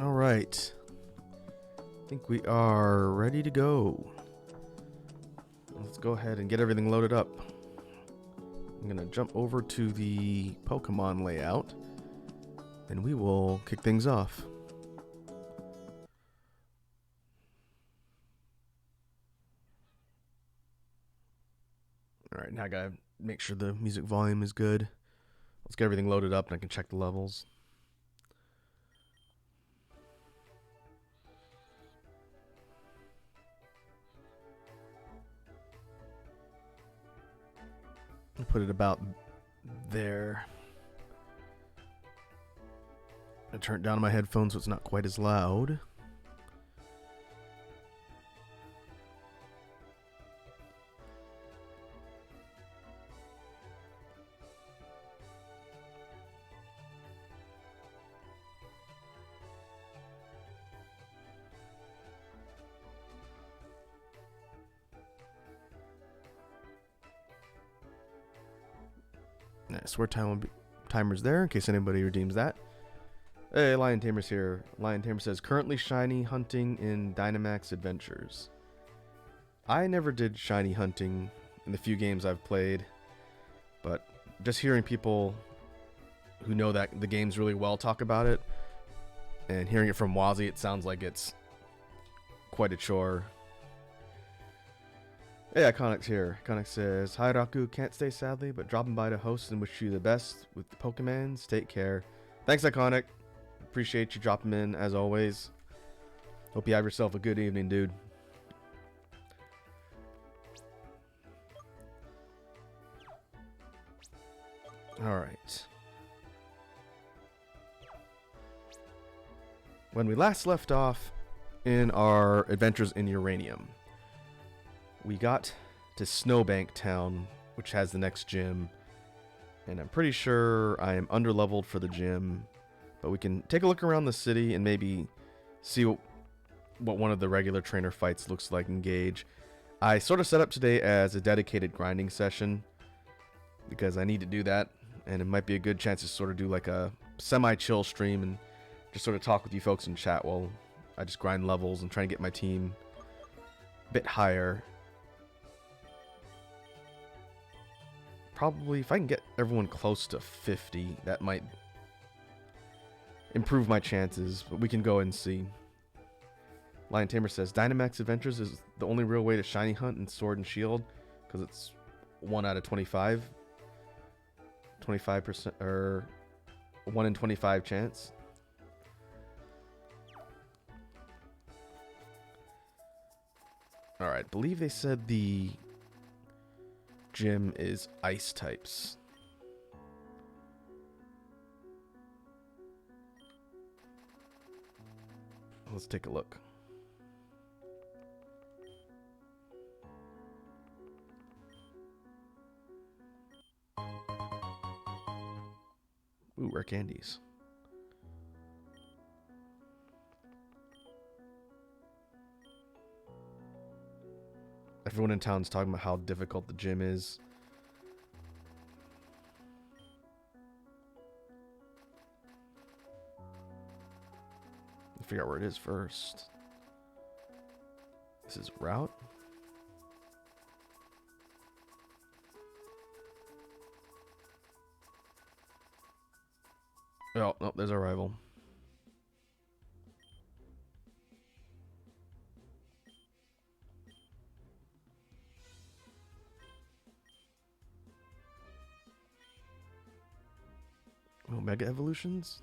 All right. I think we are ready to go. Let's go ahead and get everything loaded up. I'm going to jump over to the Pokemon layout, and we will kick things off. All right, now I got to make sure the music volume is good. Let's get everything loaded up, and I can check the levels. I'll put it about there. I turn it down on my headphones so it's not quite as loud. I swear timer's there in case anybody redeems that. Hey, Lion Tamer's here. Lion Tamer says, currently shiny hunting in Dynamax Adventures. I never did shiny hunting in the few games I've played, but just hearing people who know that the games really well talk about it, and hearing it from Wazzy, it sounds like it's quite a chore. Hey, Iconic's here. Iconic says, hi Raku, can't stay sadly, but dropping by to host and wish you the best with the Pokemans. Take care. Thanks, Iconic. Appreciate you dropping in as always. Hope you have yourself a good evening, dude. Alright. When we last left off in our adventures in Uranium, we got to Snowbank Town, which has the next gym, and I'm pretty sure I am underleveled for the gym, but we can take a look around the city and maybe see what one of the regular trainer fights looks like and gauge. I sort of set up today as a dedicated grinding session because I need to do that, and it might be a good chance to sort of do like a semi-chill stream and just sort of talk with you folks in chat while I just grind levels and try and get my team a bit higher. Probably, if I can get everyone close to 50, that might improve my chances, but we can go and see. Lion Tamer says, Dynamax Adventures is the only real way to shiny hunt in Sword and Shield, because it's 1 out of 25. 25%, or 1 in 25 chance. Alright, I believe they said the gym is ice types. Let's take a look. Ooh, rare candies. Everyone in town's talking about how difficult the gym is. I'll figure out where it is first. This is route. Oh, no, there's our rival. Oh, Mega Evolutions?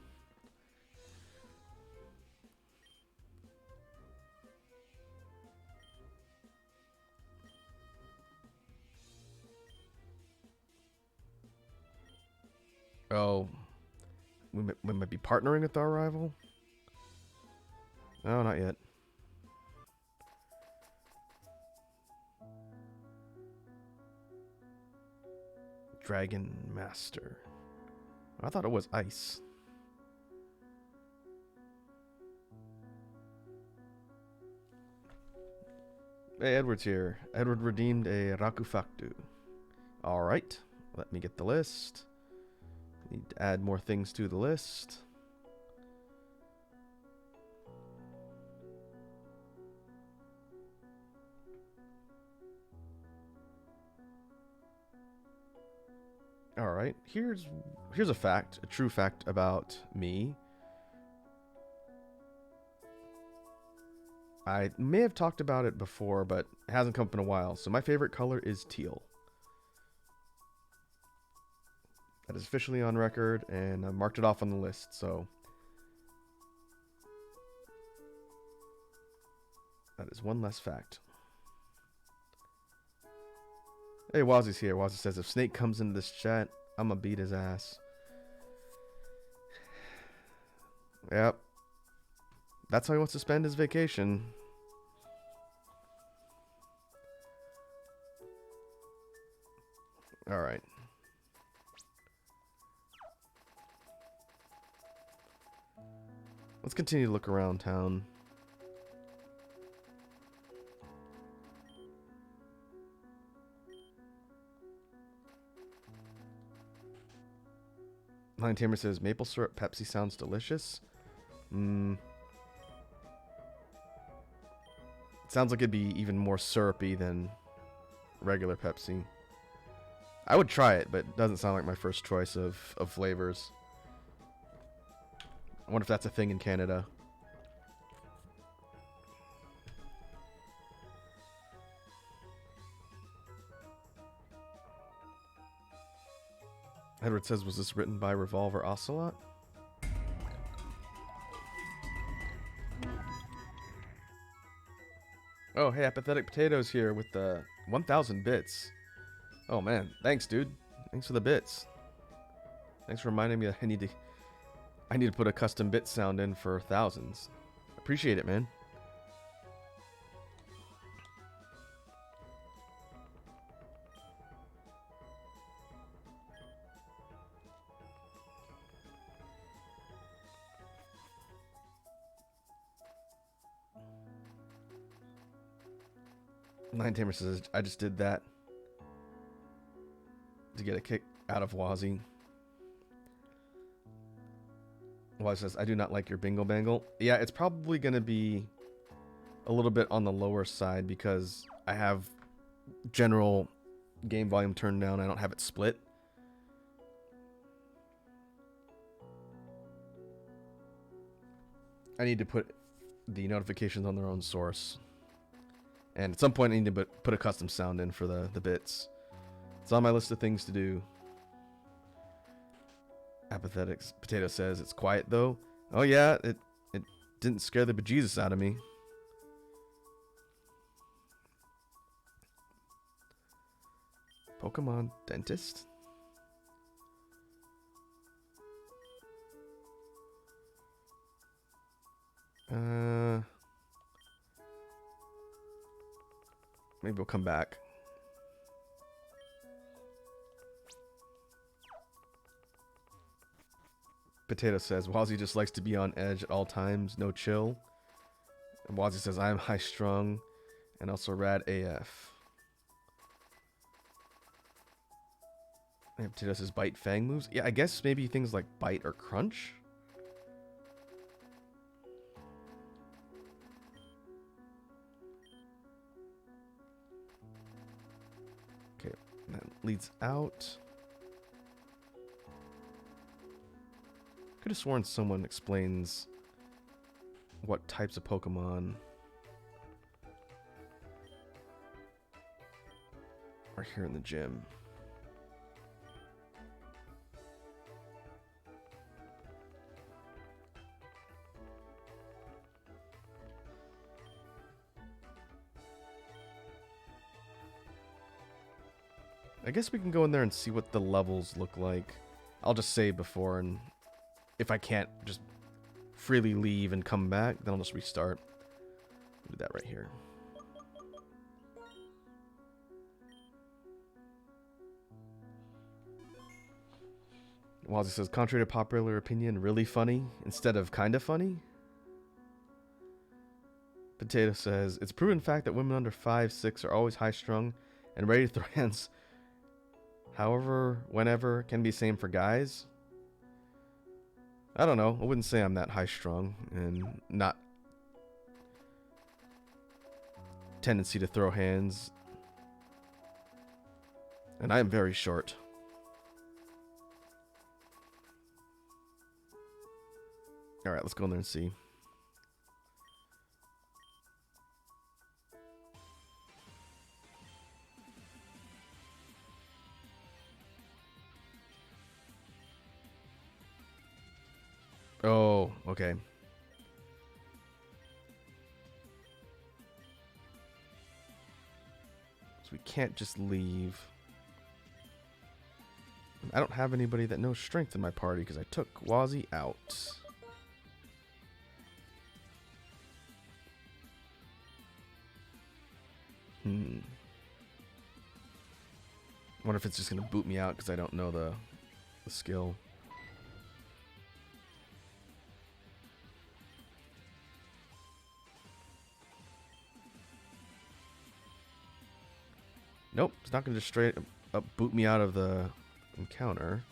Oh, we might be partnering with our rival? No, not yet. Dragon Master. I thought it was ice. Hey, Edward's here. Edward redeemed a Rakufaktu. Alright, let me get the list. Need to add more things to the list. All right, here's a fact, a true fact about me. I may have talked about it before, but it hasn't come up in a while. So my favorite color is teal. That is officially on record, and I marked it off on the list. So that is one less fact. Hey, Wazzy's here. Wazzy says, if Snake comes into this chat, I'm gonna beat his ass. Yep. That's how he wants to spend his vacation. Alright. Let's continue to look around town. Lion Tamer says, maple syrup Pepsi sounds delicious. Sounds like it'd be even more syrupy than regular Pepsi. I would try it, but it doesn't sound like my first choice of flavors. I wonder if that's a thing in Canada. Edward says, was this written by Revolver Ocelot? Oh, hey, Apathetic Potatoes here with the 1,000 bits. Oh, man. Thanks, dude. Thanks for the bits. Thanks for reminding me that I need to put a custom bit sound in for thousands. Appreciate it, man. Nine Tamer says, I just did that to get a kick out of Wazzy. Wazzy says, I do not like your bingle bangle. Yeah, it's probably going to be a little bit on the lower side because I have general game volume turned down. I don't have it split. I need to put the notifications on their own source. And at some point, I need to put a custom sound in for the bits. It's on my list of things to do. Apathetic Potato says, it's quiet though. Oh yeah, it didn't scare the bejesus out of me. Pokemon Dentist? Maybe we'll come back. Potato says, Wazzy just likes to be on edge at all times, no chill. And Wazzy says, I am high strung and also rad AF. And Potato says, bite fang moves? Yeah, I guess maybe things like bite or crunch. Okay, that leads out. Could have sworn someone explains what types of Pokemon are here in the gym. I guess we can go in there and see what the levels look like. I'll just save before, and if I can't just freely leave and come back, then I'll just restart. Do that right here. Wazzy says, contrary to popular opinion, really funny instead of kinda funny. Potato says, it's a proven fact that women under 5'6" are always high-strung and ready to throw hands. However, whenever, can be same for guys. I don't know. I wouldn't say I'm that high-strung and not tendency to throw hands. And I am very short. All right, let's go in there and see. Oh, okay. So we can't just leave. I don't have anybody that knows strength in my party because I took Wazzy out. Wonder if it's just gonna boot me out because I don't know the skill. Nope, it's not gonna just straight up boot me out of the encounter.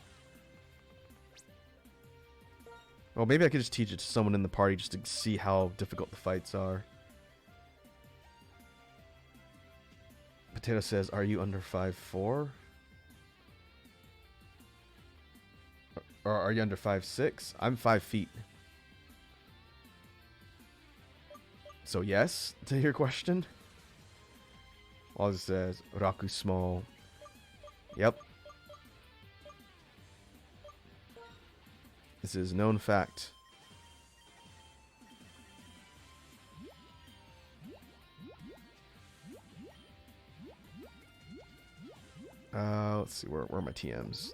Well, maybe I could just teach it to someone in the party just to see how difficult the fights are. Potato says, "Are you under 5'4"? Or are you under 5'6"? I'm 5 feet. So yes, to your question. All it says, Raku small. Yep. This is known fact. Let's see, where are my TMs?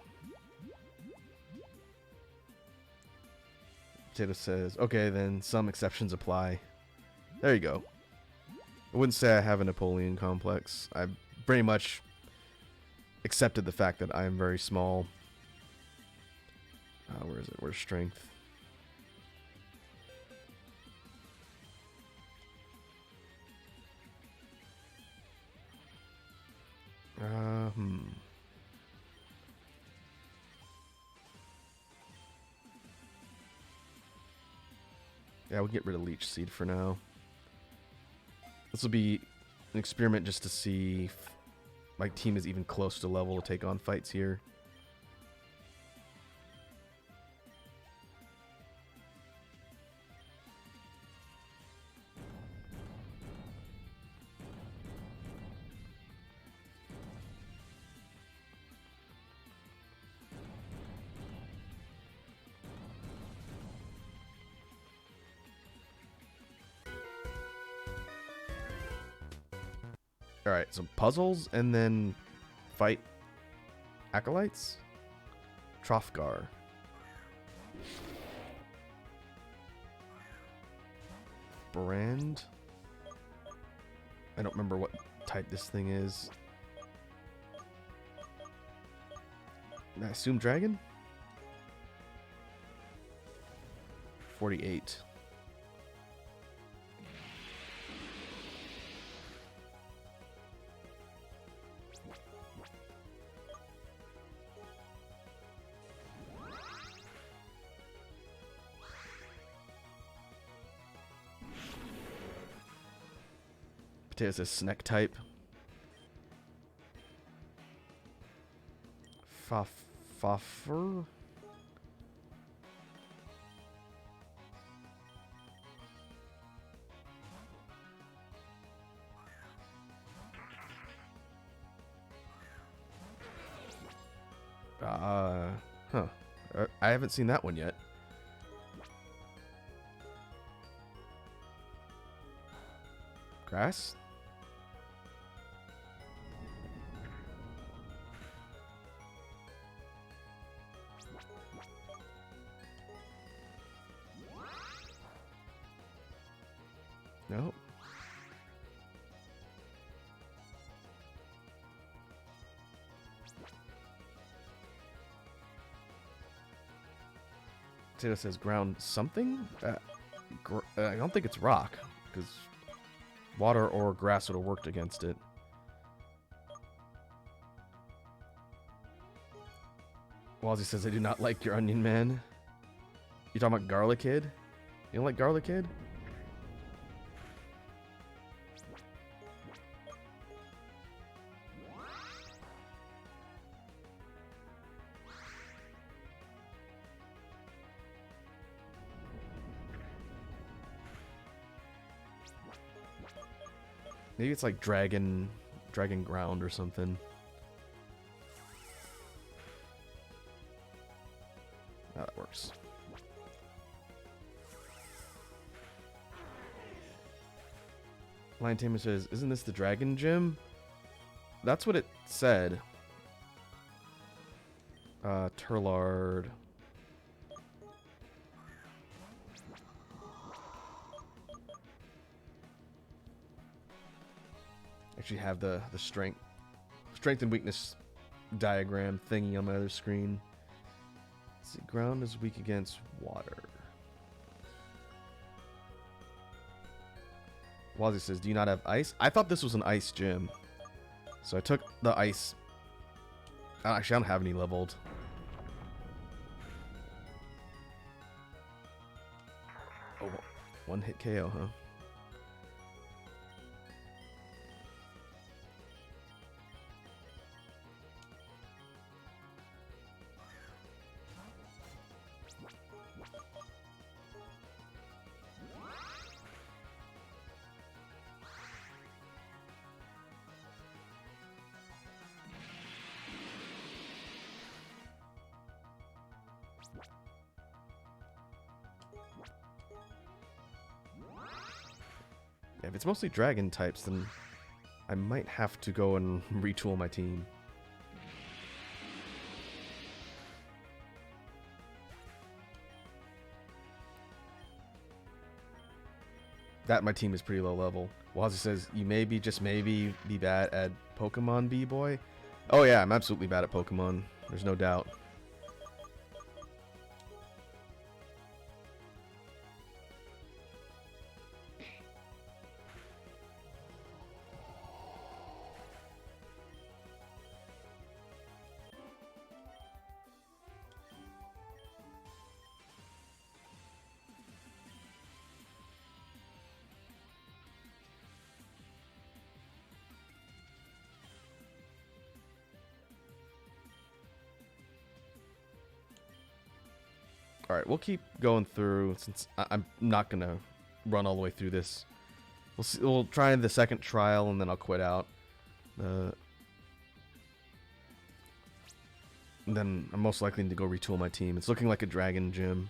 Potato says, okay, then some exceptions apply. There you go. I wouldn't say I have a Napoleon complex. I pretty much accepted the fact that I am very small. Where is it? Where's strength? Yeah, we'll get rid of Leech Seed for now. This will be an experiment just to see if my team is even close to level to take on fights here. Alright, so puzzles and then fight acolytes? Trofgar. Brand? I don't remember what type this thing is. I assume dragon? 48. Potato says snack type. Foffer? Huh. I haven't seen that one yet. Grass? No. Potato says ground something? I don't think it's rock, because water or grass would have worked against it. Wazzy says, I do not like your onion man. You talking about Garlic Kid? You don't like Garlic Kid? Maybe it's like dragon ground or something. Oh, that works. Lion Tamer says, "Isn't this the dragon gym?" That's what it said. Turlard. Actually have the strength and weakness diagram thingy on my other screen. Let's see, ground is weak against water. Wazzy says, "Do you not have ice?" I thought this was an ice gym, so I took the ice. Actually, I don't have any leveled. Oh, one hit KO, huh? Yeah, if it's mostly dragon types, then I might have to go and retool my team. That my team is pretty low level. Wazzy says, "You maybe, just maybe, be bad at Pokemon, B-Boy." Oh yeah, I'm absolutely bad at Pokemon. There's no doubt. Alright, we'll keep going through, since I'm not going to run all the way through this. We'll see, we'll try the second trial, and then I'll quit out. And then I'm most likely to go retool my team. It's looking like a dragon gym.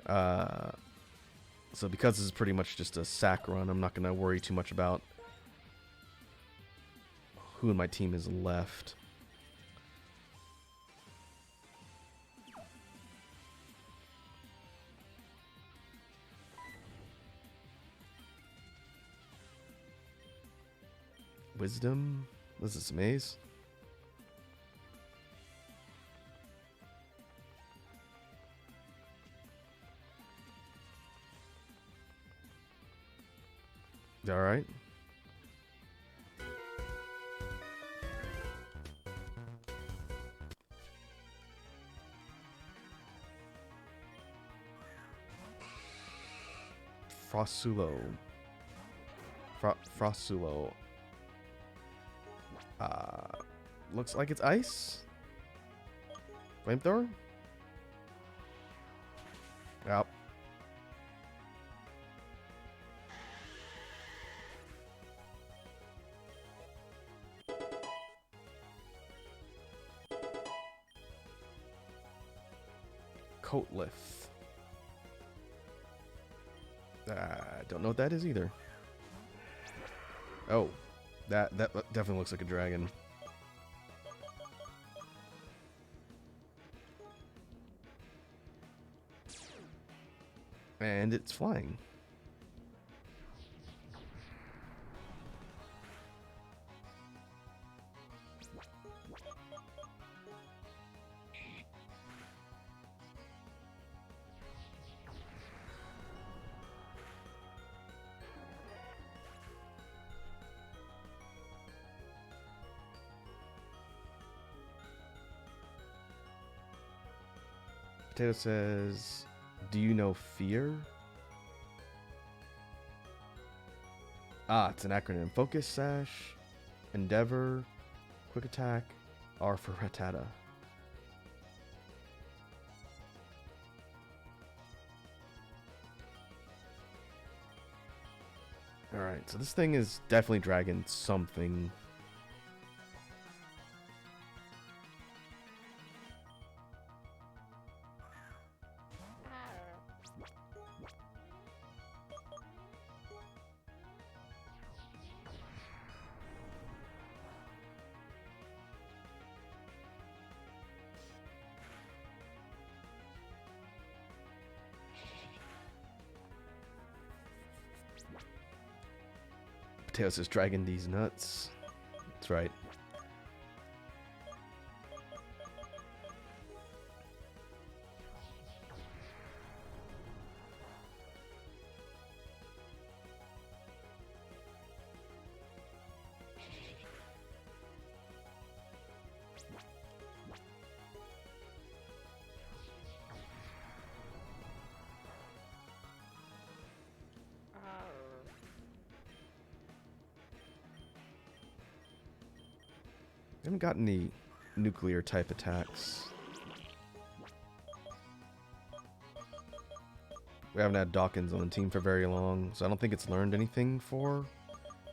So because this is pretty much just a sack run, I'm not going to worry too much about who in my team is left. Wisdom? This is maze. Alright. Frosulo. Frosulo. Looks like it's ice. Flamethrower? Yep. Coatlith. Don't know what that is either. Oh, that definitely looks like a dragon. And it's flying. Potato says, "Do you know fear?" Ah, it's an acronym. Focus, Sash, Endeavor, Quick Attack, R for Rattata. Alright, so this thing is definitely dragging something. Mateos is dragging these nuts. That's right. I haven't gotten any nuclear type attacks. We haven't had Dawkins on the team for very long, so I don't think it's learned anything for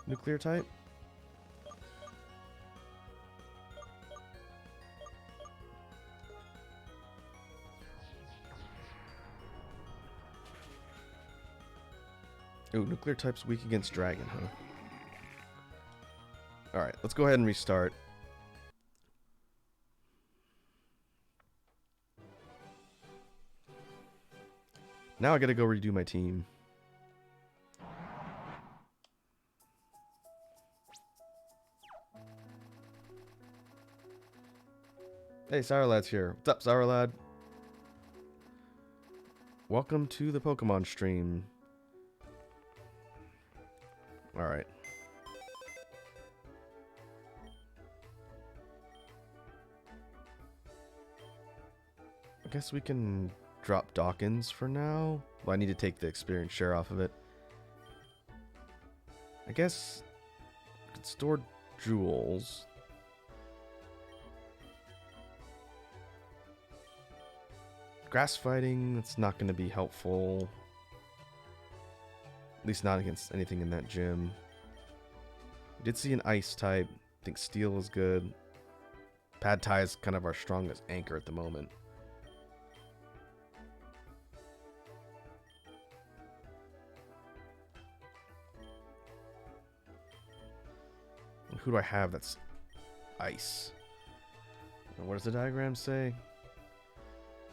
nuclear type. Ooh, nuclear type's weak against dragon, huh? Alright, let's go ahead and restart. Now I gotta go redo my team. Hey, Sour Lad's here. What's up, Sour Lad? Welcome to the Pokemon stream. Alright. I guess we can drop Dawkins for now. Well, I need to take the experience share off of it. I guess I could store jewels. Grass fighting, that's not going to be helpful. At least not against anything in that gym. We did see an ice type. I think steel is good. Pad Thai is kind of our strongest anchor at the moment. Who do I have that's ice? And what does the diagram say?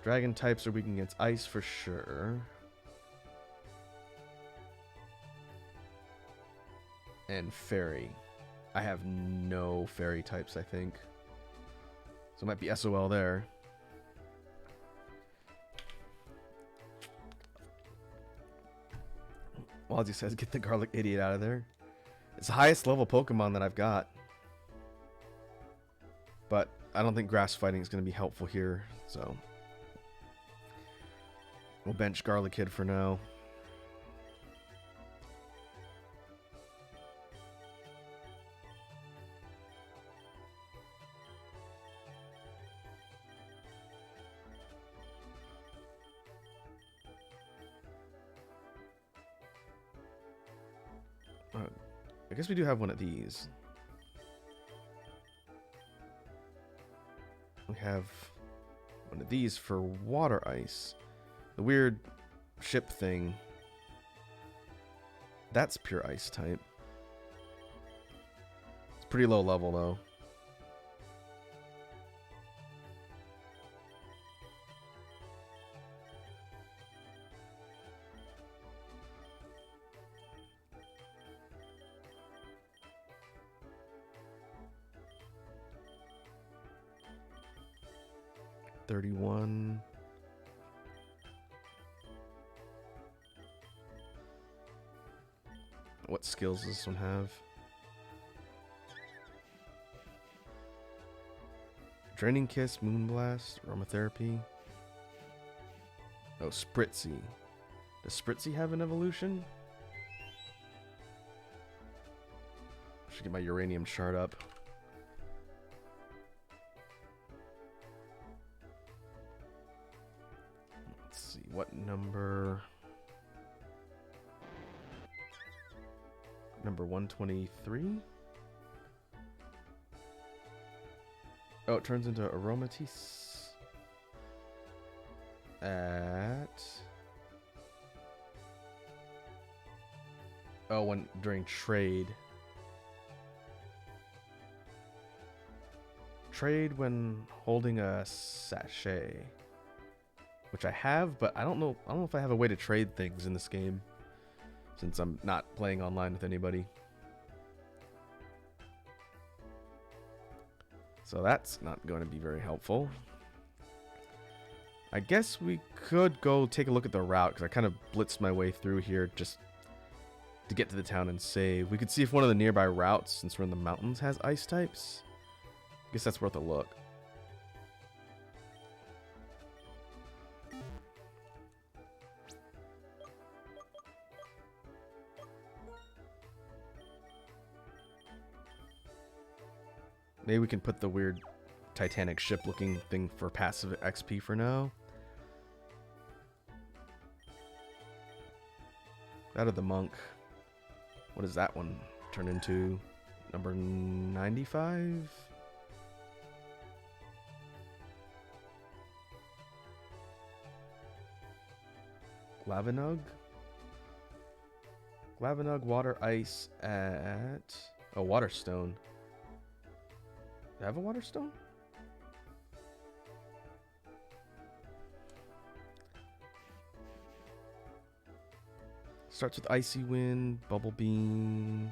Dragon types are weak against ice for sure. And fairy. I have no fairy types, I think. So it might be SOL there. Walsy says, get the garlic idiot out of there. It's the highest level Pokemon that I've got. But I don't think grass fighting is going to be helpful here, so we'll bench Garlic Kid for now. I guess we do have one of these. We have one of these for water ice. The weird ship thing. That's pure ice type. It's pretty low level though. $31. What skills does this one have? Draining Kiss, Moonblast, Aromatherapy. Oh, Spritzy. Does Spritzy have an evolution? Should get my Uranium shard up. Let's see, what number? Number 123. Oh, it turns into aromatisse at... Oh, when during trade. Trade when holding a sachet. Which I have, but I don't know if I have a way to trade things in this game, since I'm not playing online with anybody. So that's not going to be very helpful. I guess we could go take a look at the route, because I kind of blitzed my way through here just to get to the town and save. We could see if one of the nearby routes, since we're in the mountains, has ice types. I guess that's worth a look. Maybe we can put the weird Titanic ship looking thing for passive XP for now. That of the monk. What does that one turn into? Number 95? Glavinug? Glavinug, water, ice at... Oh, Waterstone. Do I have a Waterstone? Starts with Icy Wind, Bubble Beam.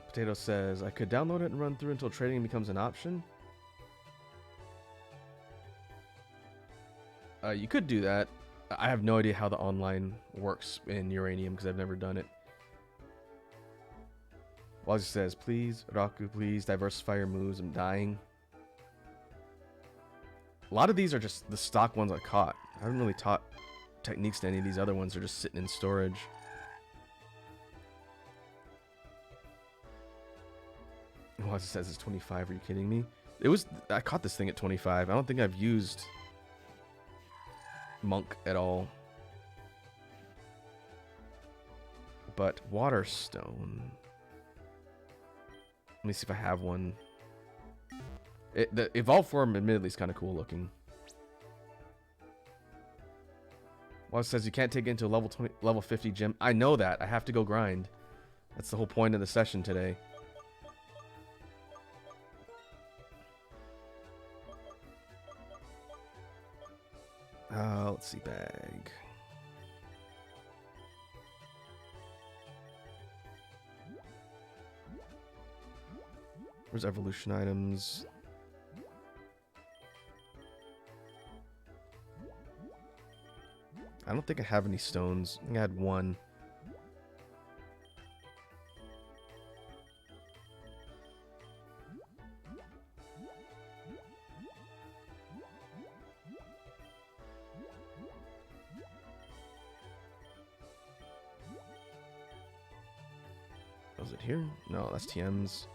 Potato says, I could download it and run through until trading becomes an option. You could do that. I have no idea how the online works in Uranium because I've never done it. Wazzy says, please, Raku, please diversify your moves. I'm dying. A lot of these are just the stock ones I caught. I haven't really taught techniques to any of these other ones. They're just sitting in storage. Wazzy says it's 25. Are you kidding me? I caught this thing at 25. I don't think I've used Monk at all. But Waterstone. Let me see if I have one. The evolved form admittedly is kind of cool looking. Well, says you can't take it into a level 50 gym. I know that. I have to go grind. That's the whole point of the session today. Let's see, bag. Where's evolution items? I don't think I have any stones. I think I had one. Was it here? No, that's TM's.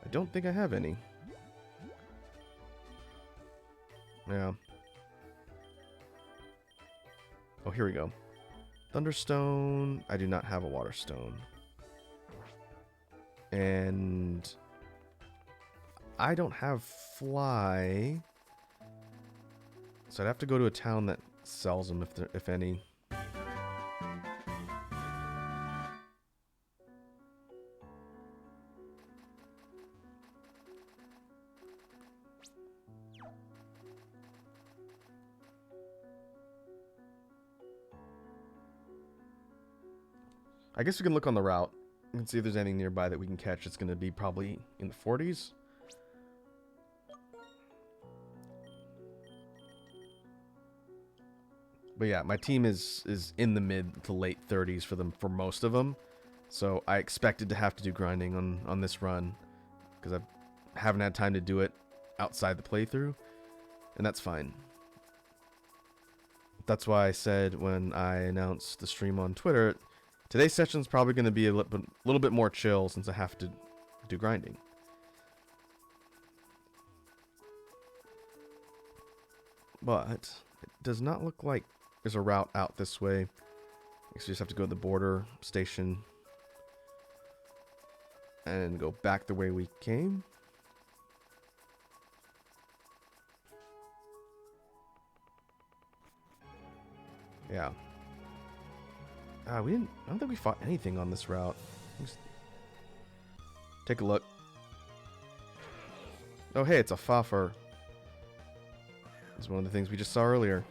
I don't think I have any. Yeah. Oh, here we go. Thunderstone. I do not have a Waterstone. And I don't have Fly. So I'd have to go to a town that sells them if any. I guess we can look on the route and see if there's anything nearby that we can catch. It's going to be probably in the 40s. But yeah, my team is in the mid to late 30s for most of them. So I expected to have to do grinding on this run because I haven't had time to do it outside the playthrough, and that's fine. That's why I said when I announced the stream on Twitter, today's session is probably going to be a little bit more chill since I have to do grinding. But it does not look like there's a route out this way. I guess we just have to go to the border station and go back the way we came. Yeah. We didn't. I don't think we fought anything on this route. Let's take a look. Oh, hey, it's a Faffer. It's one of the things we just saw earlier.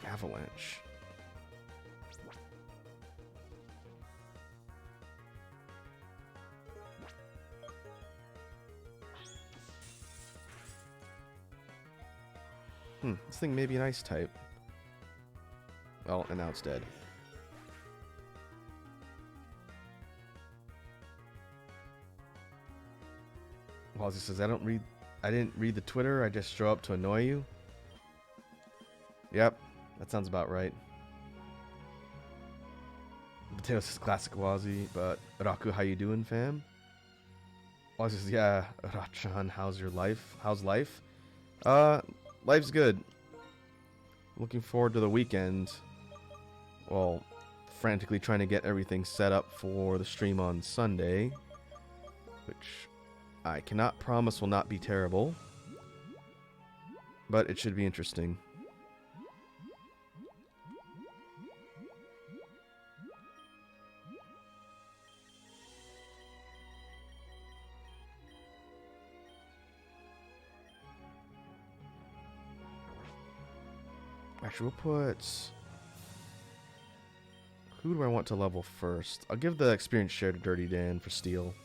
Avalanche. This thing may be an ice type. Well, and now it's dead. Walsey says, I didn't read the Twitter, I just show up to annoy you. Yep, that sounds about right. Potato says classic Wazzy, but Raku, how you doing, fam? Wazzy says, yeah, Rachan, how's your life? How's life? Life's good. Looking forward to the weekend. Well, frantically trying to get everything set up for the stream on Sunday, which I cannot promise will not be terrible, but it should be interesting. Actually, we'll put... Who do I want to level first? I'll give the experience share to Dirty Dan for steel.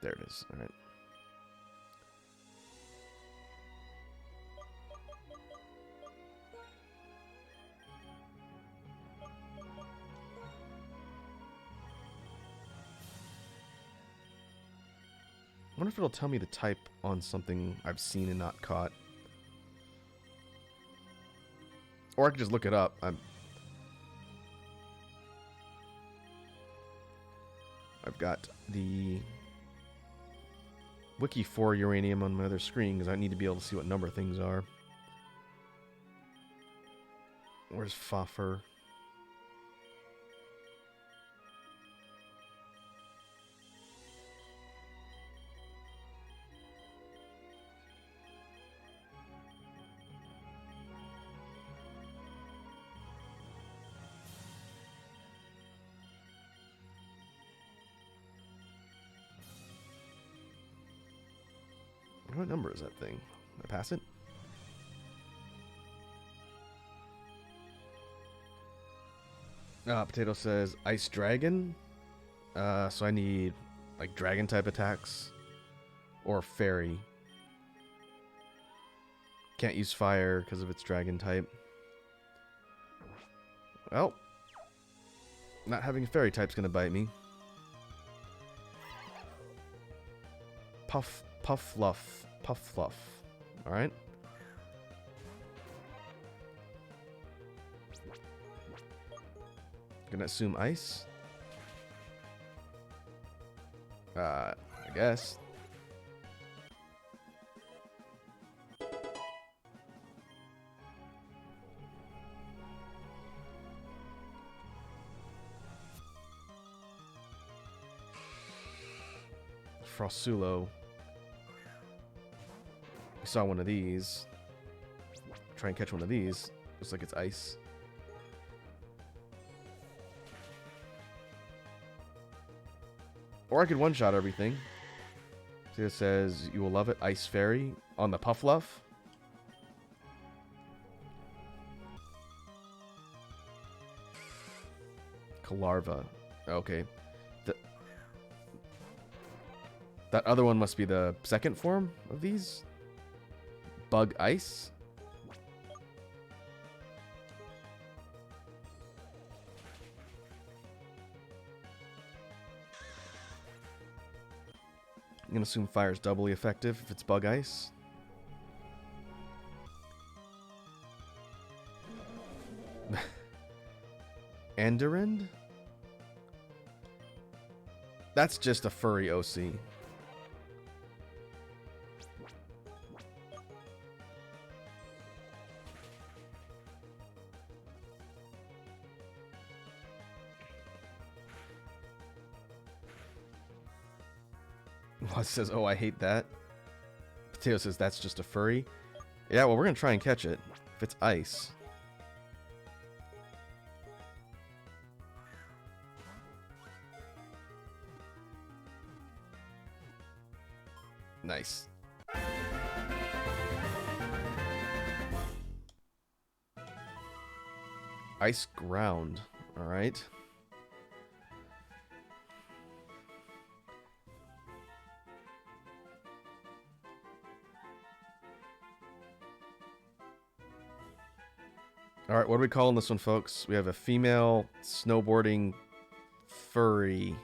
There it is. All right. I wonder if it'll tell me the type on something I've seen and not caught. Or I could just look it up. I've got the wiki for uranium on my other screen because I need to be able to see what number things are. Where's Faffer? What number is that thing? Did I pass it? Potato says Ice Dragon. So I need like dragon type attacks or fairy. Can't use fire because of its dragon type. Well, not having a fairy type's gonna bite me. Puff Fluff. Puff Fluff. Alright. Gonna assume ice. I guess. Frosulo. We saw one of these. Try and catch one of these. Looks like it's ice. Or I could one-shot everything. See, it says, you will love it, Ice Fairy on the Puffluff. Kalarva. Okay. That other one must be the second form of these? Bug Ice. I'm going to assume fire is doubly effective if it's Bug Ice. Enderend? That's just a furry OC. What says, oh, I hate that. Potato says, that's just a furry. Yeah, well, we're going to try and catch it. If it's ice. Nice. Ice ground. All right. All right, what are we calling this one, folks? We have a female snowboarding furry.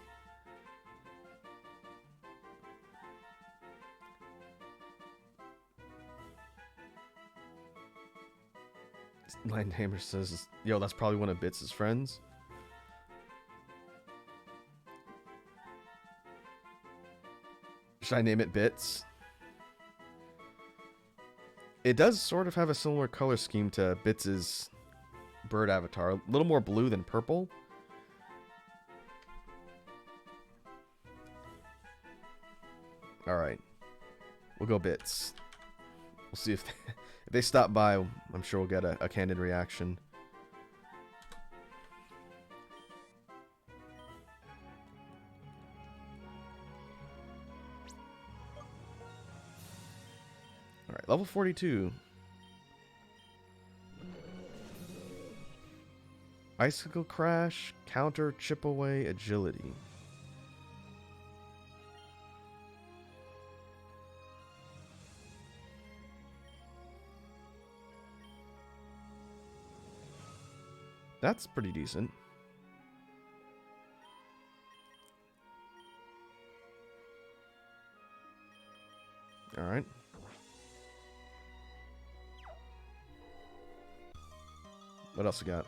Linehammer says, yo, that's probably one of Bits' friends. Should I name it Bits? It does sort of have a similar color scheme to Bits' bird avatar. A little more blue than purple. Alright. We'll go Bits. We'll see if they stop by. I'm sure we'll get a candid reaction. Alright, level 42. Icicle Crash, counter, chip away, agility. That's pretty decent. Alright. What else we got?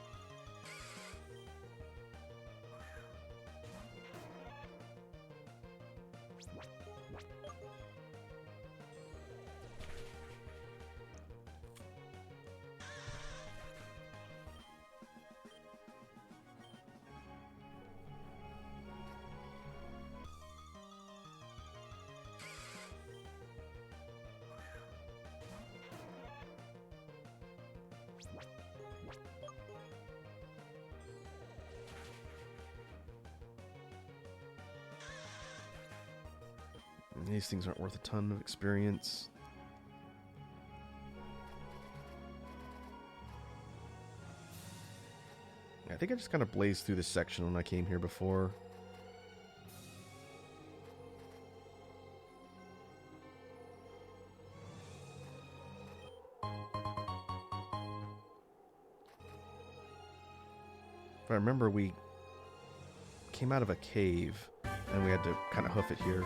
These things aren't worth a ton of experience. I think I just kind of blazed through this section when I came here before. If I remember, we came out of a cave and we had to kind of hoof it here.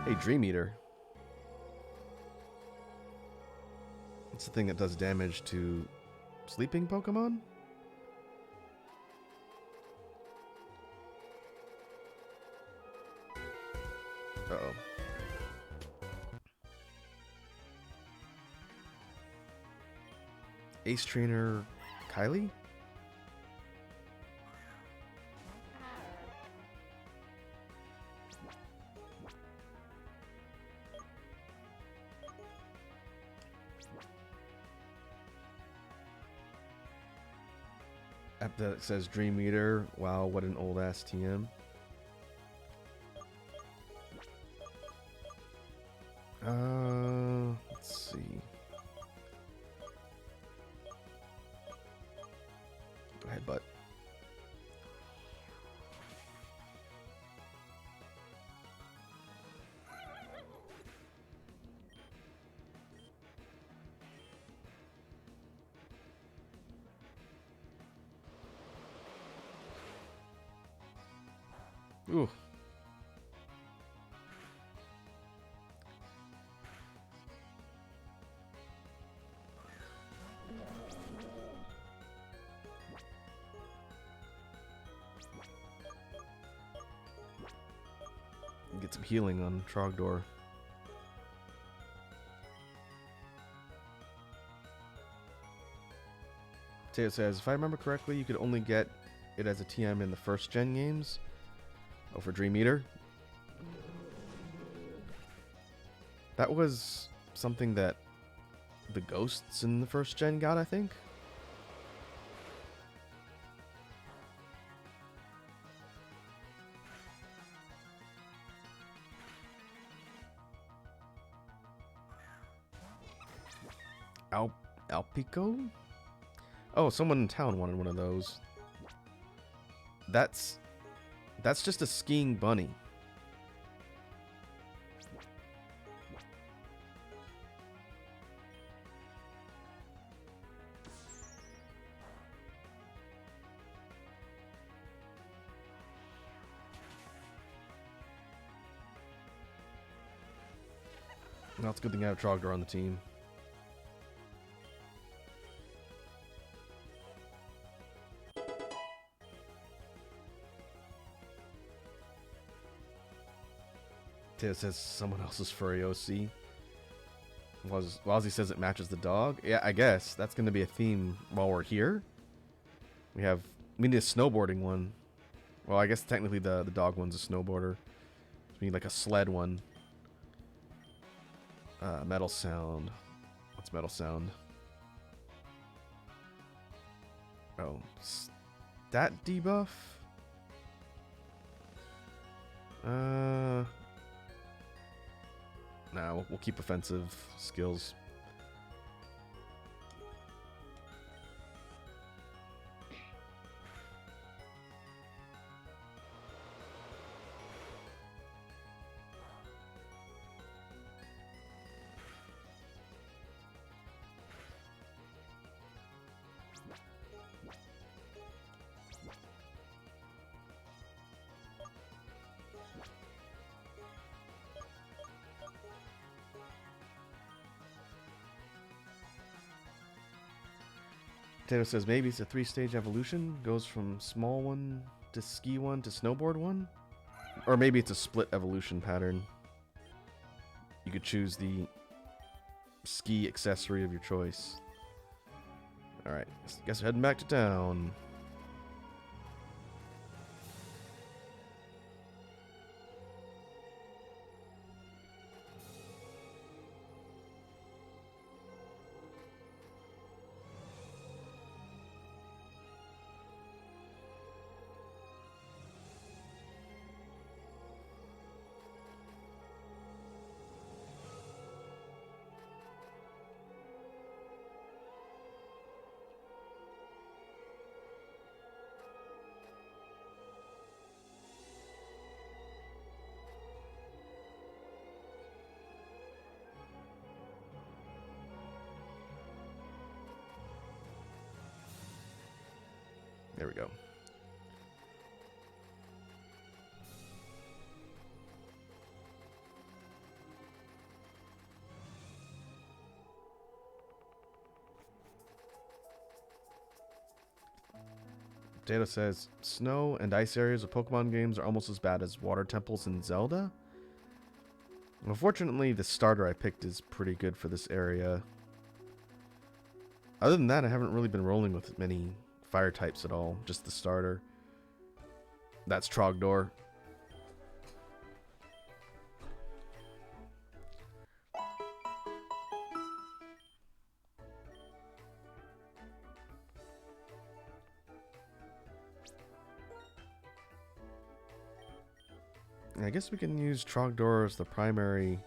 Hey, Dream Eater. It's the thing that does damage to sleeping Pokemon? Uh-oh. Ace Trainer Kylie? App that says Dream Eater. Wow, what an old ass TM. Let's see. Headbutt. Ooh. Get some healing on Trogdor. Teo says, if I remember correctly, you could only get it as a TM in the first gen games. Oh, for Dream Eater. That was something that the ghosts in the first gen got, I think. Alpico? Oh, someone in town wanted one of those. That's just a skiing bunny. Well, it's a good thing I have Trogdor on the team. Teo says someone else's furry OC. Wazzy says it matches the dog. Yeah, I guess that's going to be a theme while we're here. We need a snowboarding one. Well, I guess technically the dog one's a snowboarder. So we need like a sled one. Metal sound. What's metal sound? Oh, stat debuff? Nah, we'll keep offensive skills. Taylor says maybe it's a 3-stage evolution. Goes from small one to ski one to snowboard one. Or maybe it's a split evolution pattern. You could choose the ski accessory of your choice. Alright, guess we're heading back to town. There we go. Data says, snow and ice areas of Pokemon games are almost as bad as water temples in Zelda. Unfortunately, the starter I picked is pretty good for this area. Other than that, I haven't really been rolling with many fire types at all, just the starter. That's Trogdor. I guess we can use Trogdor as the primary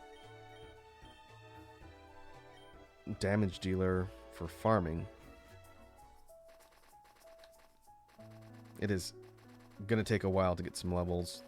damage dealer for farming. It is going to take a while to get some levels.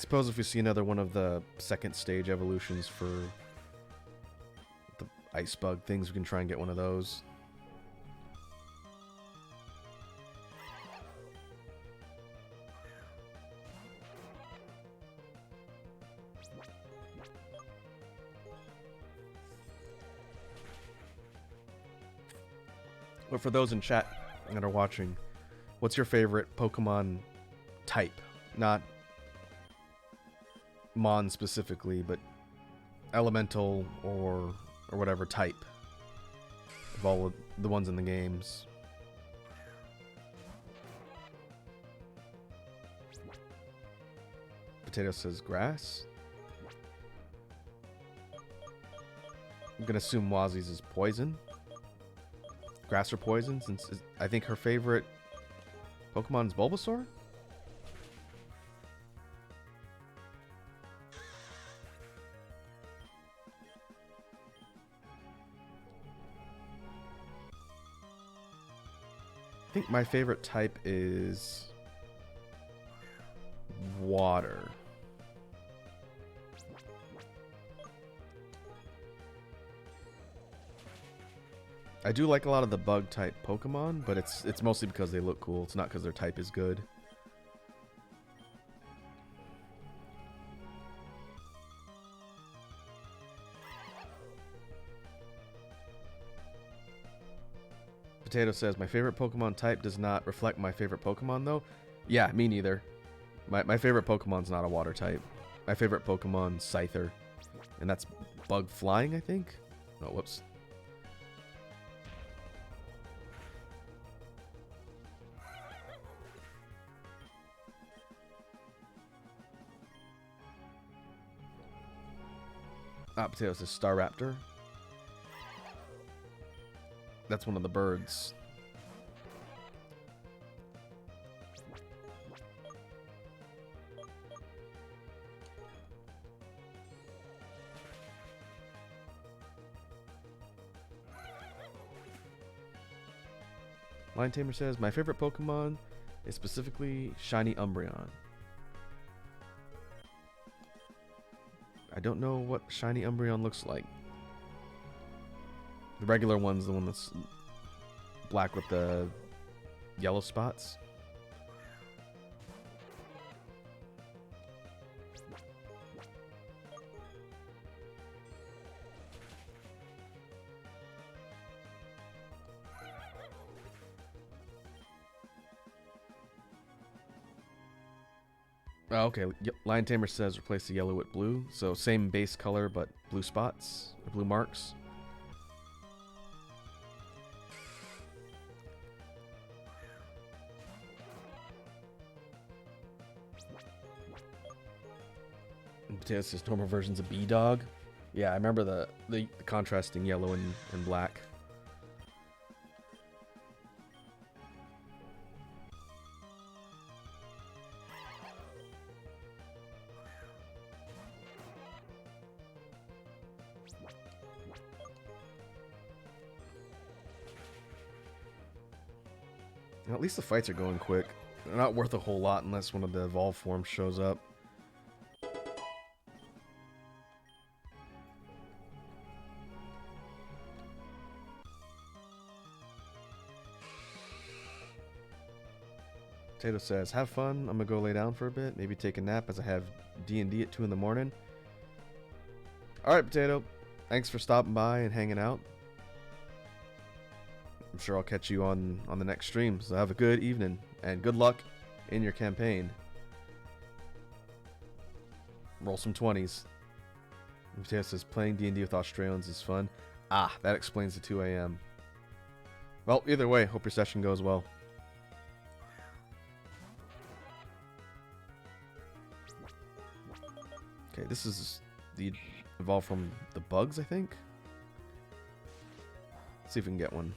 Suppose if we see another one of the second stage evolutions for the ice bug things, we can try and get one of those. But for those in chat that are watching, what's your favorite Pokemon type? Not Mon specifically, but elemental or whatever type of all of the ones in the games. Potato says grass. I'm gonna assume Wazi's is poison. Grass or poison, since I think her favorite Pokemon is Bulbasaur? I think my favorite type is water. I do like a lot of the bug type Pokemon, but it's mostly because they look cool. It's not because their type is good. Potato says, my favorite Pokemon type does not reflect my favorite Pokemon, though. Yeah, me neither. My favorite Pokemon's not a water type. My favorite Pokemon's Scyther. And that's bug flying, I think? Oh, whoops. Potato says Staraptor. That's one of the birds. Lion Tamer says, my favorite Pokemon is specifically Shiny Umbreon. I don't know what Shiny Umbreon looks like. The regular one's the one that's black with the yellow spots. Oh, okay, Lion Tamer says replace the yellow with blue. So same base color, but blue spots, or blue marks. And Potato says normal version's a B-Dog. Yeah, I remember the contrasting yellow and black. At least the fights are going quick. They're not worth a whole lot unless one of the evolved forms shows up. Potato says, have fun. I'm gonna go lay down for a bit. Maybe take a nap as I have D&D at 2 in the morning. Alright, Potato. Thanks for stopping by and hanging out. I'm sure I'll catch you on the next stream. So have a good evening and good luck in your campaign. Roll some 20s. Potato says playing D&D with Australians is fun. Ah, that explains the 2 a.m. Well, either way, hope your session goes well. Okay, this is the evolve from the bugs, I think. Let's see if we can get one.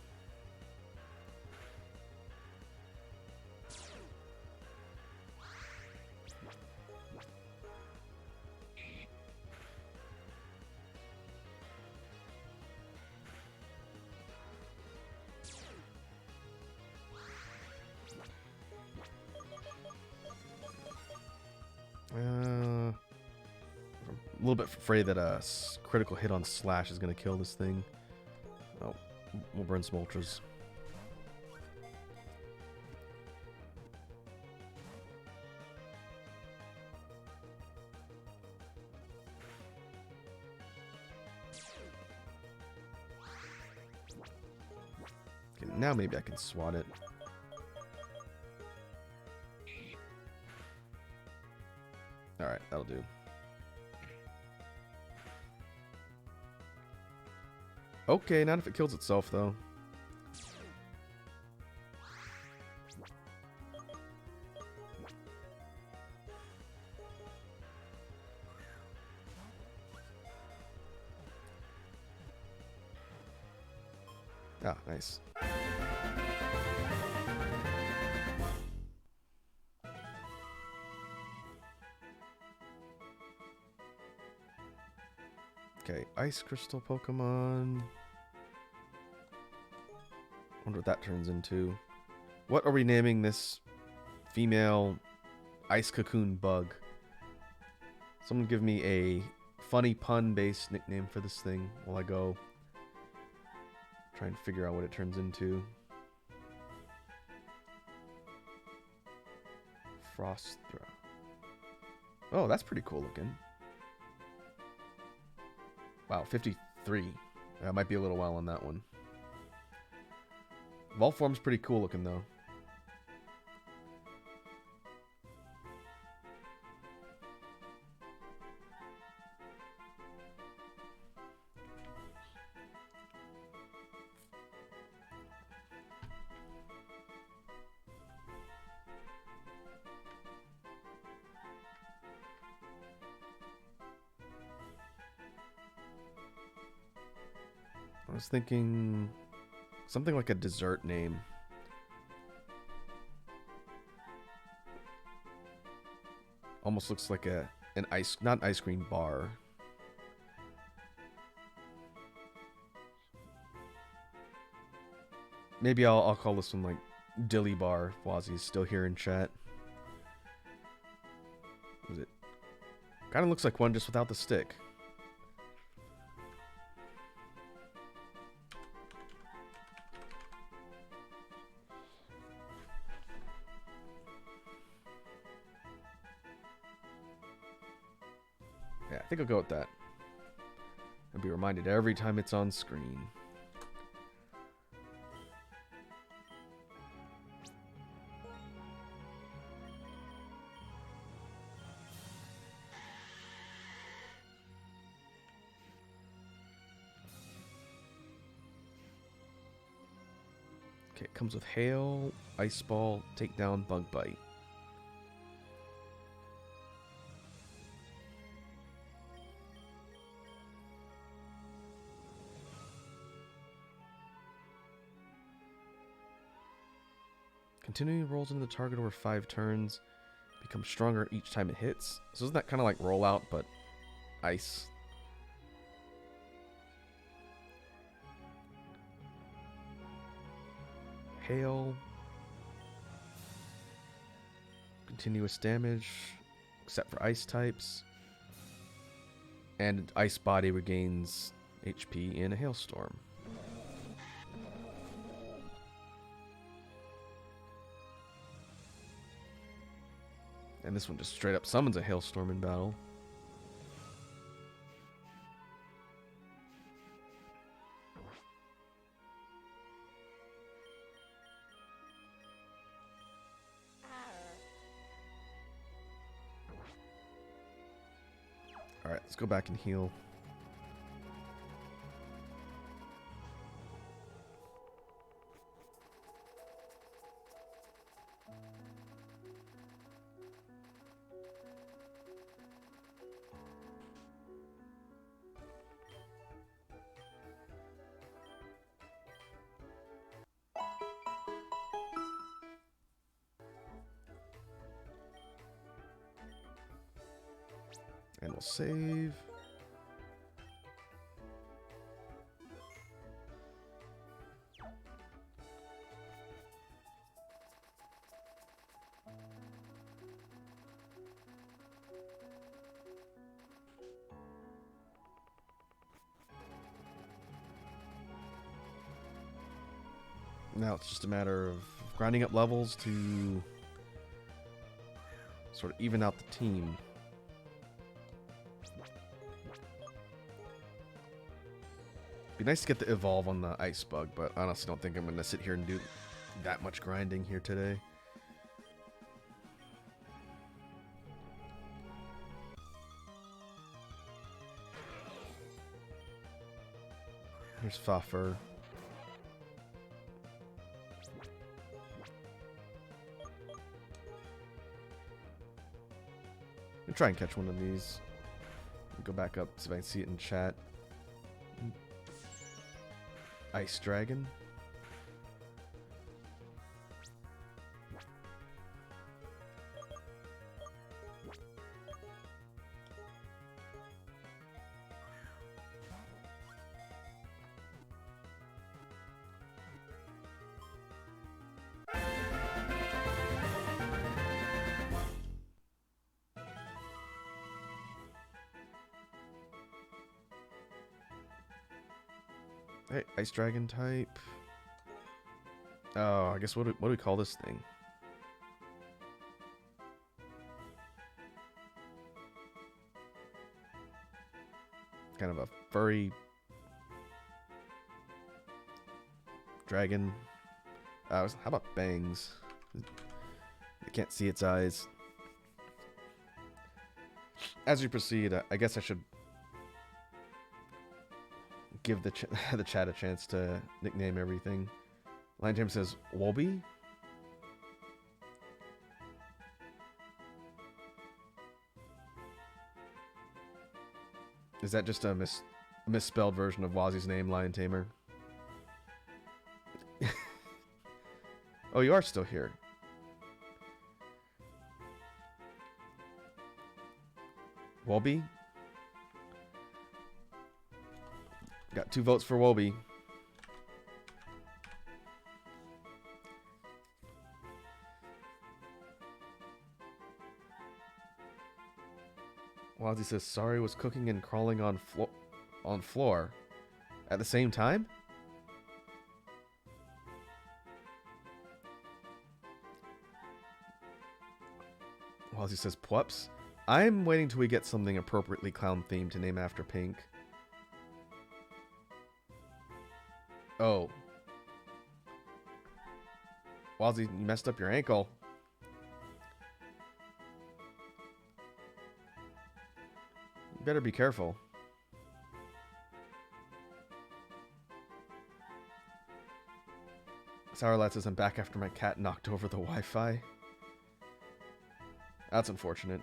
little bit afraid that a critical hit on Slash is going to kill this thing. Oh, we'll burn some ultras. Okay, now maybe I can swat it. Alright, that'll do. Okay, not if it kills itself, though. Ah, nice. Okay, Ice Crystal Pokemon. Wonder what that turns into. What are we naming this female Ice Cocoon bug? Someone give me a funny pun-based nickname for this thing while I go try and figure out what it turns into. Frost Throw. Oh, that's pretty cool looking. Wow, 53. I might be a little while on that one. Volform's pretty cool looking, though. I was thinking something like a dessert name. Almost looks like an not ice cream bar. Maybe I'll call this one like Dilly Bar. Wazzy's still here in chat. Was it? Kind of looks like one just without the stick. Yeah, I think I'll go with that. I'll be reminded every time it's on screen. Okay, it comes with Hail, Ice Ball, Takedown, Bug Bite. Continuing rolls into the target over 5 turns. Becomes stronger each time it hits. So isn't that kind of like Rollout, but ice? Hail. Continuous damage, except for ice types. And Ice Body regains HP in a hailstorm. And this one just straight up summons a hailstorm in battle. Alright, let's go back and heal. And we'll save. Now it's just a matter of grinding up levels to sort of even out the team. Be nice to get the evolve on the ice bug, but I honestly don't think I'm going to sit here and do that much grinding here today. Here's Fuffer. I'll try and catch one of these. Go back up, see if I can see it in chat. Ice Dragon. Hey, Ice Dragon type. Oh, I guess what do we call this thing? Kind of a furry dragon. How about bangs? I can't see its eyes. As we proceed, I guess I should give the chat a chance to nickname everything. Lion Tamer says Wolby. Is that just a misspelled version of Wazzy's name, Lion Tamer? Oh, you are still here. Wolby? Got 2 votes for Wolby. Wazzy says sorry was cooking and crawling on floor at the same time. Wazzy says Pwups. I'm waiting till we get something appropriately clown themed to name after Pink. Oh. Wazzy, you messed up your ankle. You better be careful. Sourlat says I'm back after my cat knocked over the Wi-Fi. That's unfortunate.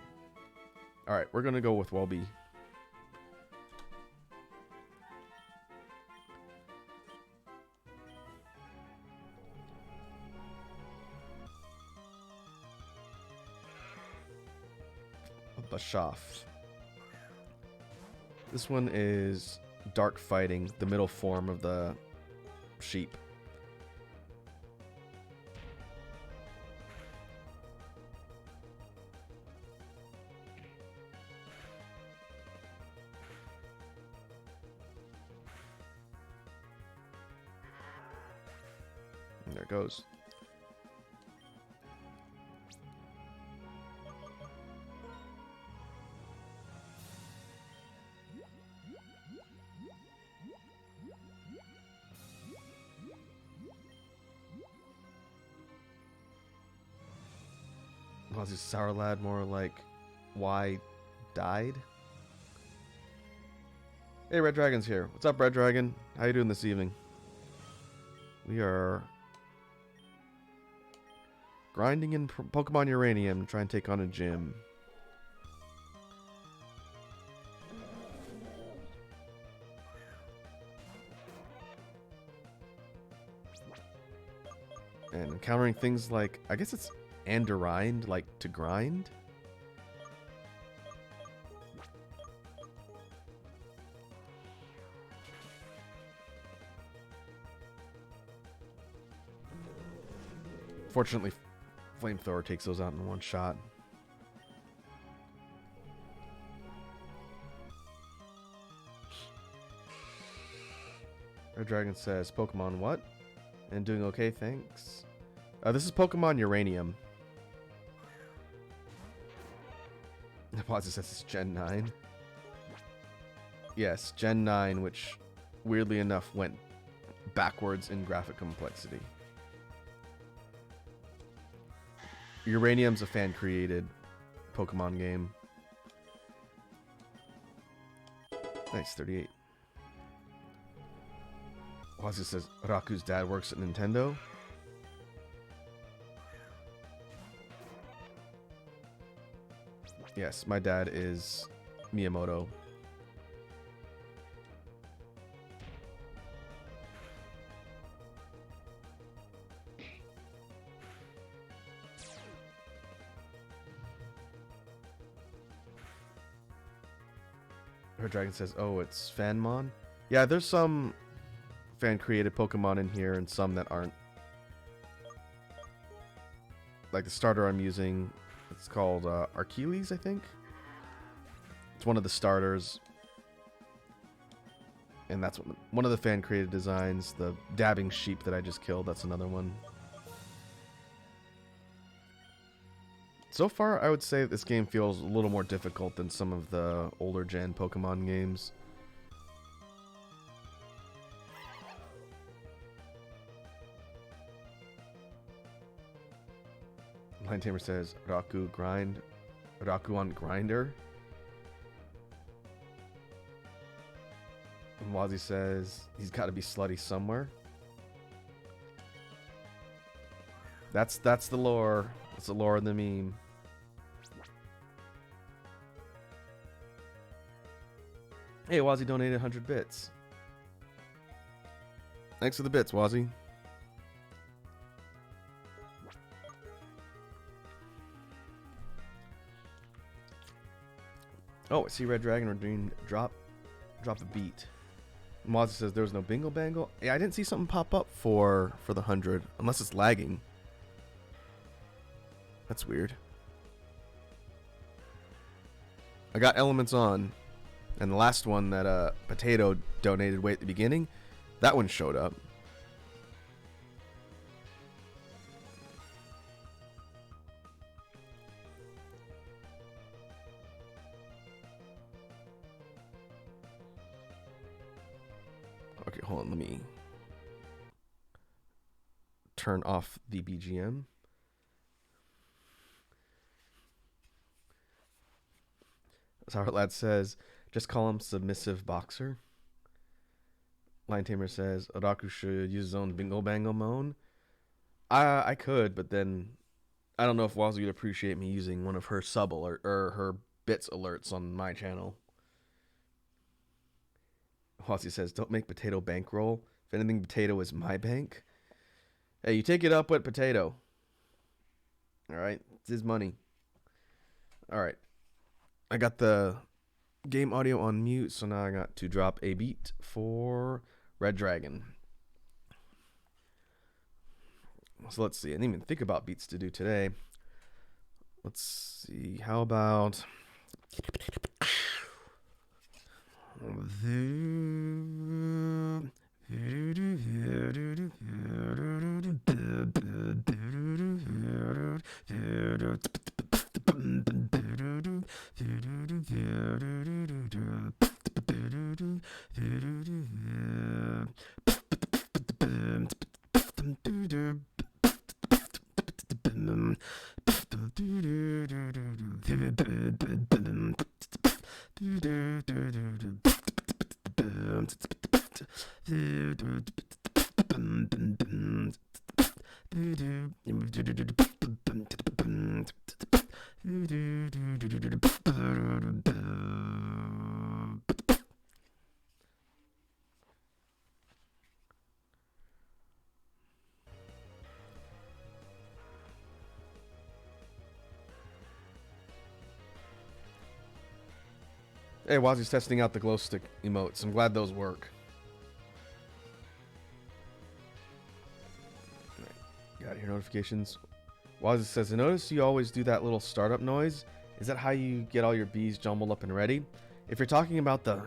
Alright, we're gonna go with Welby. Bashaft. This one is Dark Fighting, the middle form of the sheep. And there it goes. Was he Sour Lad more like why died? Hey, Red Dragon's here. What's up, Red Dragon? How you doing this evening? We are grinding in Pokemon Uranium to try and take on a gym. And encountering things like, I guess it's Andorind, like to grind. Fortunately, Flamethrower takes those out in one shot. Red Dragon says, Pokemon what? And doing okay, thanks. This is Pokemon Uranium. Pause, it says it's Gen 9. Yes, Gen 9, which weirdly enough went backwards in graphic complexity. Uranium's a fan-created Pokemon game. Nice, 38. Wazu says Raku's dad works at Nintendo. Yes, my dad is Miyamoto. Her dragon says, oh, it's Fanmon? Yeah, there's some fan-created Pokemon in here and some that aren't. Like the starter I'm using, it's called Archeles, I think. It's one of the starters. And that's one of the fan-created designs. The dabbing sheep that I just killed, that's another one. So far, I would say this game feels a little more difficult than some of the older gen Pokemon games. Line Tamer says, Raku on grinder. And Wazzy says, he's got to be slutty somewhere. That's the lore. That's the lore of the meme. Hey, Wazzy donated 100 bits. Thanks for the bits, Wazzy. Oh, I see Red Dragon redeemed drop the beat. And Wazzy says there was no bingo bangle. Yeah, I didn't see something pop up for the 100, unless it's lagging. That's weird. I got elements on, and the last one that Potato donated way at the beginning, that one showed up. Okay, hold on, let me turn off the BGM. Sour Lad says, just call him Submissive Boxer. Lion Tamer says, Odaku should use his own Bingo Bango moan. I could, but then I don't know if Wazzy would appreciate me using one of her sub alert or her bits alerts on my channel. Wazzy says, don't make Potato bankroll. If anything, Potato is my bank. Hey, you take it up with Potato. Alright, it's his money. Alright. I got the game audio on mute, so now I got to drop a beat for Red Dragon. So let's see. I didn't even think about beats to do today. Let's see. How about... Hey, Wazzy's testing out the glow stick emotes. I'm glad those work. Got your notifications. Wazzy says, I notice you always do that little startup noise. Is that how you get all your bees jumbled up and ready? If you're talking about the...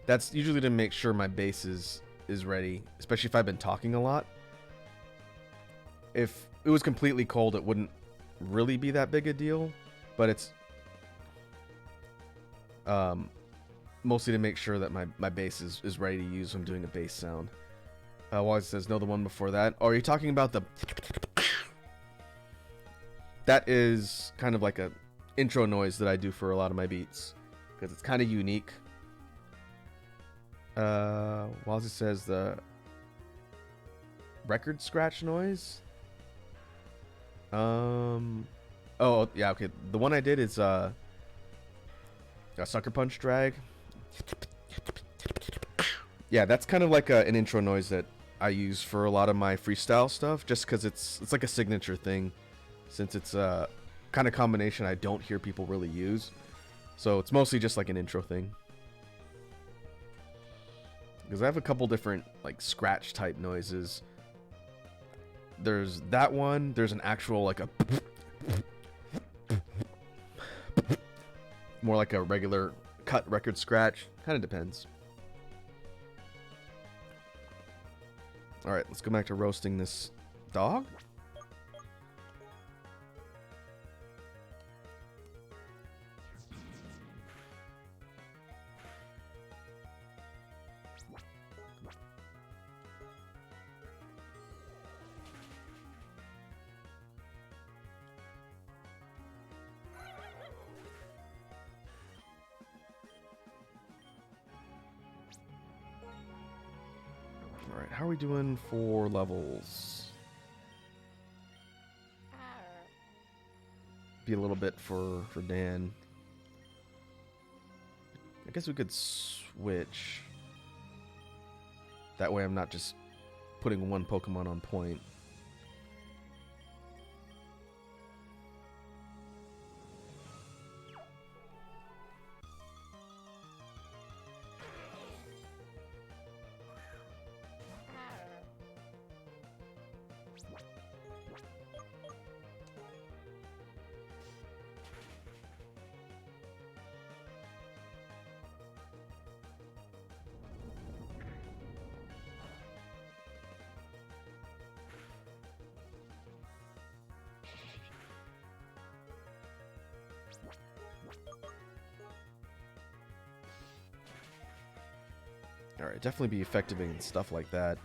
that's usually to make sure my base is ready, especially if I've been talking a lot. If it was completely cold, it wouldn't really be that big a deal, but it's mostly to make sure that my bass is ready to use when I'm doing a bass sound. Wise says, no, the one before that. Oh, are you talking about the... That is kind of like a intro noise that I do for a lot of my beats, because it's kind of unique. Wazzy says the record scratch noise. Oh yeah, okay. The one I did is a sucker punch drag. Yeah, that's kind of like an intro noise that I use for a lot of my freestyle stuff, just because it's like a signature thing, since it's a kind of combination I don't hear people really use. So it's mostly just like an intro thing. Because I have a couple different like scratch type noises. There's that one. There's an actual like a more like a regular cut record scratch. Kind of depends. All right, let's go back to roasting this dog. Alright, how are we doing for levels? Be a little bit for Dan. I guess we could switch. That way I'm not just putting one Pokemon on point. Alright, definitely be effective in stuff like that.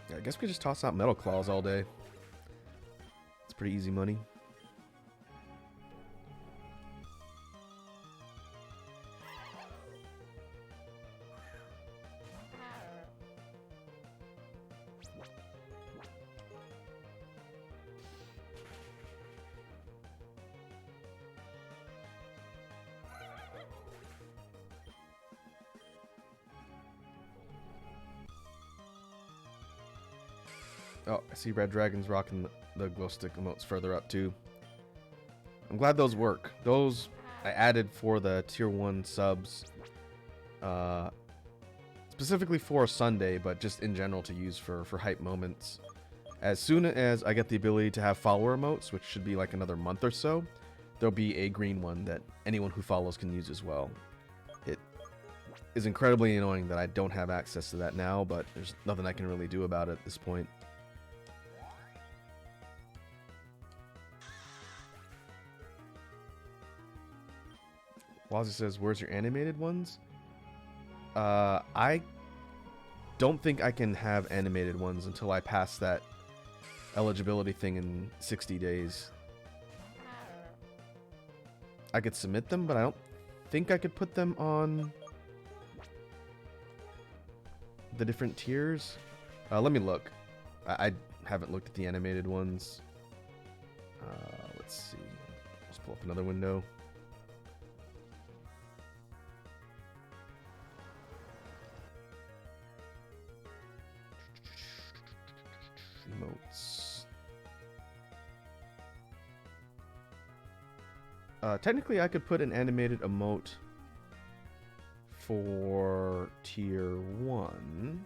Yeah, I guess we just toss out Metal Claws all day. It's pretty easy money. Oh, I see Red Dragon's rocking the glow stick emotes further up too. I'm glad those work. Those I added for the tier 1 subs. Specifically for Sunday, but just in general to use for hype moments. As soon as I get the ability to have follower emotes, which should be like another month or so, there'll be a green one that anyone who follows can use as well. It is incredibly annoying that I don't have access to that now, but there's nothing I can really do about it at this point. Wazzy says, where's your animated ones? I don't think I can have animated ones until I pass that eligibility thing in 60 days. I could submit them, but I don't think I could put them on the different tiers. Let me look. I haven't looked at the animated ones. Let's see. Let's pull up another window. Emotes. Technically, I could put an animated emote for tier 1.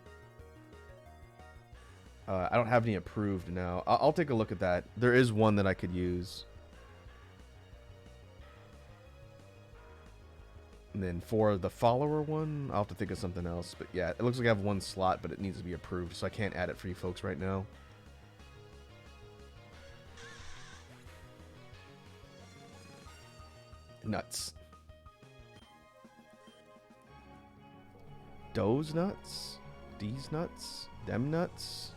I don't have any approved now. I'll take a look at that. There is one that I could use. And then for the follower one, I'll have to think of something else. But yeah, it looks like I have one slot, but it needs to be approved, so I can't add it for you folks right now. Nuts. Those nuts? These nuts? Them nuts?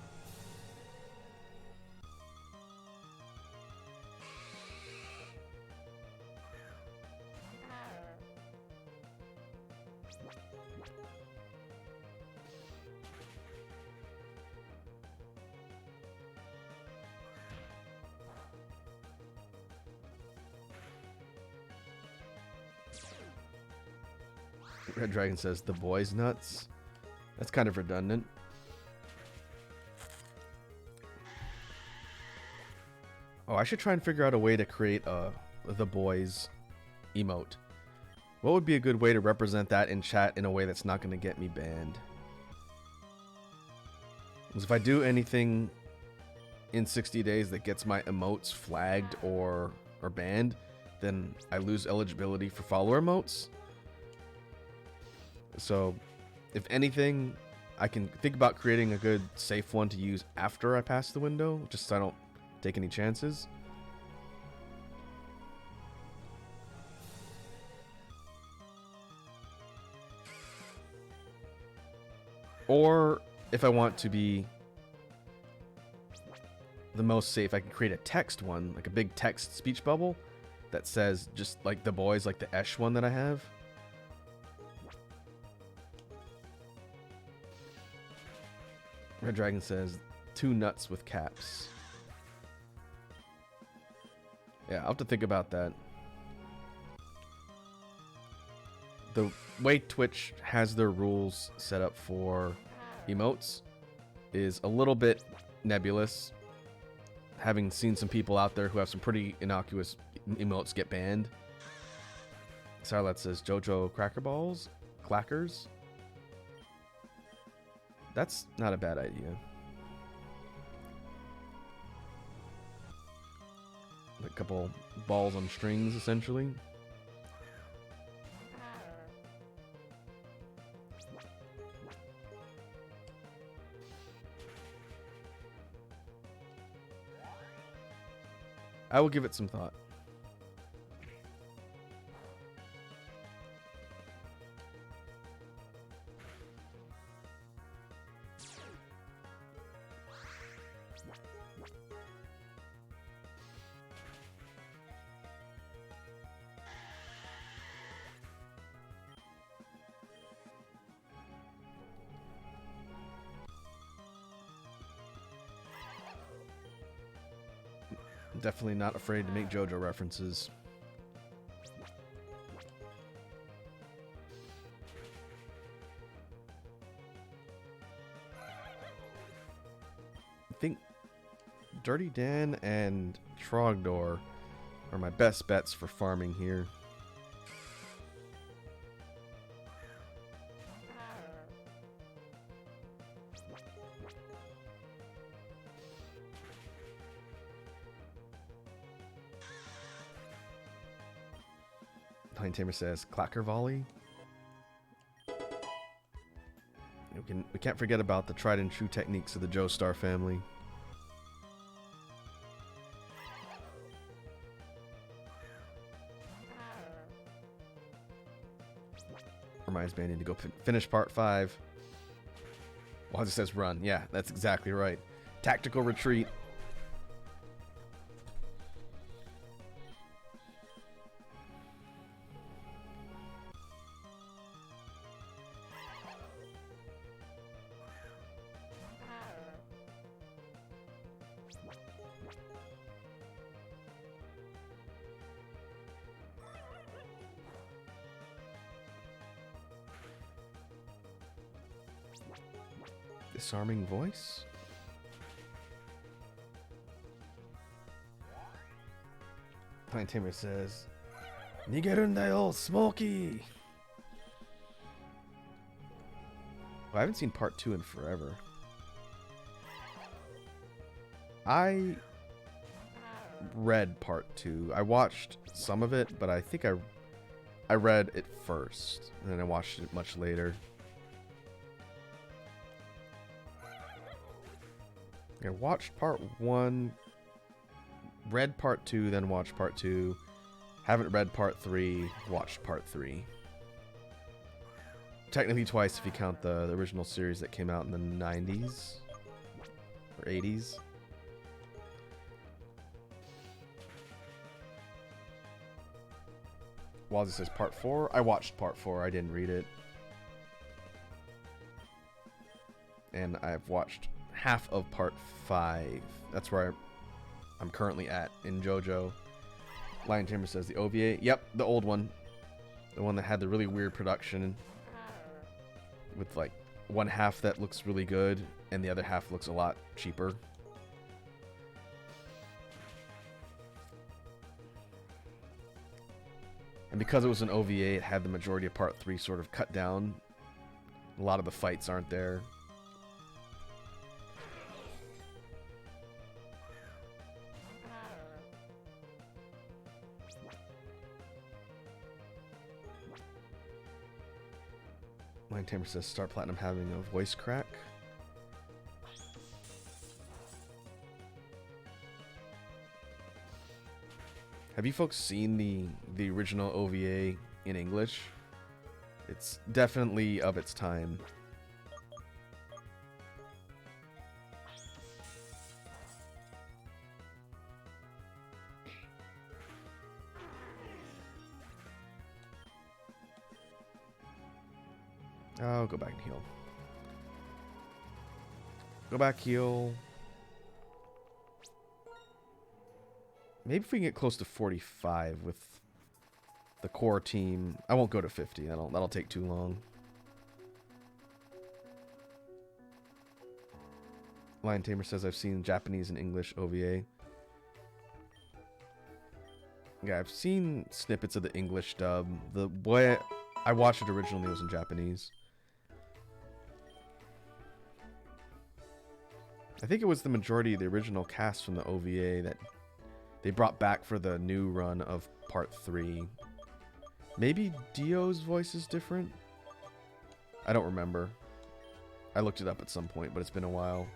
Red Dragon says the boys nuts. That's kind of redundant. Oh, I should try and figure out a way to create a the boys emote. What would be a good way to represent that in chat in a way that's not going to get me banned? Because if I do anything in 60 days that gets my emotes flagged or banned, then I lose eligibility for follower emotes. So, if anything, I can think about creating a good safe one to use after I pass the window, just so I don't take any chances. Or, if I want to be the most safe, I can create a text one, like a big text speech bubble that says just like the boys, like the Esh one that I have. Red Dragon says, 2 nuts with caps. Yeah, I'll have to think about that. The way Twitch has their rules set up for emotes is a little bit nebulous. Having seen some people out there who have some pretty innocuous emotes get banned. Sarlet says, Jojo Cracker Balls? Clackers? That's not a bad idea. A couple balls on strings, essentially. I will give it some thought. Definitely not afraid to make JoJo references. I think Dirty Dan and Trogdor are my best bets for farming here. Pine Tamer says Clacker Volley. We can't forget about the tried and true techniques of the Joestar family. Reminds me I need to go finish part 5. Well, it just says run. Yeah, that's exactly right. Tactical retreat. Disarming voice? Pine Tamer says, Nigerundayo, Smokey! Well, I haven't seen part 2 in forever. I read part 2. I watched some of it, but I think I read it first, and then I watched it much later. I watched part 1, read part 2, then watched part 2. Haven't read part 3, watched part 3. Technically twice if you count the original series that came out in the 90s or 80s. Wazzy says part 4. I watched part 4. I didn't read it. And I've watched half of part 5. That's where I'm currently at in JoJo. Lion Tamer says the OVA. Yep, the old one. The one that had the really weird production. With like one half that looks really good and the other half looks a lot cheaper. And because it was an OVA, it had the majority of part 3 sort of cut down. A lot of the fights aren't there. Lion Tamer says Star Platinum having a voice crack. Have you folks seen the original OVA in English? It's definitely of its time. Oh, go back and heal. Go back, heal. Maybe if we can get close to 45 with the core team. I won't go to 50. That'll take too long. Lion Tamer says I've seen Japanese and English OVA. Yeah, I've seen snippets of the English dub. The way I watched it originally was in Japanese. I think it was the majority of the original cast from the OVA that they brought back for the new run of part 3. Maybe Dio's voice is different? I don't remember. I looked it up at some point, but it's been a while.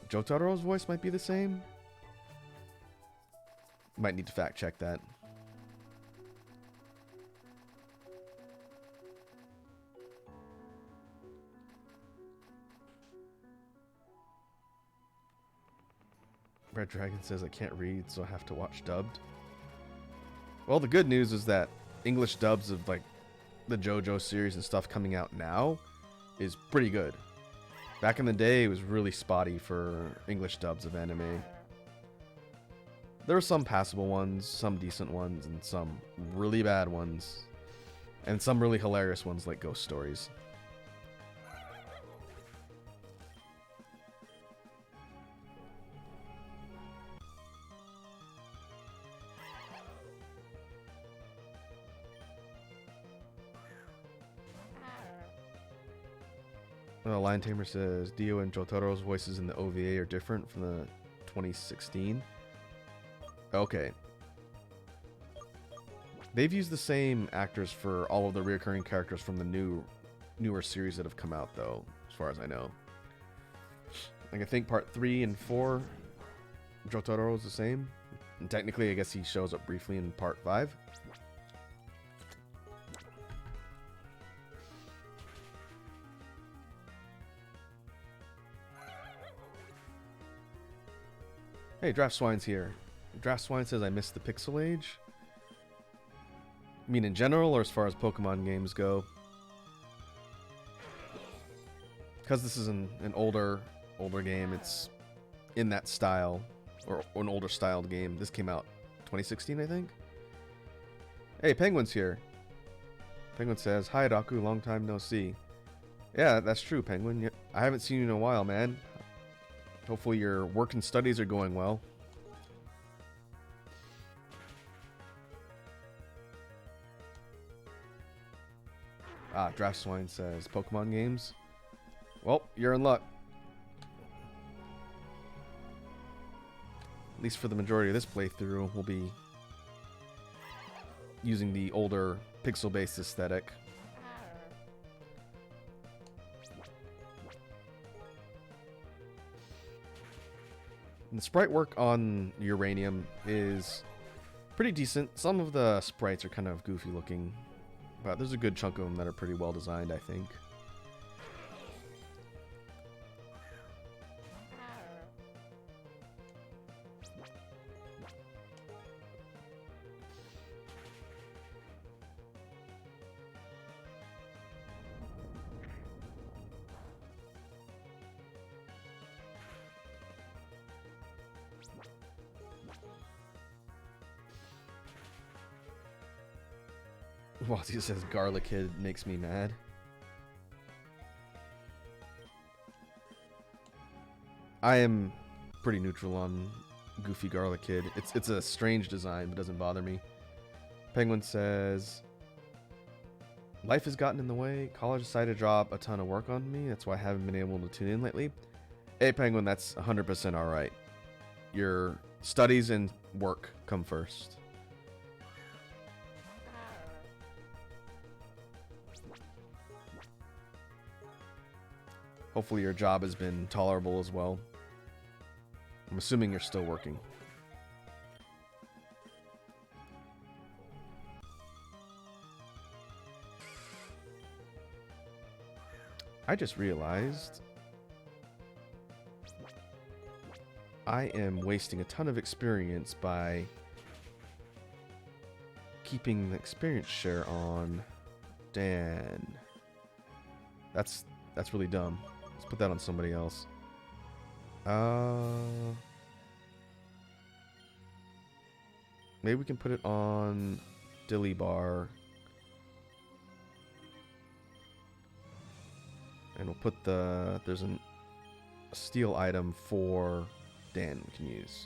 Jotaro's voice might be the same? Might need to fact check that. Red Dragon says I can't read, so I have to watch dubbed. Well, the good news is that English dubs of like the JoJo series and stuff coming out now is pretty good. Back in the day, it was really spotty for English dubs of anime. There were some passable ones, some decent ones, and some really bad ones. And some really hilarious ones like Ghost Stories. Lion Tamer says Dio and Jotaro's voices in the OVA are different from the 2016. Okay. They've used the same actors for all of the recurring characters from the newer series that have come out, though, as far as I know. Like, I think part 3 and 4, Jotaro is the same. And technically, I guess he shows up briefly in part 5. Hey, Draft Swine's here. Draft Swine says I missed the Pixel Age. I mean in general or as far as Pokemon games go? Because this is an older game, it's in that style, or an older styled game. This came out 2016, I think? Hey, Penguin's here. Penguin says, hi Daku, long time no see. Yeah, that's true, Penguin. I haven't seen you in a while, man. Hopefully your work and studies are going well. Draft Swine says Pokemon games. Well, you're in luck. at least for the majority of this playthrough, we'll be using the older pixel-based aesthetic. And the sprite work on Uranium is pretty decent. Some of the sprites are kind of goofy looking, but there's a good chunk of them that are pretty well designed, I think. Wazzy says Garlic Kid makes me mad. I am pretty neutral on Goofy Garlic Kid. It's a strange design, but doesn't bother me. Penguin says, life has gotten in the way. College decided to drop a ton of work on me. That's why I haven't been able to tune in lately. Hey, Penguin, that's 100% alright. Your studies and work come first. Hopefully your job has been tolerable as well. I'm assuming you're still working. I just realized I am wasting a ton of experience by keeping the experience share on Dan. That's really dumb. Let's put that on somebody else. Maybe we can put it on Dilly Bar. And we'll put there's a steel item for Dan we can use.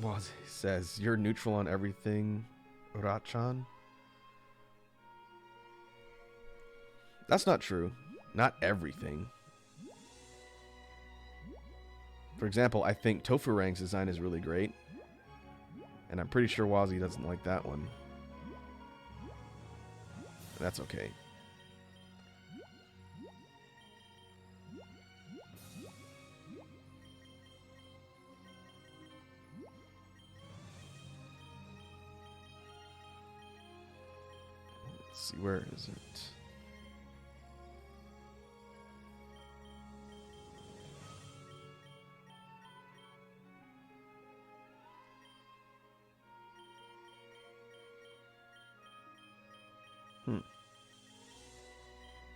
Wazzy says, you're neutral on everything, Rachan. That's not true. Not everything. For example, I think Tofu Rang's design is really great. And I'm pretty sure Wazzy doesn't like that one. That's okay. Let's see, where is it?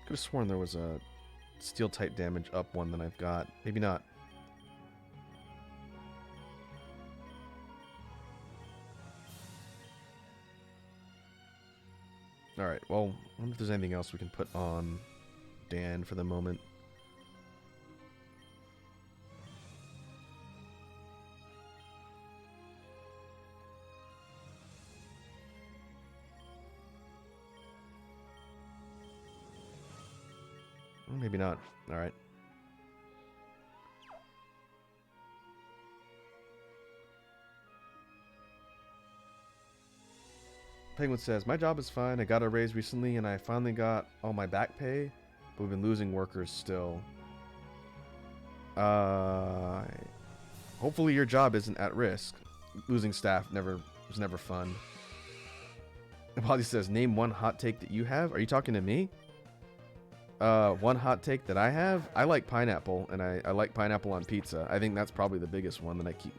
Could have sworn there was a steel type damage up one that I've got. Maybe not. Alright, well, I wonder if there's anything else we can put on Dan for the moment. Well, maybe not. Alright. Penguin says, my job is fine. I got a raise recently and I finally got all my back pay, but we've been losing workers still. Hopefully your job isn't at risk. Losing staff was never fun. Wazzy says, name one hot take that you have. Are you talking to me? One hot take that I have, I like pineapple, and I like pineapple on pizza. I think that's probably the biggest one that I keep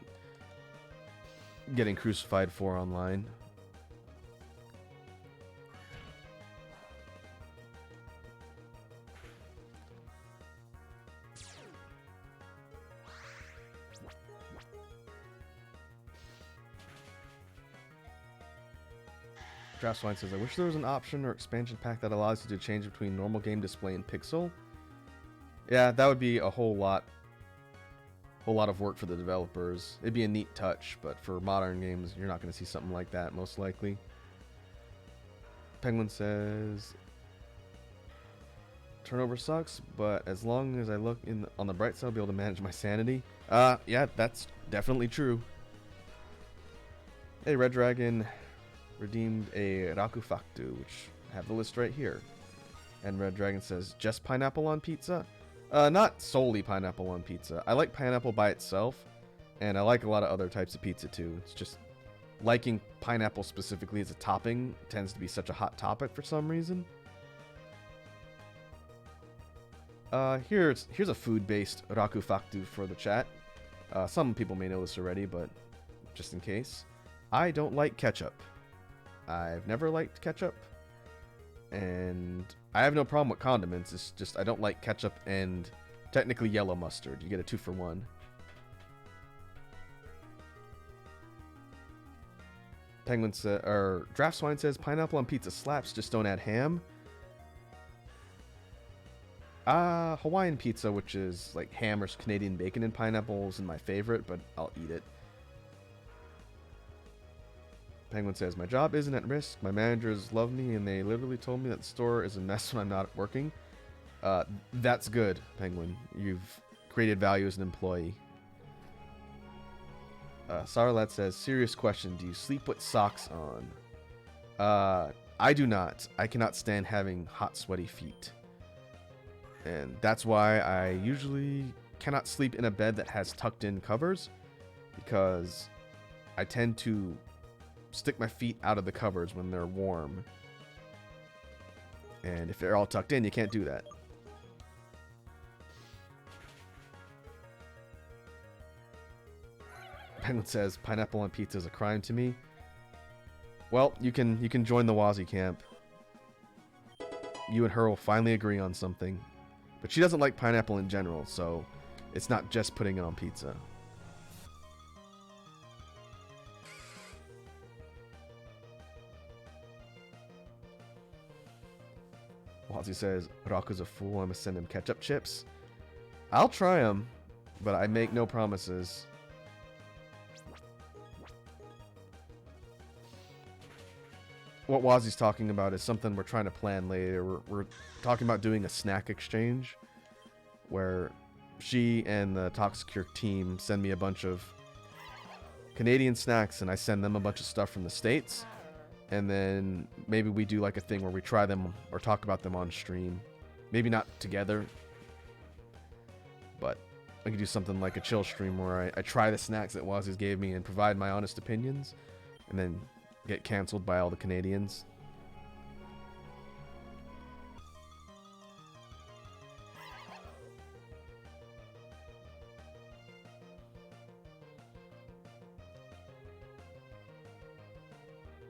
getting crucified for online. Draftswine says, I wish there was an option or expansion pack that allows you to change between normal game display and pixel. Yeah, that would be a whole lot of work for the developers. It'd be a neat touch, but for modern games, you're not going to see something like that, most likely. Penguin says, turnover sucks, but as long as I look on the bright side, I'll be able to manage my sanity. Yeah, that's definitely true. Hey, Red Dragon redeemed a Rakufaktu, which I have the list right here. And Red Dragon says, just pineapple on pizza? Not solely pineapple on pizza. I like pineapple by itself, and I like a lot of other types of pizza too. It's just liking pineapple specifically as a topping tends to be such a hot topic for some reason. Here's a food-based Rakufaktu for the chat. Some people may know this already, but just in case. I don't like ketchup. I've never liked ketchup. And I have no problem with condiments. It's just I don't like ketchup and technically yellow mustard. You get a 2-for-1. Penguin says, or Draft Swine says, pineapple on pizza slaps, just don't add ham. Hawaiian pizza, which is like ham or Canadian bacon and pineapple, isn't my favorite, but I'll eat it. Penguin says, my job isn't at risk. My managers love me, and they literally told me that the store is a mess when I'm not working. That's good, Penguin. You've created value as an employee. Sarlat says, serious question. Do you sleep with socks on? I do not. I cannot stand having hot, sweaty feet. And that's why I usually cannot sleep in a bed that has tucked-in covers, because I tend to stick my feet out of the covers when they're warm. And if they're all tucked in, you can't do that. Penguin says, pineapple on pizza is a crime to me. Well, you can join the Wazzy camp. You and her will finally agree on something. But she doesn't like pineapple in general, so it's not just putting it on pizza. Wazzy says, Raku's a fool, I'm gonna send him ketchup chips. I'll try them, but I make no promises. What Wazzy's talking about is something we're trying to plan later. We're talking about doing a snack exchange where she and the Toxicure team send me a bunch of Canadian snacks and I send them a bunch of stuff from the States. And then maybe we do like a thing where we try them or talk about them on stream. Maybe not together, but I could do something like a chill stream where I try the snacks that Wazzy's gave me and provide my honest opinions, and then get canceled by all the Canadians.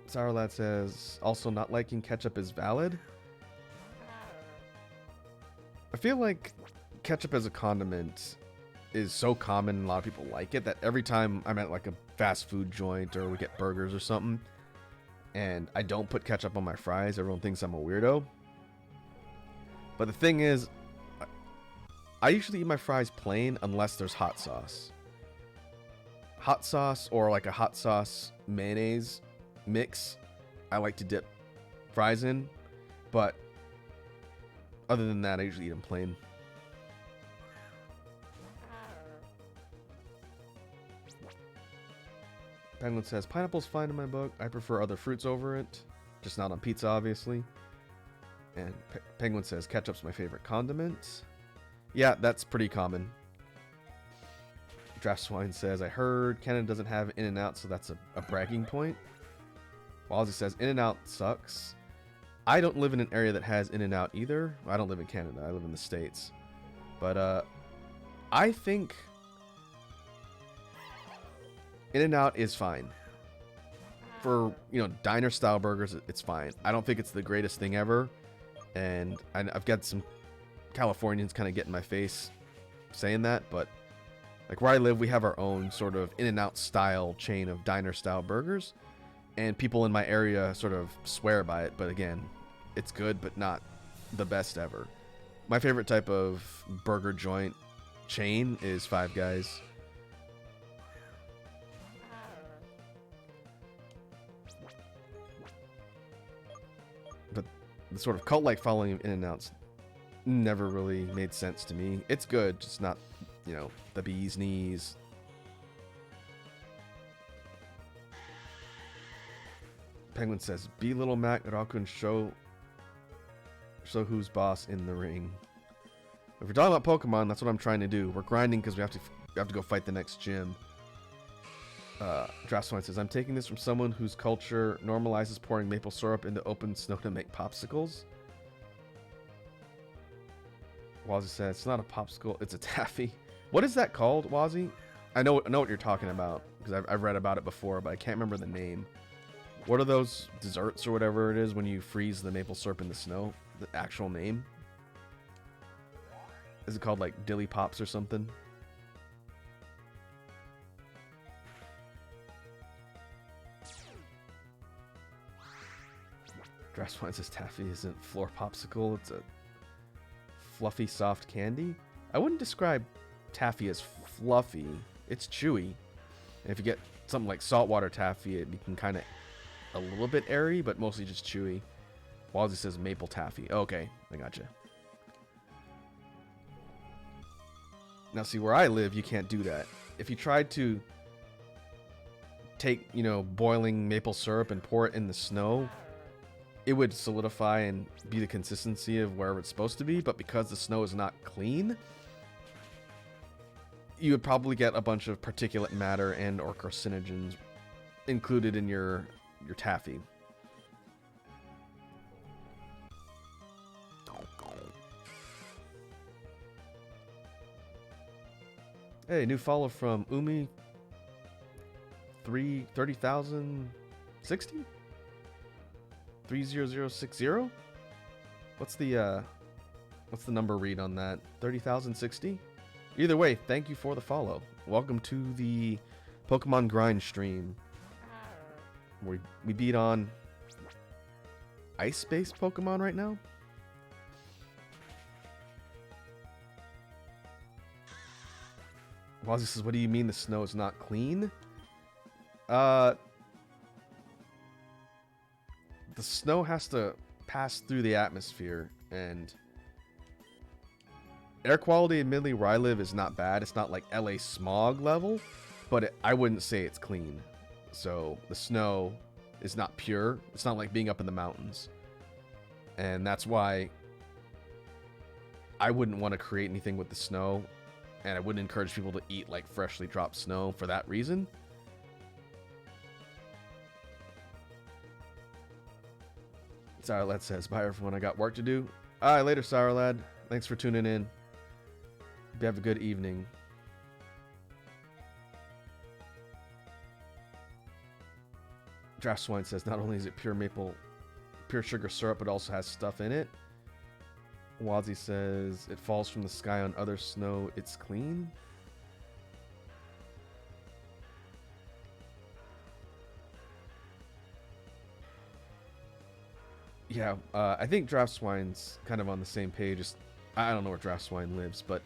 Sourlad says, also not liking ketchup is valid. I feel like ketchup as a condiment is so common and a lot of people like it that every time I'm at like a fast food joint or we get burgers or something and I don't put ketchup on my fries, everyone thinks I'm a weirdo. But the thing is, I usually eat my fries plain unless there's hot sauce. Hot sauce or like a hot sauce mayonnaise mix, I like to dip fries in, but other than that, I usually eat them plain. Penguin says, pineapple's fine in my book. I prefer other fruits over it, just not on pizza, obviously. And Penguin says, ketchup's my favorite condiment. Yeah, that's pretty common. Draft Swine says, I heard Canada doesn't have In-N-Out, so that's a bragging point. Wazzy says, In-N-Out sucks. I don't live in an area that has In-N-Out either. I don't live in Canada. I live in the States. But I think In-N-Out is fine. For, you know, diner-style burgers, it's fine. I don't think it's the greatest thing ever. And I've got some Californians kind of get in my face saying that. But, like, where I live, we have our own sort of In-N-Out style chain of diner-style burgers. And people in my area sort of swear by it. But, again, it's good, but not the best ever. My favorite type of burger joint chain is Five Guys. But the sort of cult-like following of In-N-Out's never really made sense to me. It's good, just not, you know, the bee's knees. Penguin says, "Be Little Mac Rakun show who's boss in the ring." If we're talking about Pokemon, that's what I'm trying to do. We're grinding because we have to go fight the next gym. Draftswine says, "I'm taking this from someone whose culture normalizes pouring maple syrup into open snow to make popsicles." Wazzy says, "It's not a popsicle, it's a taffy." What is that called, Wazzy? I know what you're talking about because I've read about it before, but I can't remember the name. What are those desserts or whatever it is when you freeze the maple syrup in the snow? The actual name? Is it called like Dilly Pops or something? Draftswine says taffy isn't floor popsicle, it's a fluffy soft candy. I wouldn't describe taffy as fluffy. It's chewy. And if you get something like saltwater taffy, it can kind of a little bit airy, but mostly just chewy. Wazzy says maple taffy. Okay, I gotcha. Now see, where I live, you can't do that. If you tried to take, you know, boiling maple syrup and pour it in the snow, it would solidify and be the consistency of wherever it's supposed to be, but because the snow is not clean, you would probably get a bunch of particulate matter and or carcinogens included in your taffy. Hey, new follow from Umi 30,060? 30060? What's the number read on that? 30,060? Either way, thank you for the follow. Welcome to the Pokemon Grind stream. We beat on ice-based Pokemon right now. Wazzy says, "What do you mean the snow is not clean?" The snow has to pass through the atmosphere, and air quality, admittedly, where I live is not bad. It's not like LA smog level, but I wouldn't say it's clean. So the snow is not pure. It's not like being up in the mountains. And that's why I wouldn't want to create anything with the snow, and I wouldn't encourage people to eat like freshly dropped snow for that reason. Saralad says, "Bye everyone, I got work to do." Alright, later Saralad. Thanks for tuning in. Have a good evening. Draftswine says, "Not only is it pure sugar syrup, but also has stuff in it." Wazzy says, "It falls from the sky on other snow. It's clean." Yeah, I think Draftswine's kind of on the same page. I don't know where Draftswine lives, but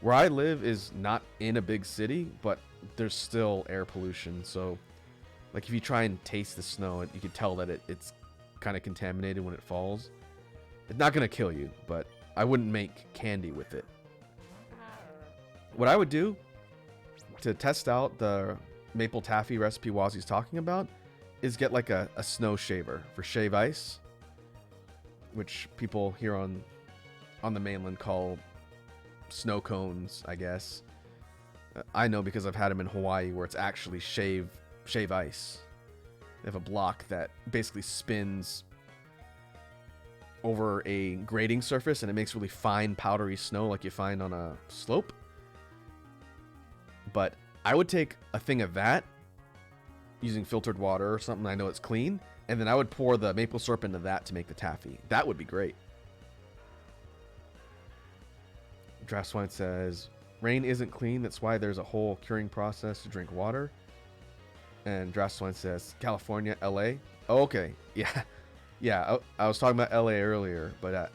where I live is not in a big city, but there's still air pollution. So, like, if you try and taste the snow, you can tell that it's kind of contaminated when it falls. It's not going to kill you, but I wouldn't make candy with it. What I would do to test out the maple taffy recipe Wazzy's talking about is get like a snow shaver for shave ice, which people here on the mainland call snow cones, I guess. I know because I've had them in Hawaii where it's actually shave ice. They have a block that basically spins over a grading surface and it makes really fine powdery snow like you find on a slope. But I would take a thing of that using filtered water or something I know it's clean, and then I would pour the maple syrup into that to make the taffy. That would be great. Draftswine says, "Rain isn't clean, that's why there's a whole curing process to drink water." And Draftswine says, "California, LA." Oh, okay. Yeah, I was talking about LA earlier, but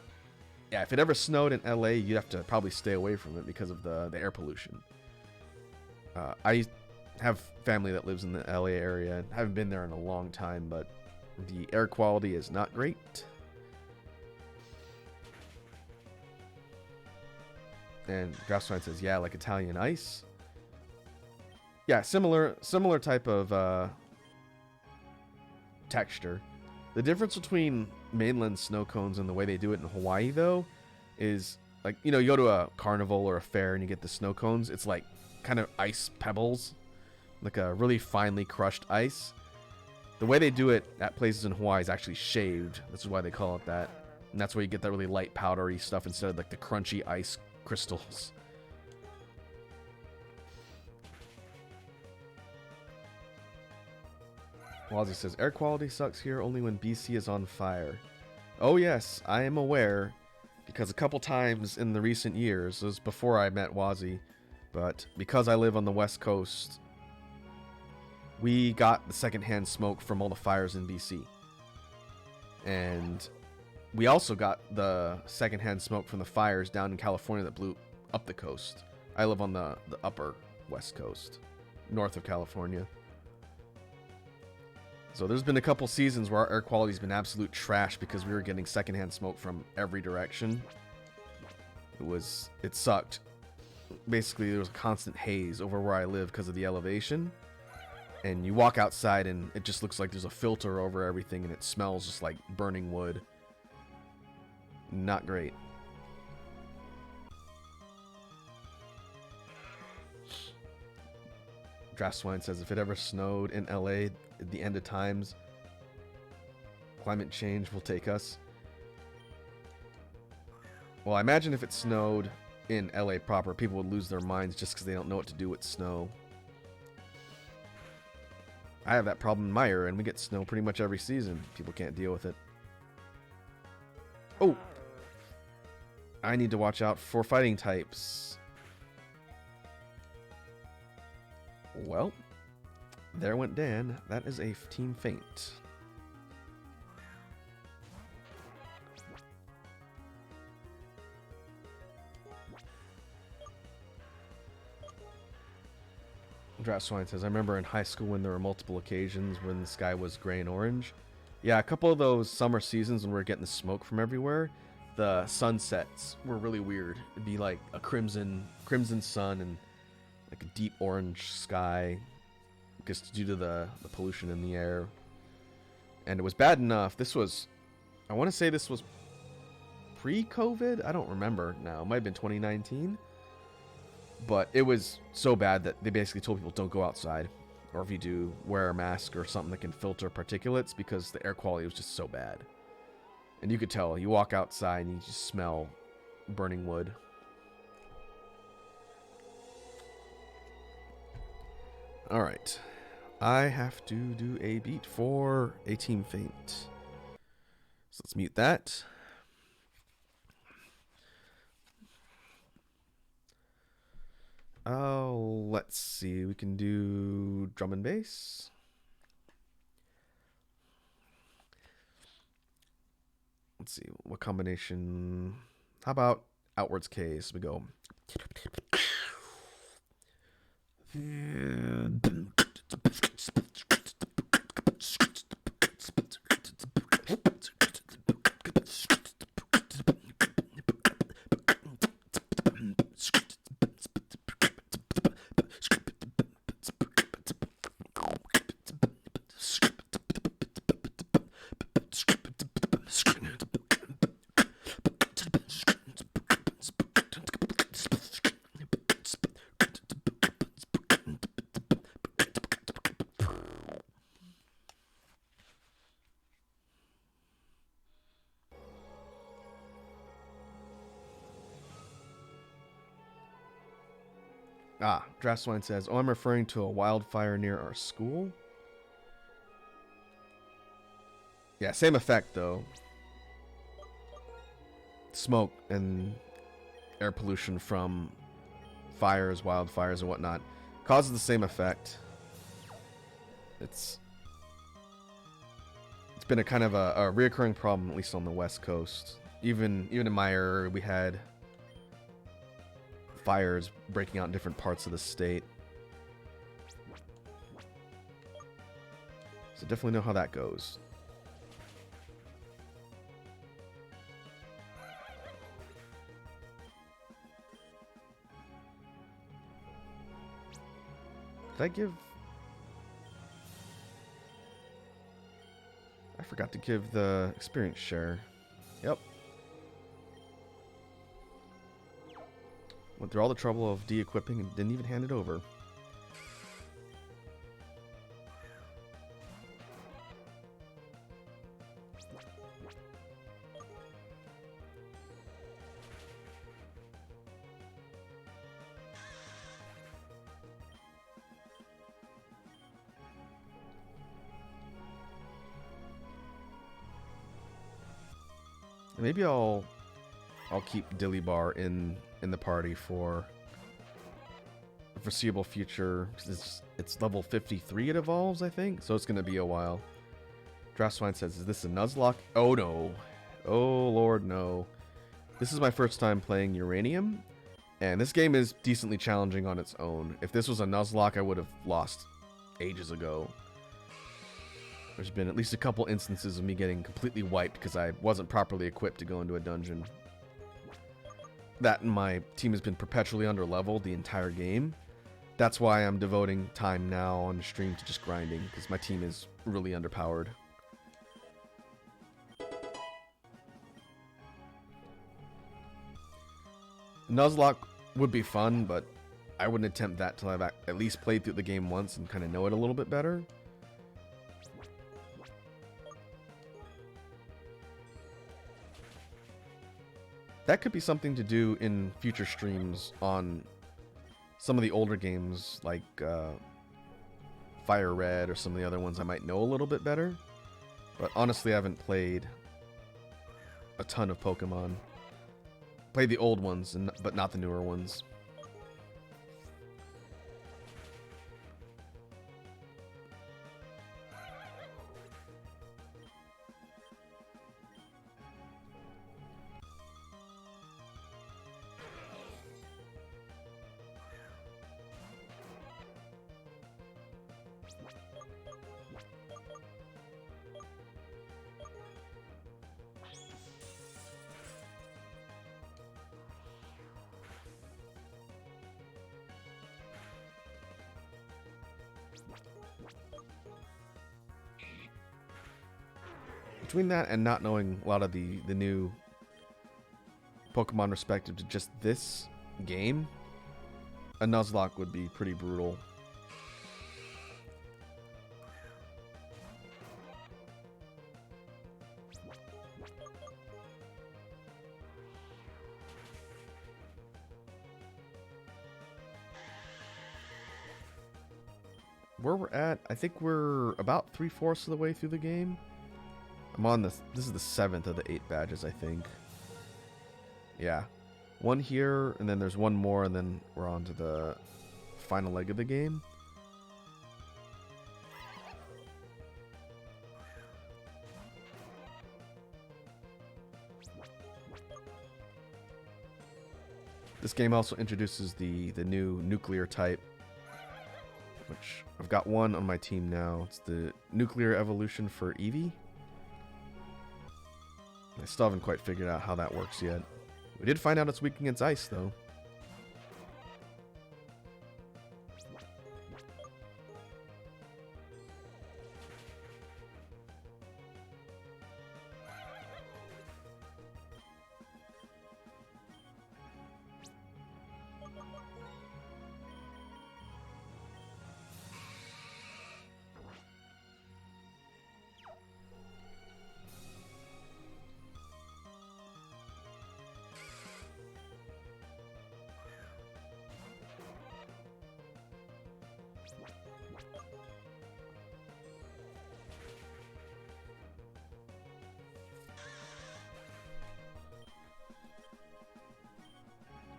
yeah, if it ever snowed in LA, you'd have to probably stay away from it because of the air pollution. I have family that lives in the LA area. I haven't been there in a long time, but the air quality is not great. And Draftsman says, yeah, like Italian ice. Yeah, similar type of texture. The difference between mainland snow cones and the way they do it in Hawaii, though, is like, you go to a carnival or a fair and you get the snow cones. It's like kind of ice pebbles, like a really finely crushed ice. The way they do it at places in Hawaii is actually shaved. This is why they call it that. And that's where you get that really light powdery stuff instead of like the crunchy ice crystals. Wazzy says, air quality sucks here only when BC is on fire. Oh yes, I am aware, because a couple times in the recent years, this was before I met Wazzy, but because I live on the west coast, we got the secondhand smoke from all the fires in BC. And we also got the secondhand smoke from the fires down in California that blew up the coast. I live on the upper west coast, north of California. So there's been a couple seasons where our air quality's been absolute trash because we were getting secondhand smoke from every direction. It sucked. Basically, there was a constant haze over where I live because of the elevation. And you walk outside and it just looks like there's a filter over everything and it smells just like burning wood. Not great. Draftswine says, if it ever snowed in LA at the end of times, climate change will take us. Well, I imagine if it snowed in LA proper, people would lose their minds just because they don't know what to do with snow. I have that problem in my area, and we get snow pretty much every season. People can't deal with it. Oh! I need to watch out for fighting types. Well, there went Dan. That is a team faint. Draftswine says, I remember in high school when there were multiple occasions when the sky was gray and orange. Yeah, a couple of those summer seasons when we were getting the smoke from everywhere, the sunsets were really weird. It'd be like a crimson sun and like a deep orange sky, just due to the pollution in the air. And it was bad enough. I want to say this was pre-COVID. I don't remember now. It might have been 2019. But it was so bad that they basically told people don't go outside. Or if you do, wear a mask or something that can filter particulates because the air quality was just so bad. And you could tell. You walk outside and you just smell burning wood. Alright. I have to do a beat for a team faint. So let's mute that. Oh, let's see. We can do drum and bass. Let's see. What combination? How about outwards case? We go. Draftswine says, oh, I'm referring to a wildfire near our school. Yeah, same effect, though. Smoke and air pollution from fires, wildfires, and whatnot causes the same effect. It's been a kind of a reoccurring problem, at least on the West Coast. Even in my area, we had fires breaking out in different parts of the state. So definitely know how that goes. Did I give... I forgot to give the experience share. Yep. Went through all the trouble of de-equipping and didn't even hand it over. Maybe I'll keep Dilly Bar in the party for the foreseeable future. It's level 53 it evolves, I think, so it's gonna be a while. Draftswine says, "Is this a Nuzlocke?" Oh no, oh lord no. This is my first time playing Uranium, and this game is decently challenging on its own. If this was a Nuzlocke, I would have lost ages ago. There's been at least a couple instances of me getting completely wiped because I wasn't properly equipped to go into a dungeon. That and my team has been perpetually underleveled the entire game. That's why I'm devoting time now on stream to just grinding, because my team is really underpowered. Nuzlocke would be fun, but I wouldn't attempt that till I've at least played through the game once and kind of know it a little bit better. That could be something to do in future streams on some of the older games like Fire Red or some of the other ones I might know a little bit better. But honestly, I haven't played a ton of Pokemon. Played the old ones, but not the newer ones. Between that and not knowing a lot of the new Pokemon respective to just this game, a Nuzlocke would be pretty brutal. Where we're at, I think we're about 3/4 of the way through the game. I'm on this. This is the 7th of the 8 badges, I think. Yeah. One here, and then there's one more, and then we're on to the final leg of the game. This game also introduces the new nuclear type, which I've got one on my team now. It's the nuclear evolution for Eevee. I still haven't quite figured out how that works yet. We did find out it's weak against ice, though.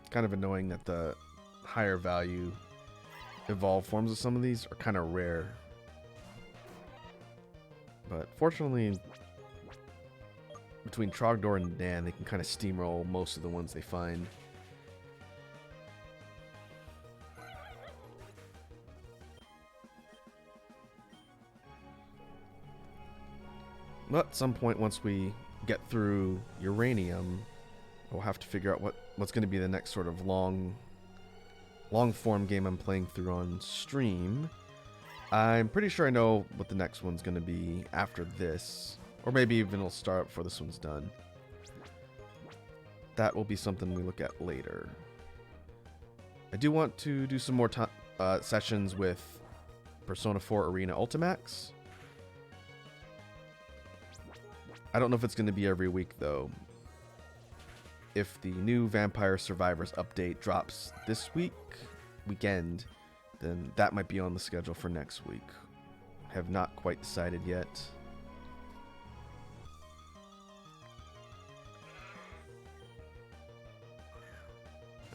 Kind of annoying that the higher value evolved forms of some of these are kind of rare. But fortunately, between Trogdor and Dan, they can kind of steamroll most of the ones they find. But at some point, once we get through Uranium, we'll have to figure out what's going to be the next sort of long long form game I'm playing through on stream. I'm pretty sure I know what the next one's going to be after this. Or maybe even it'll start before this one's done. That will be something we look at later. I do want to do some more sessions with Persona 4 Arena Ultimax. I don't know if it's going to be every week, though. If the new Vampire Survivors update drops this weekend, then that might be on the schedule for next week. Have not quite decided yet.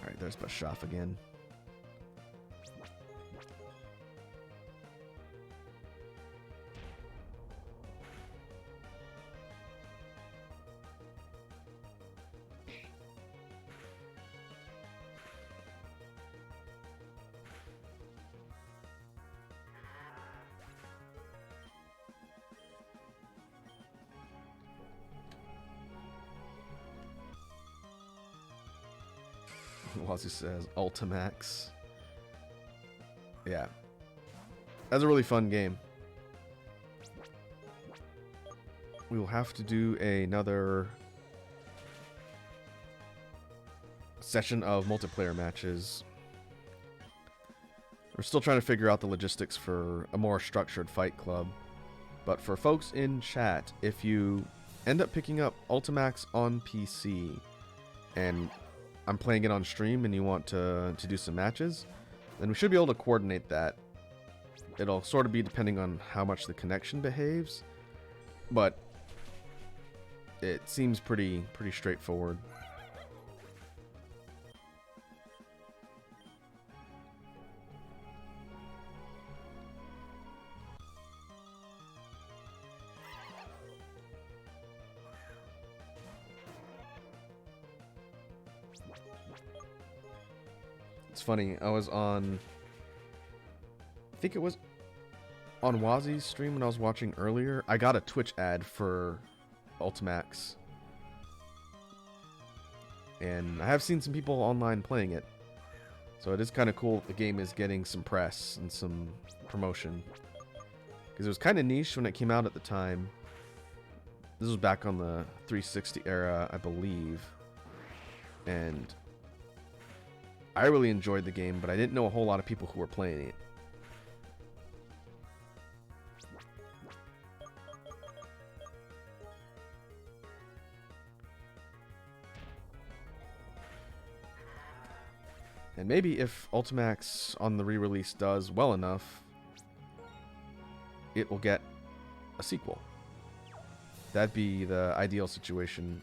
Alright, there's Bashaff again. Wazzy says Ultimax. Yeah. That's a really fun game. We will have to do another session of multiplayer matches. We're still trying to figure out the logistics for a more structured fight club. But for folks in chat, if you end up picking up Ultimax on PC and I'm playing it on stream and you want to do some matches, then we should be able to coordinate that. It'll sort of be depending on how much the connection behaves, but it seems pretty straightforward. It's funny, I think it was on Wazzy's stream when I was watching earlier. I got a Twitch ad for Ultimax. And I have seen some people online playing it. So it is kind of cool the game is getting some press and some promotion. Because it was kind of niche when it came out at the time. This was back on the 360 era, I believe. And I really enjoyed the game, but I didn't know a whole lot of people who were playing it. And maybe if Ultimax on the re-release does well enough, it will get a sequel. That'd be the ideal situation.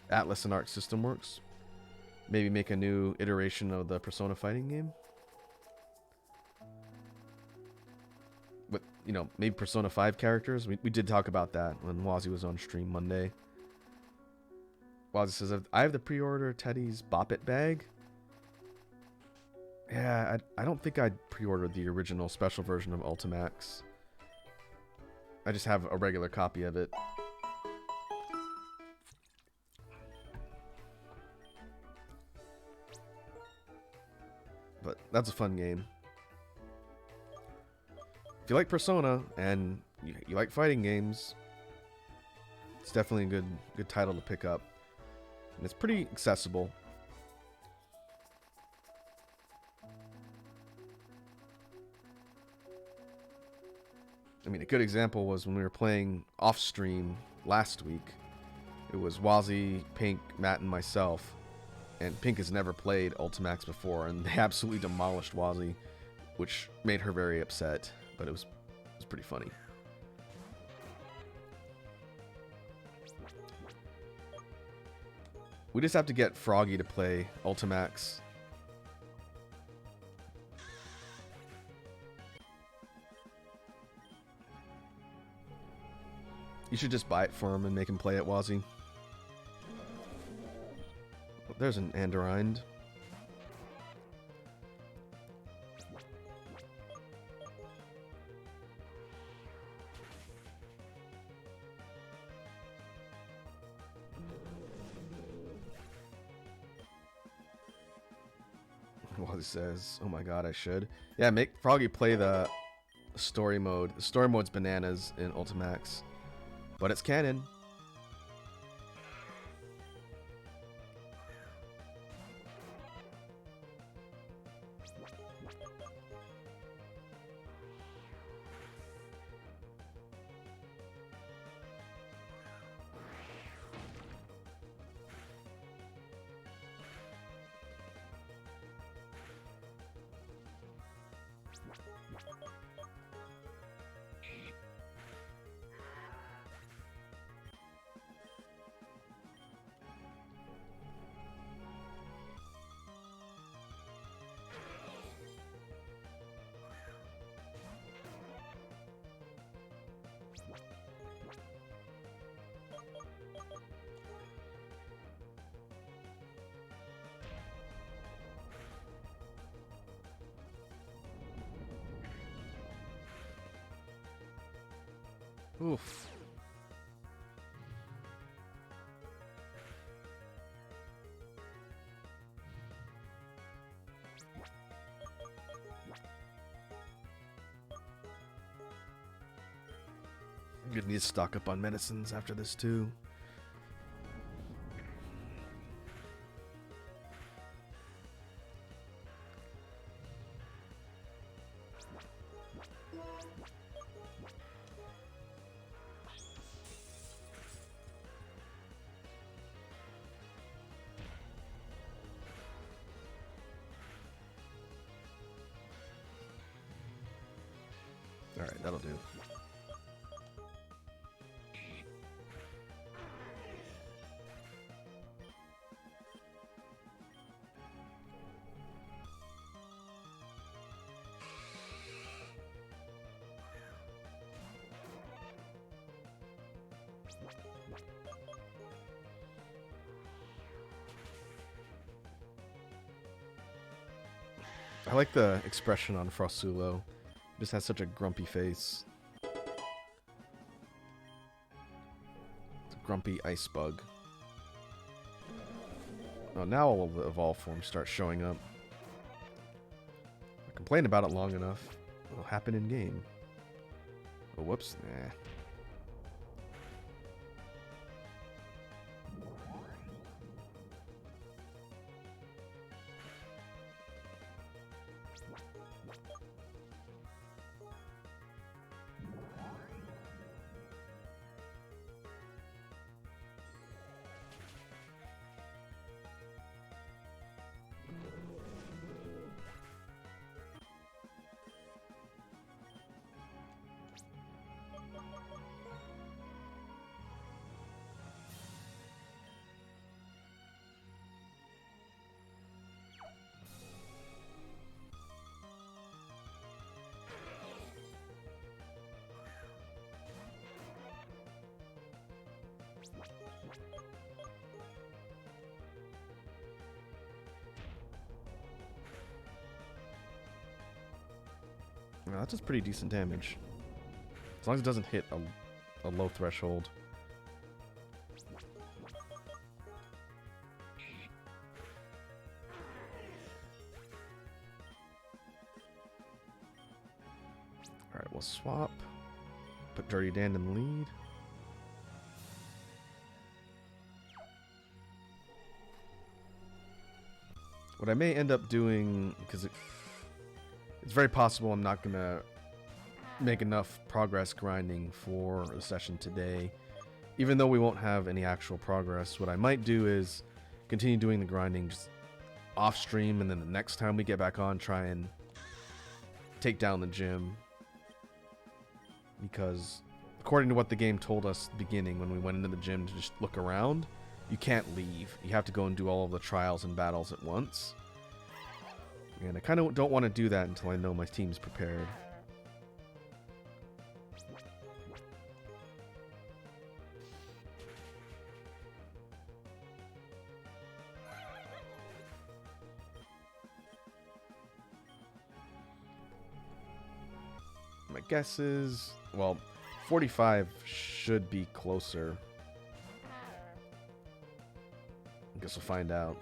Atlas and Arc System Works. Maybe make a new iteration of the Persona fighting game. With, maybe Persona 5 characters. We did talk about that when Wazzy was on stream Monday. Wazzy says, I have the pre-order Teddy's Bop It bag. Yeah, I don't think I'd pre-order the original special version of Ultimax. I just have a regular copy of it. But that's a fun game. If you like Persona and you like fighting games, it's definitely a good title to pick up. And it's pretty accessible. I mean, a good example was when we were playing off stream last week. It was Wazzy, Pink, Matt, and myself. And Pink has never played Ultimax before, and they absolutely demolished Wazzy, which made her very upset, but it was pretty funny. We just have to get Froggy to play Ultimax. You should just buy it for him and make him play it, Wazzy. There's an Andorind. Wazzy Froggy says. Oh my god, I should. Yeah, make Froggy play the story mode. The story mode's bananas in Ultimax, but it's canon. Oof. I'm gonna need to stock up on medicines after this too. Alright, that'll do. I like the expression on Frosulo. He just has such a grumpy face. It's a grumpy ice bug. Oh, now all of the evolved forms start showing up. I complained about it long enough. It'll happen in game. Oh, whoops. Nah. Well, that's just pretty decent damage. As long as it doesn't hit a low threshold. Alright, we'll swap. Put Dirty Dan in the lead. What I may end up doing, because it's very possible I'm not going to make enough progress grinding for the session today. Even though we won't have any actual progress, what I might do is continue doing the grinding just off stream, and then the next time we get back on, try and take down the gym. Because according to what the game told us at the beginning when we went into the gym to just look around, you can't leave. You have to go and do all of the trials and battles at once. And I kind of don't want to do that until I know my team's prepared. My guess is, well, 45 should be closer. I guess we'll find out.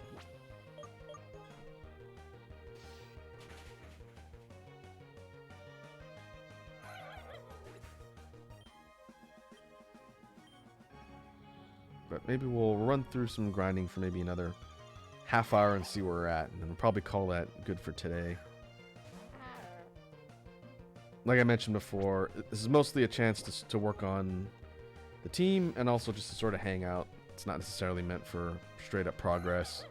But maybe we'll run through some grinding for maybe another half hour and see where we're at. And then we'll probably call that good for today. Like I mentioned before, this is mostly a chance to work on the team and also just to sort of hang out. It's not necessarily meant for straight up progress.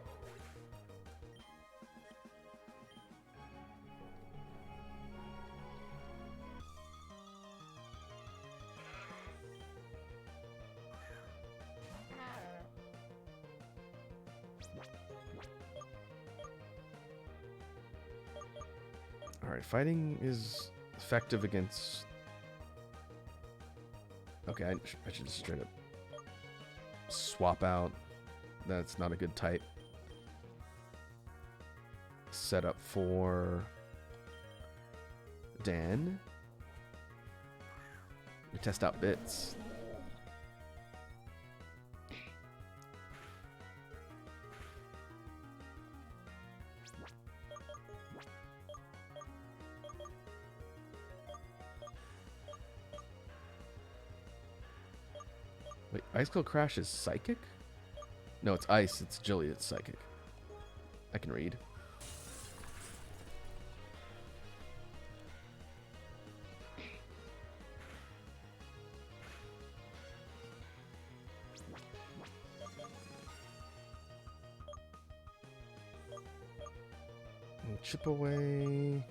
Alright, fighting is effective against... Okay, I should just straight up swap out. That's not a good type. Set up for Dan. We test out bits. Wait, Ice Cold Crash is psychic? No, it's ice. It's Jilly. It's psychic. I can read. And chip away.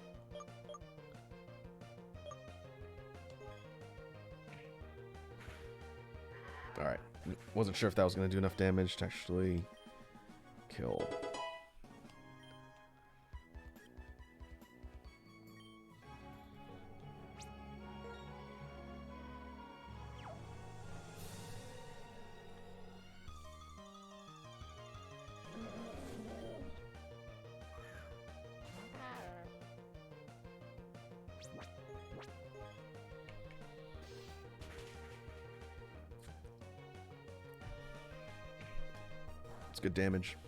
Alright, wasn't sure if that was going to do enough damage to actually kill. It's good damage.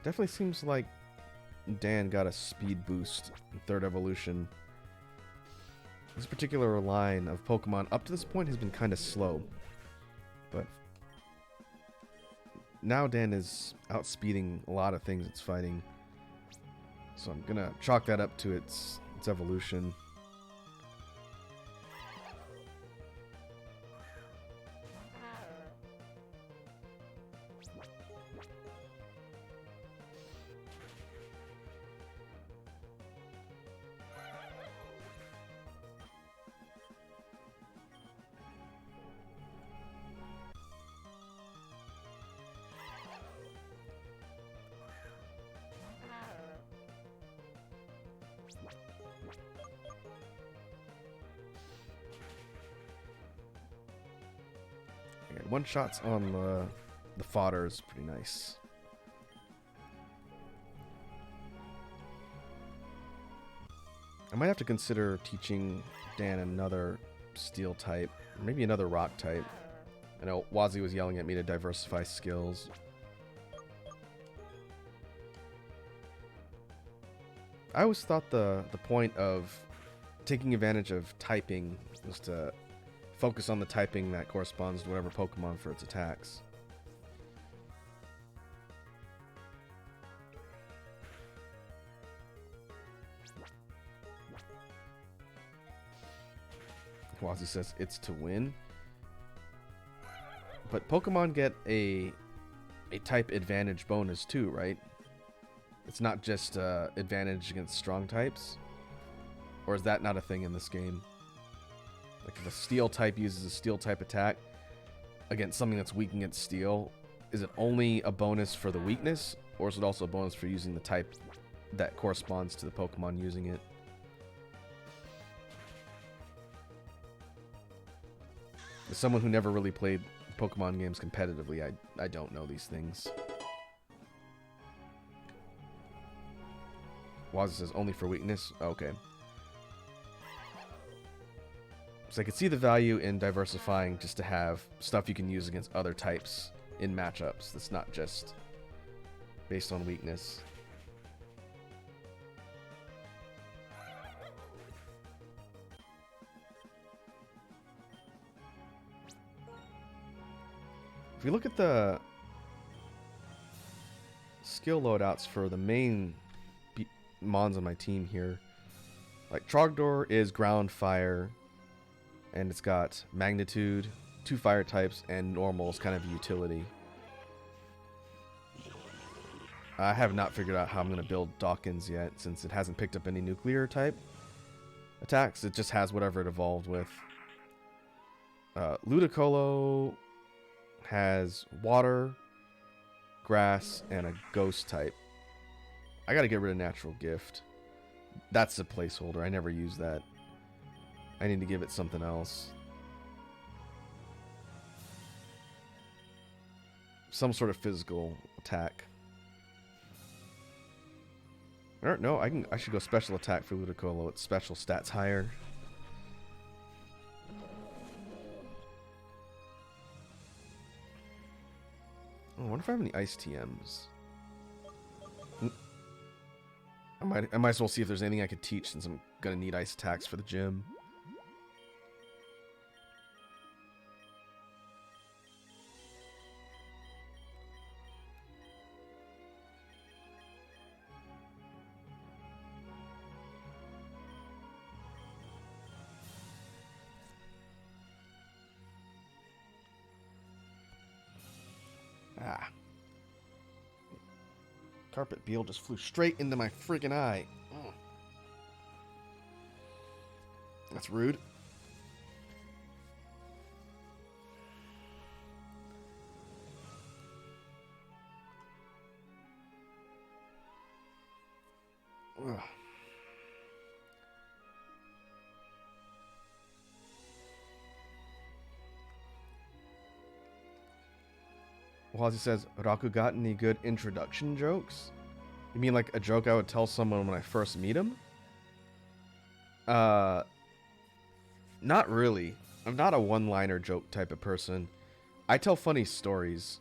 Definitely seems like Dan got a speed boost in third evolution. This particular line of Pokemon up to this point has been kind of slow, but now Dan is outspeeding a lot of things it's fighting. So I'm gonna chalk that up to its evolution. And one shots on the fodder is pretty nice. I might have to consider teaching Dan another steel type, or maybe another rock type. I know Wazzy was yelling at me to diversify skills. I always thought the point of taking advantage of typing was to focus on the typing that corresponds to whatever Pokemon for its attacks. Wazzy says it's to win. But Pokemon get a type advantage bonus too, right? It's not just advantage against strong types? Or is that not a thing in this game? Like if a steel type uses a steel type attack against something that's weak against steel, is it only a bonus for the weakness? Or is it also a bonus for using the type that corresponds to the Pokemon using it? As someone who never really played Pokemon games competitively, I don't know these things. Wazzy says only for weakness? Okay. So I could see the value in diversifying just to have stuff you can use against other types in matchups. That's not just based on weakness. If we look at the skill loadouts for the main mons on my team here, like Trogdor is ground fire, and it's got magnitude, 2 fire types, and normal is kind of utility. I have not figured out how I'm going to build Dawkins yet, since it hasn't picked up any nuclear type attacks. It just has whatever it evolved with. Ludicolo has water, grass, and a ghost type. I gotta get rid of natural gift. That's a placeholder. I never use that. I need to give it something else. Some sort of physical attack. Or, no, I should go special attack for Ludicolo. Its special stats higher. I wonder if I have any ice TMs. I might as well see if there's anything I could teach, since I'm gonna need ice attacks for the gym. Ah. Carpet beetle just flew straight into my freaking eye. Oh. That's rude. Ugh. Wazi says, Raku got any good introduction jokes? You mean like a joke I would tell someone when I first meet him? Not really. I'm not a one-liner joke type of person. I tell funny stories.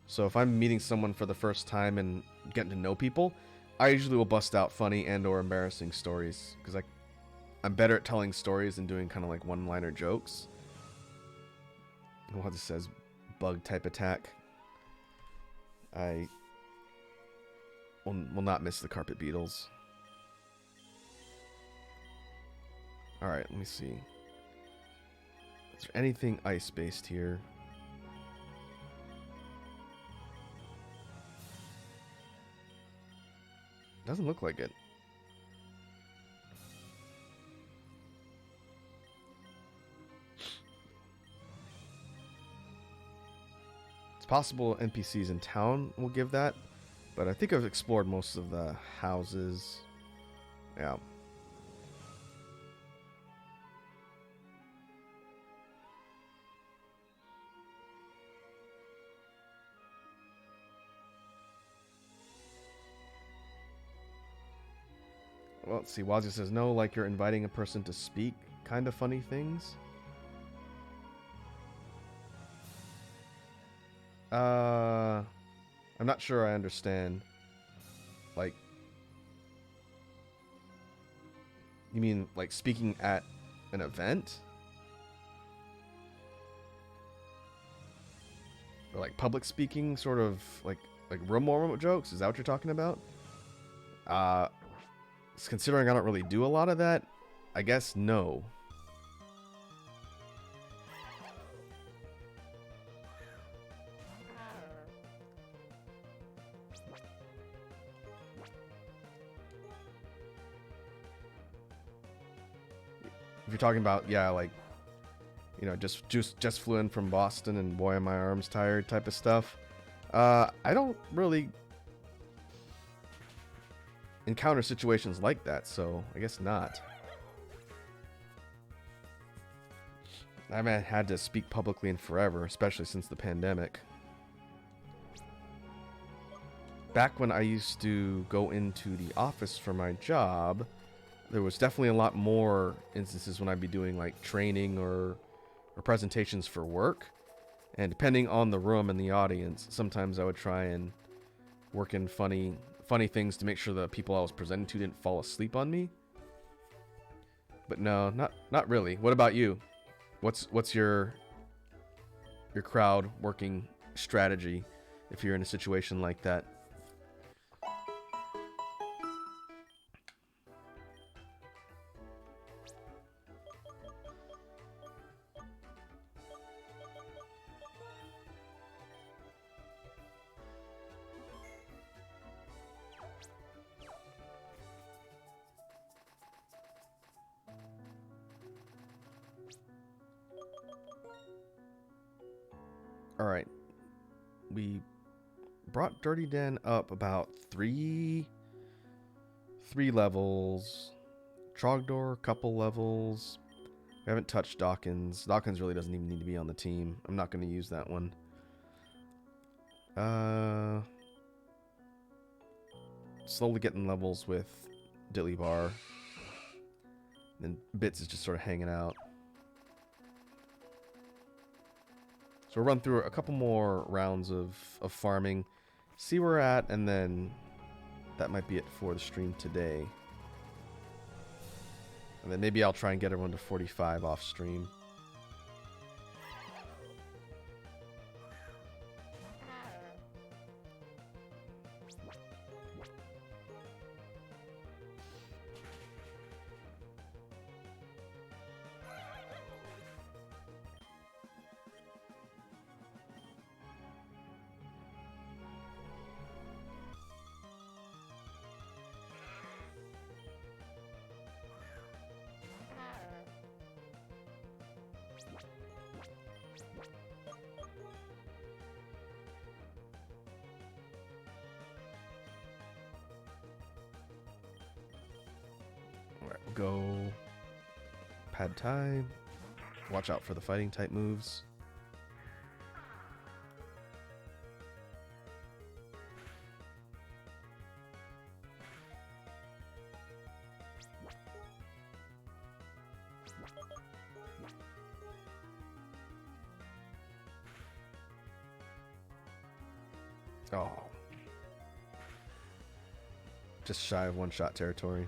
So if I'm meeting someone for the first time and getting to know people, I usually will bust out funny and or embarrassing stories. Because I'm better at telling stories than doing kind of like one-liner jokes. Wazi says, bug type attack. I will not miss the carpet beetles. Alright, let me see. Is there anything ice-based here? Doesn't look like it. Possible NPCs in town will give that, but I think I've explored most of the houses. Yeah. Well, let's see. Wazzy says, no, like you're inviting a person to speak kind of funny things. I'm not sure I understand. Like, you mean like speaking at an event? Or like public speaking, sort of like room warm-up jokes? Is that what you're talking about? Considering I don't really do a lot of that, I guess no. If you're talking about, yeah, like, you know, just flew in from Boston and boy are my arms tired type of stuff. I don't really encounter situations like that, so I guess not. I haven't had to speak publicly in forever, especially since the pandemic. Back when I used to go into the office for my job, there was definitely a lot more instances when I'd be doing like training or presentations for work. And depending on the room and the audience, sometimes I would try and working funny things to make sure the people I was presenting to didn't fall asleep on me. But no, not really. What about you? What's your crowd working strategy if you're in a situation like that? All right, we brought Dirty Den up about three levels. Trogdor, couple levels. We haven't touched Dawkins. Dawkins really doesn't even need to be on the team. I'm not going to use that one. Slowly getting levels with Dilly Bar. And Bits is just sort of hanging out. So we'll run through a couple more rounds of farming, see where we're at, and then that might be it for the stream today. And then maybe I'll try and get everyone to 45 off stream. Go Pad Thai. Watch out for the fighting type moves. Oh. Just shy of one-shot territory.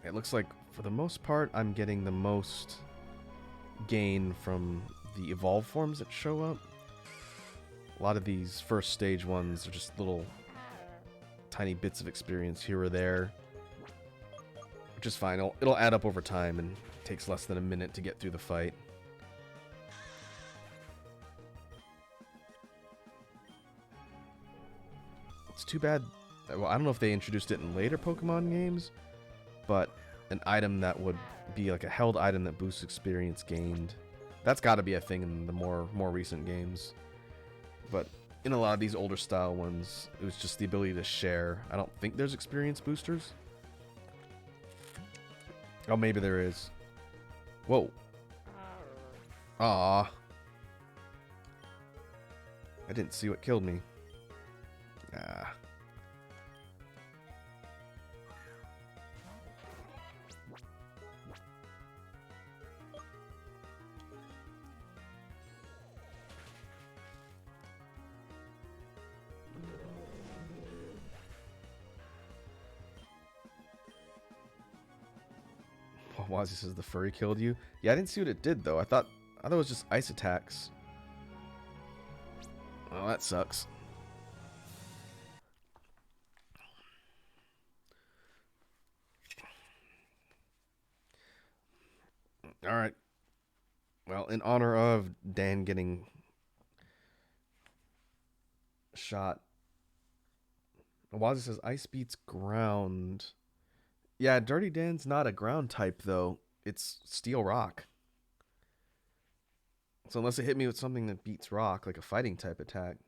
It looks like, for the most part, I'm getting the most gain from the evolved forms that show up. A lot of these first stage ones are just little tiny bits of experience here or there, which is fine. It'll add up over time and takes less than a minute to get through the fight. It's too bad. Well, I don't know if they introduced it in later Pokemon games, but an item that would be like a held item that boosts experience gained. That's got to be a thing in the more recent games. But in a lot of these older style ones, it was just the ability to share. I don't think there's experience boosters. Oh, maybe there is. Whoa. Ah. I didn't see what killed me. Ah. Wazzy says the furry killed you. Yeah, I didn't see what it did though. I thought it was just ice attacks. Oh, that sucks. All right. Well, in honor of Dan getting shot, Wazi says ice beats ground. Yeah, Dirty Dan's not a ground type though. It's steel rock. So unless it hit me with something that beats rock, like a fighting type attack,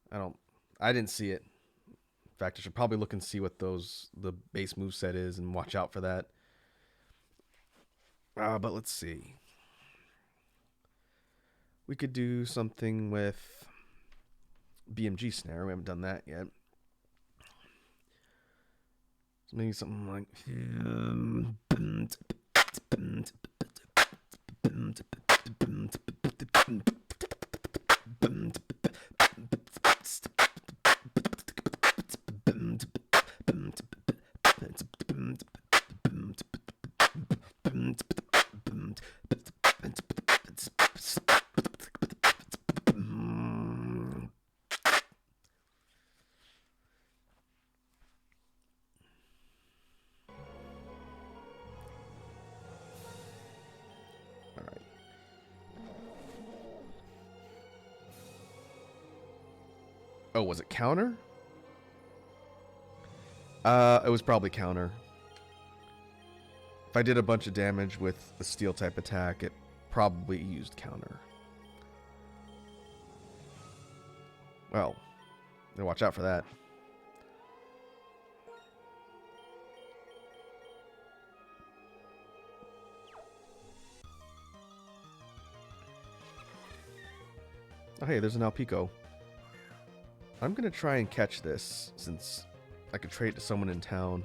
I didn't see it. In fact, I should probably look and see what the base move set is and watch out for that. But let's see. We could do something with BMG snare. We haven't done that yet. So maybe something like. Oh, was it counter? It was probably counter. If I did a bunch of damage with the steel type attack, it probably used counter. Well, then watch out for that. Oh, hey, there's an Alpico. I'm going to try and catch this, since I could trade it to someone in town.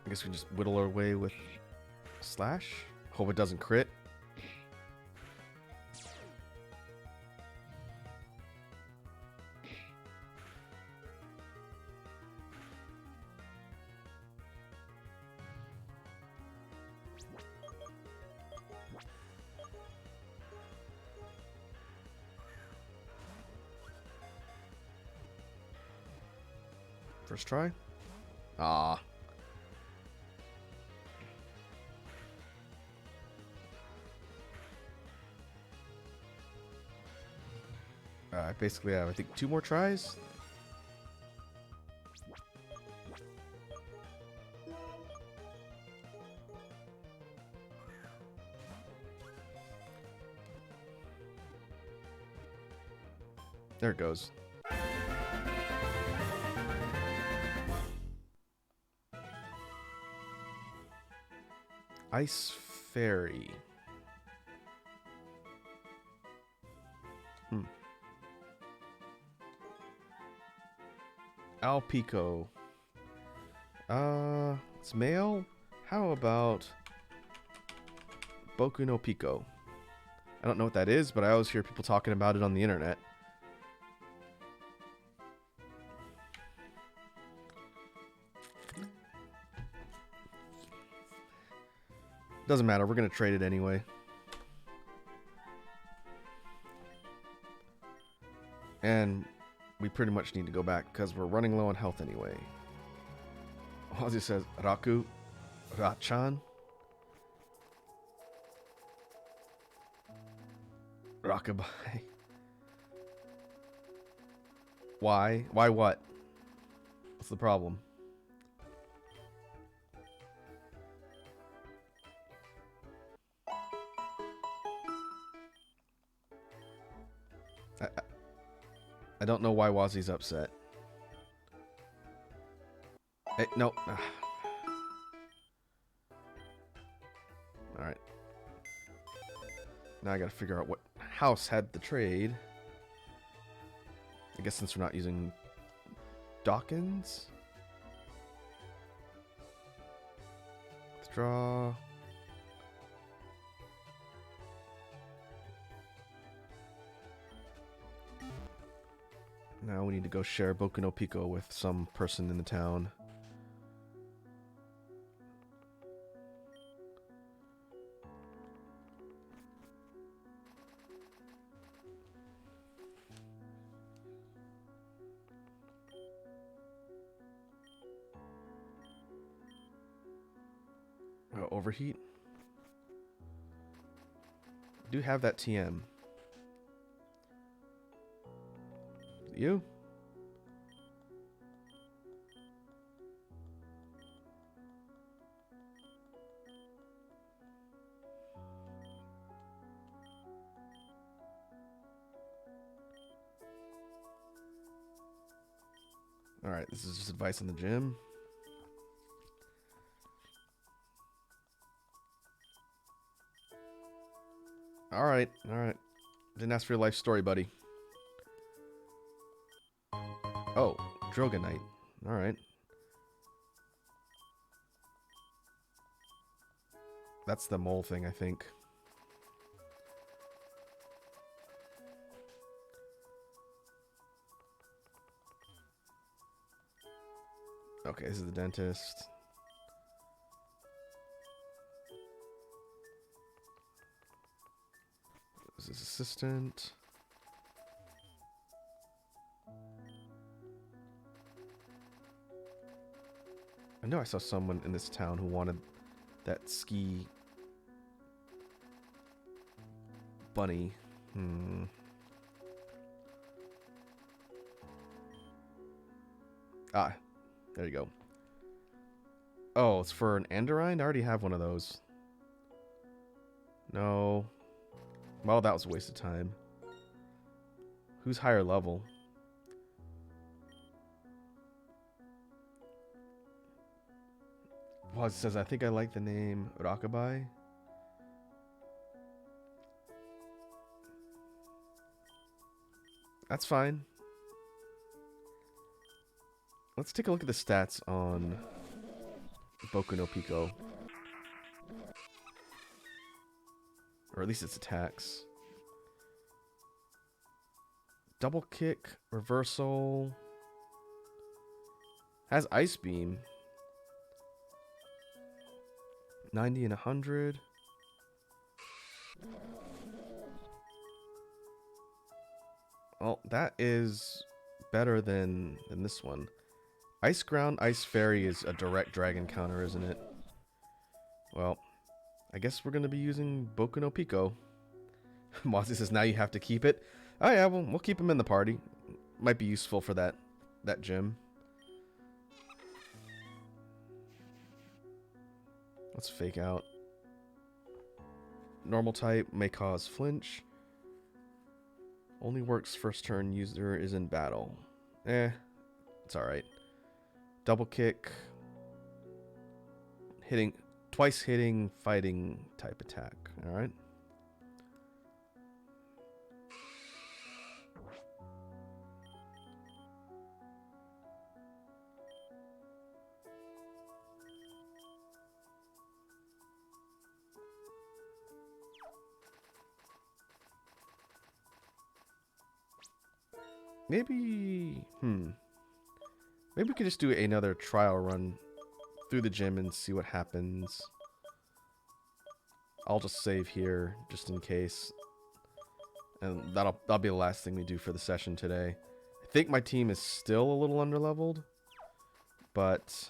I guess we can just whittle our way with Slash. Hope it doesn't crit. First try. Ah. Basically have, I think, 2 more tries. There it goes. Ice Fairy. Alpico. It's male. How about Boku no Pico? I don't know what that is, but I always hear people talking about it on the internet. Doesn't matter, we're gonna trade it anyway. And we pretty much need to go back because we're running low on health anyway. Ozzy says, Raku, Rachan. Rockabye. Why? Why what? What's the problem? I don't know why Wazi's upset. Hey, no. Alright. Now I gotta figure out what house had the trade. I guess since we're not using Dawkins. Withdraw. Now we need to go share Boku no Pico with some person in the town. Overheat. Do have that TM. You? Alright, this is just advice on the gym. Alright, alright. Didn't ask for your life story, buddy. Oh, Drogonite. Alright. That's the mole thing, I think. Okay, this is the dentist. This is assistant. I know I saw someone in this town who wanted that ski bunny. Ah, there you go. Oh, it's for an Andorine? I already have one of those. No. Well, that was a waste of time. Who's higher level? Well, it says, I think I like the name Rakabai. That's fine. Let's take a look at the stats on Boku no Pico. Or at least its attacks. Double kick, reversal. Has Ice Beam. 90 and 100. Well, that is better than this one. Ice Ground, Ice Fairy is a direct dragon counter, isn't it? Well, I guess we're going to be using Boku no Pico. Mossy says, now you have to keep it. Oh yeah, we'll keep him in the party. Might be useful for that gym. Let's fake out. Normal type may cause flinch. Only works first turn user is in battle. It's alright. Double kick. Twice hitting, fighting type attack. Alright. Maybe we could just do another trial run through the gym and see what happens. I'll just save here just in case. And that'll be the last thing we do for the session today. I think my team is still a little underleveled, but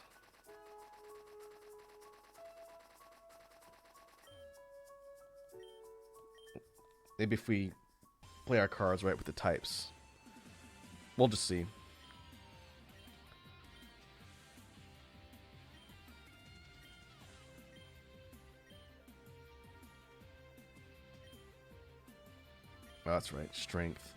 maybe if we play our cards right with the types. We'll just see. Oh, that's right. Strength.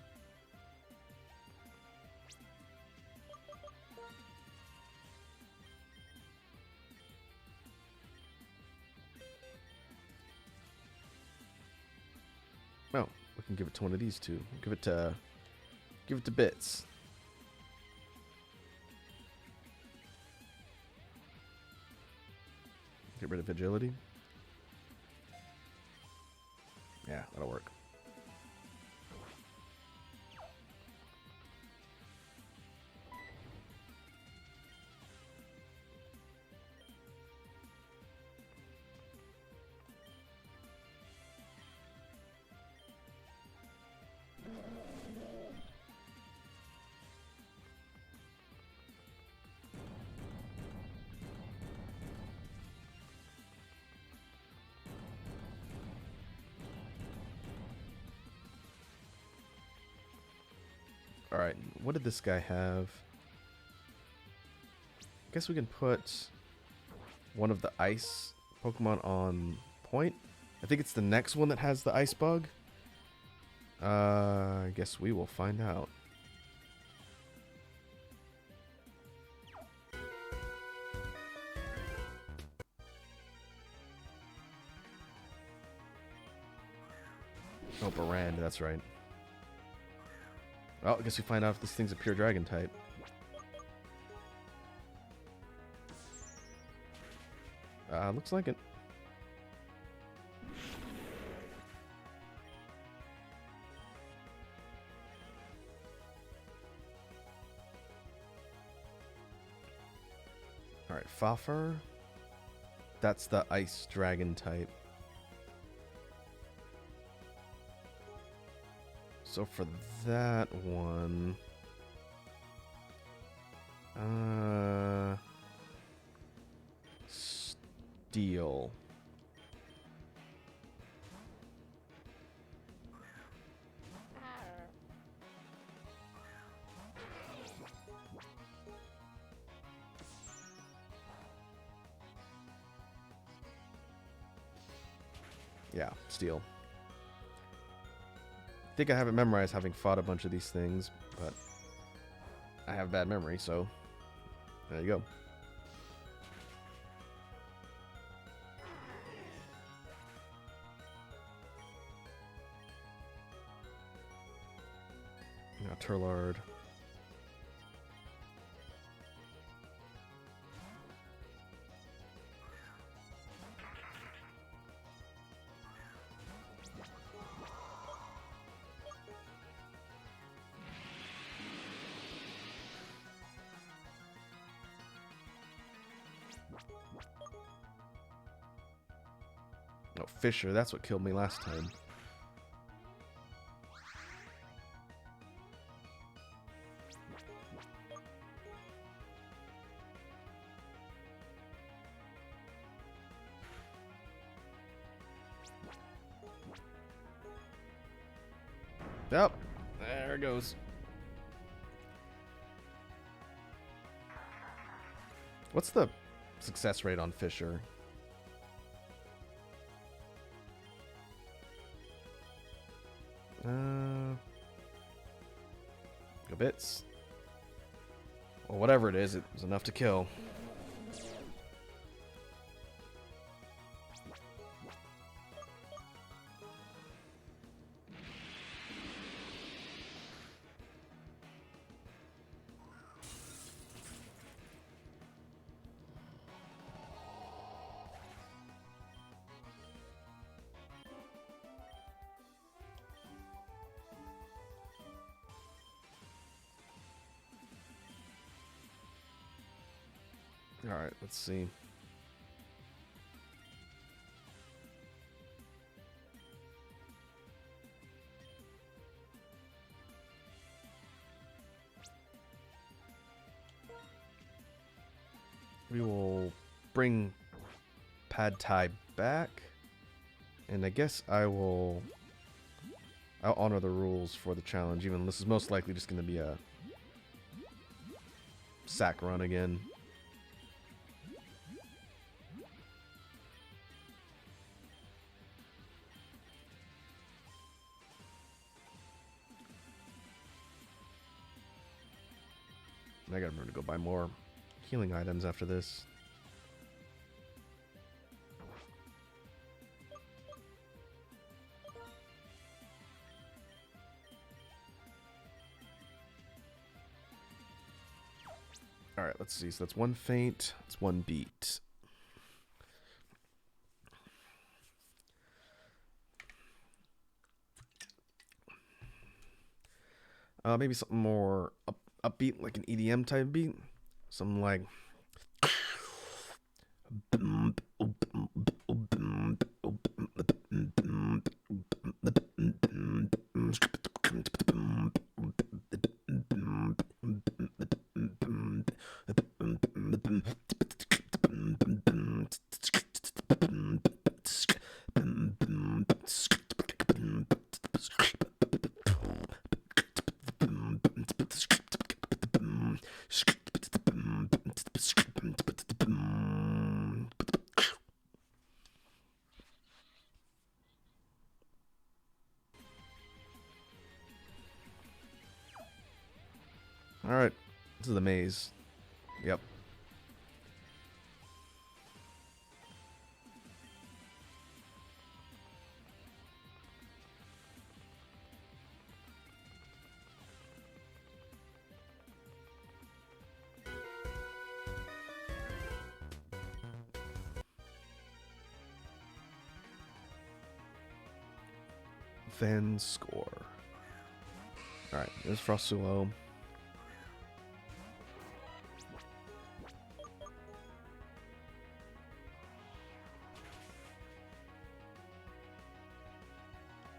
Oh, we can give it to one of these two. Give it to Bits. Get rid of agility. Yeah, that'll work. Alright, what did this guy have? I guess we can put one of the ice Pokemon on point. I think it's the next one that has the ice bug. I guess we will find out. Oh, Barand, that's right. Well, I guess we find out if this thing's a pure dragon type. Looks like it. Alright, Fafur. That's the ice dragon type. So for that one... Steel. Yeah, steel. I think I have it memorized having fought a bunch of these things, but I have bad memory, so there you go. Now Turlard. Oh, Fisher, that's what killed me last time. Yep, there it goes. What's the success rate on Fisher? Go bits. Well, whatever it is, it was enough to kill. Alright, let's see. We will bring Pad Thai back. And I guess I'll honor the rules for the challenge, even this is most likely just going to be a sack run again. I gotta remember to go buy more healing items after this. Alright, let's see. So that's one faint, that's one beat. Maybe something more upbeat, like an EDM type beat. Something like... Alright. This is the maze. Yep. Then score. Alright, there's Frostulo.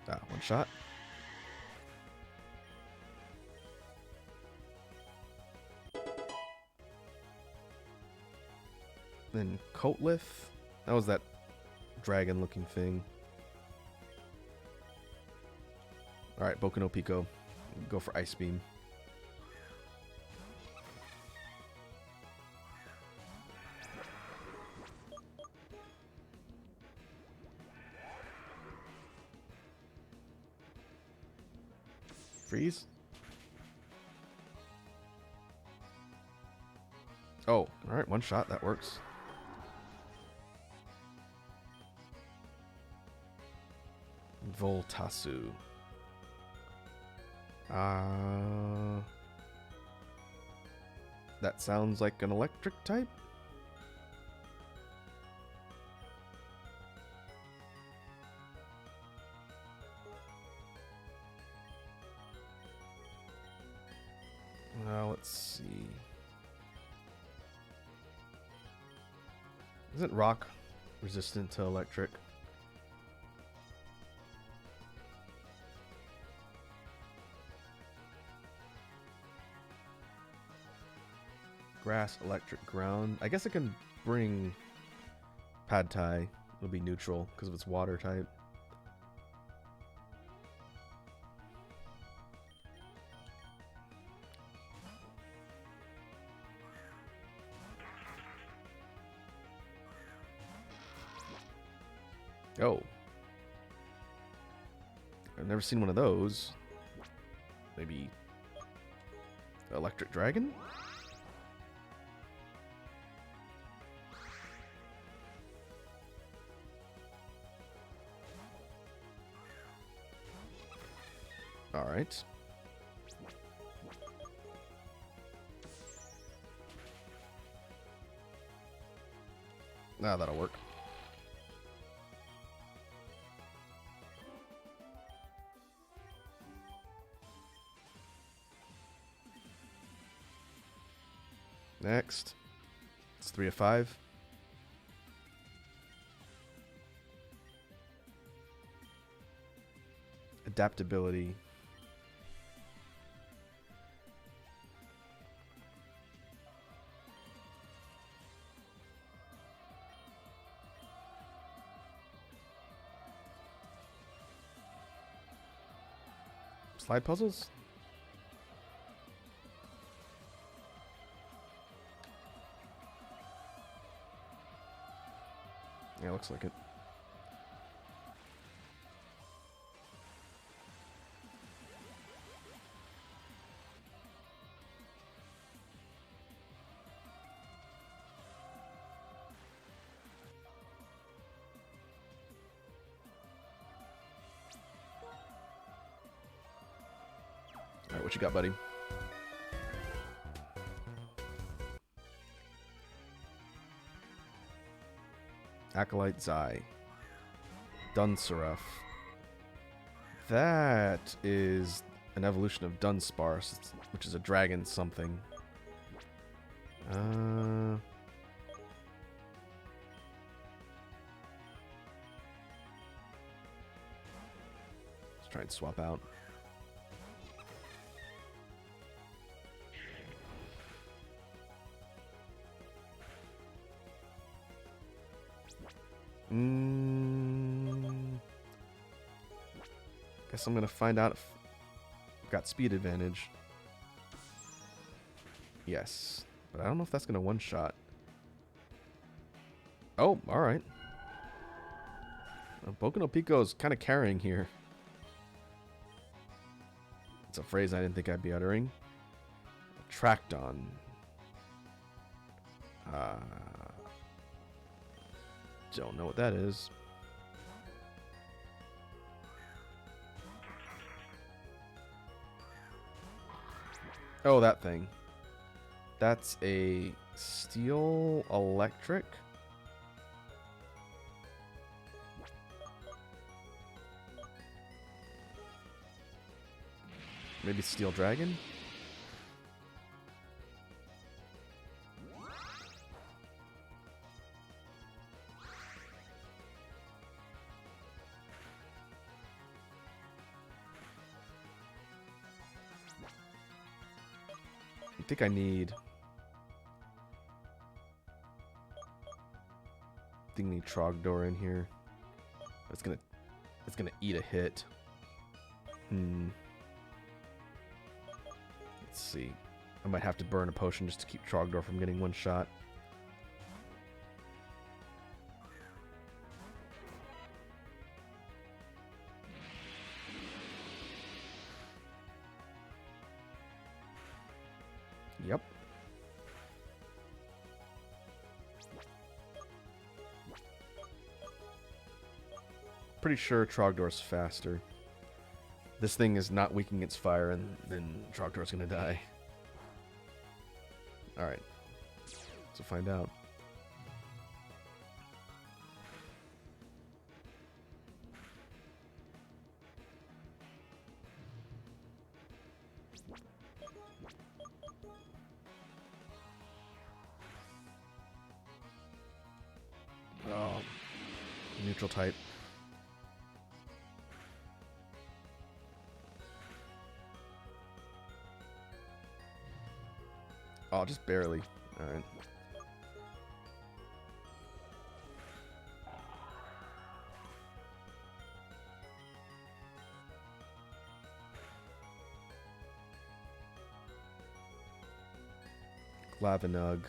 Ah, one shot. Then Coatlith. That was that dragon looking thing. Alright, Boku no Pico. Go for Ice Beam. Freeze. Oh, alright, one shot, that works. Voltasu. That sounds like an electric type? Let's see. Isn't rock resistant to electric? Grass, electric, ground. I guess I can bring Pad Thai. It'll be neutral because of its water type. Oh. I've never seen one of those. Maybe Electric Dragon? Alright. Now that'll work. Next. It's 3 of 5. Adaptability. Slide puzzles? Yeah, looks like it. Alright, what you got, buddy? Acolyte Zai. Dunsaref. That is an evolution of Dunsparce, which is a dragon something. Let's try and swap out. Guess I'm gonna find out if I've got speed advantage. Yes, but I don't know if that's gonna one-shot. Oh, alright. Boku no Pico is kind of carrying here. It's a phrase I didn't think I'd be uttering. Tracked on. Don't know what that is. Oh, that thing. That's a steel electric. Maybe steel dragon? I think I need Trogdor in here. It's gonna eat a hit. Let's see. I might have to burn a potion just to keep Trogdor from getting one shot. Yep. Pretty sure Trogdor's faster. This thing is not weak against fire, and then Trogdor's gonna die. Alright. So find out. Oh. Neutral type. Oh, just barely. Alright. Glavenug.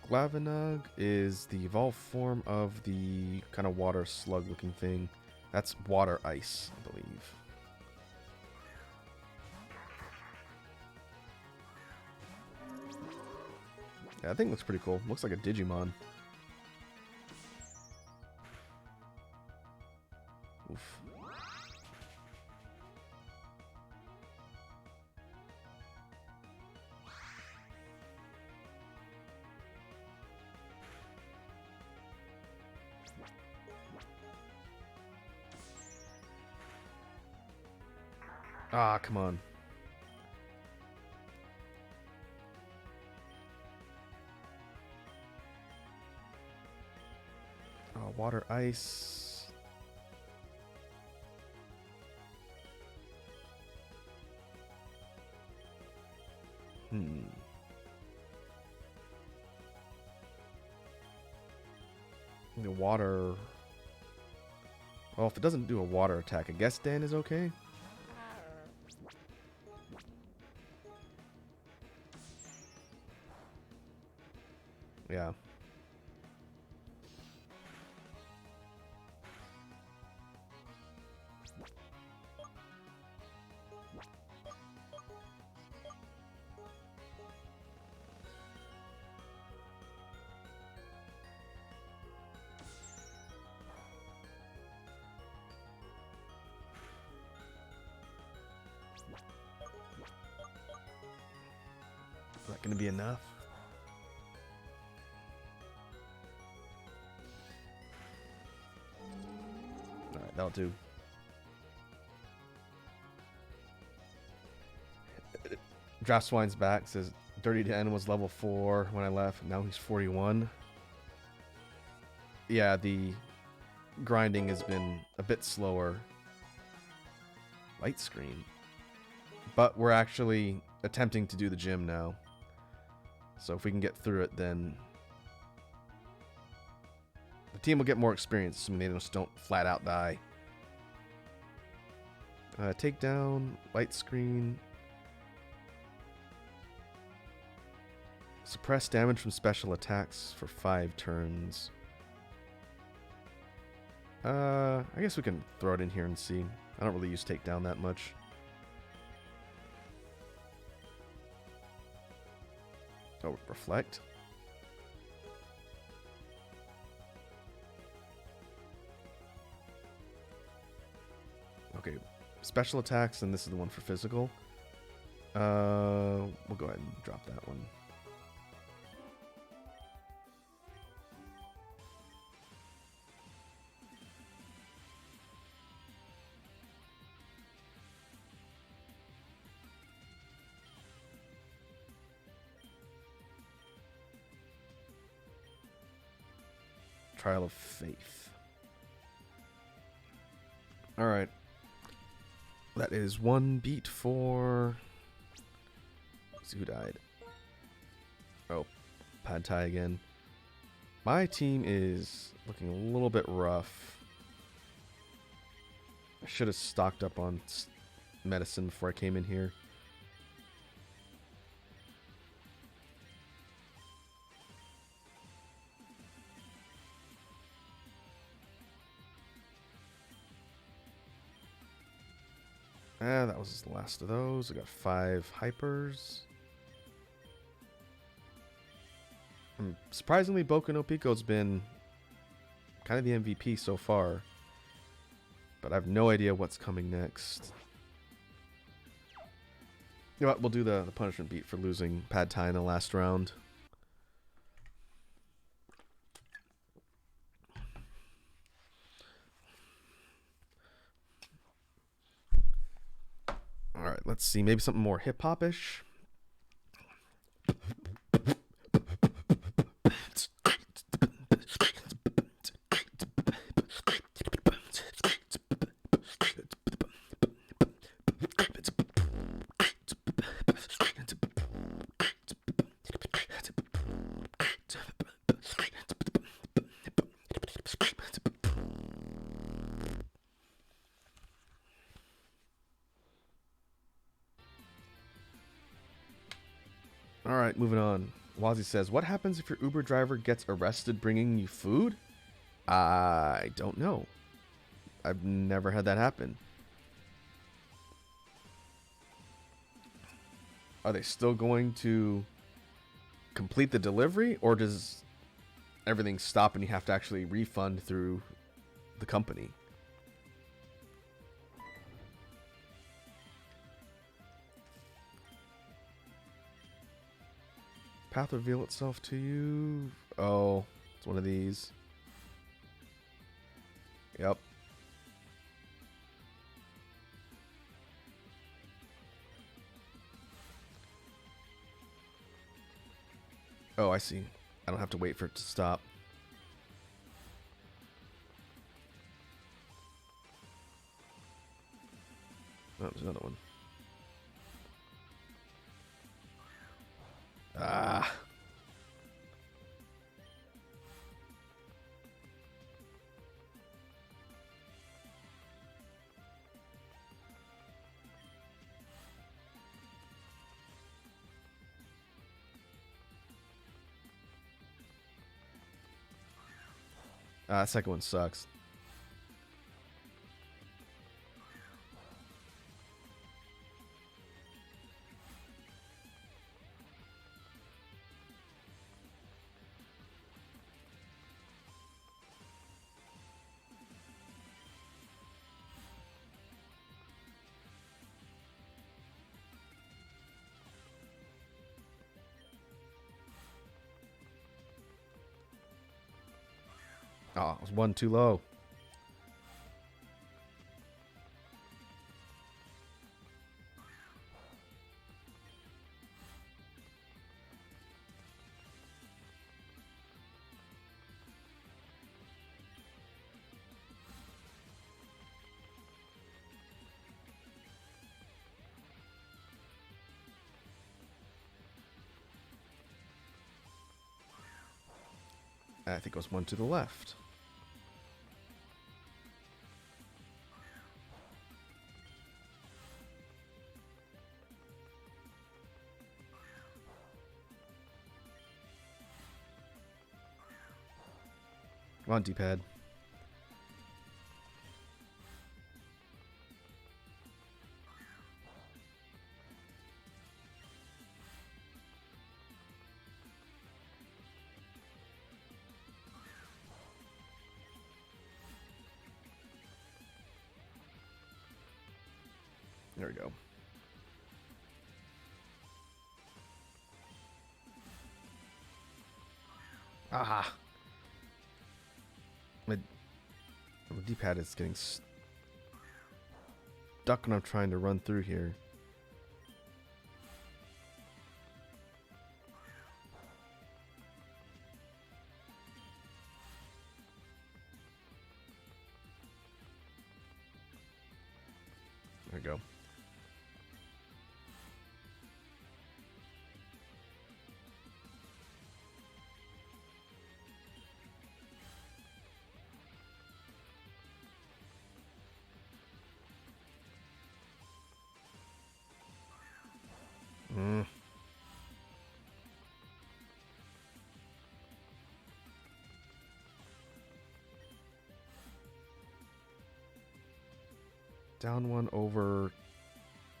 Glavenug is the evolved form of the kind of water slug looking thing. That's water ice, I believe. Yeah, that thing looks pretty cool. Looks like a Digimon. Oof. Ah, come on. Oh, water ice. The water. Well, if it doesn't do a water attack, I guess Dan is okay. Yeah. Is that going to be enough? Alright, that'll do. Draftswine's back. Says Dirty Dan was level 4 when I left. Now he's 41. Yeah, the grinding has been a bit slower. Light screen. But we're actually attempting to do the gym now. So if we can get through it, then the team will get more experience, assuming they just don't flat out die. Take down, light screen. Suppress damage from special attacks for 5 turns. I guess we can throw it in here and see. I don't really use takedown that much. Oh, reflect. Okay, special attacks, and this is the one for physical. We'll go ahead and drop that one. Trial of Faith. Alright. That is one beat for... Let's see who died. Oh, Pad Thai again. My team is looking a little bit rough. I should have stocked up on medicine before I came in here. That was the last of those. I got 5 hypers. Surprisingly, Boku no Pico's been kind of the MVP so far. But I have no idea what's coming next. You know what? We'll do the punishment beat for losing Pad Thai in the last round. Alright, let's see. Maybe something more hip-hop-ish. Alright, moving on. Wazzy says, what happens if your Uber driver gets arrested bringing you food? I don't know. I've never had that happen. Are they still going to complete the delivery, or does everything stop and you have to actually refund through the company? Path reveal itself to you. Oh, it's one of these. Yep. Oh, I see. I don't have to wait for it to stop. Oh, there's another one. Ah. Second one sucks. Oh, it was one too low. I think it was one to the left. Come on, D-pad. There we go. Aha! My D-pad is getting stuck when I'm trying to run through here. There we go. Down 1 over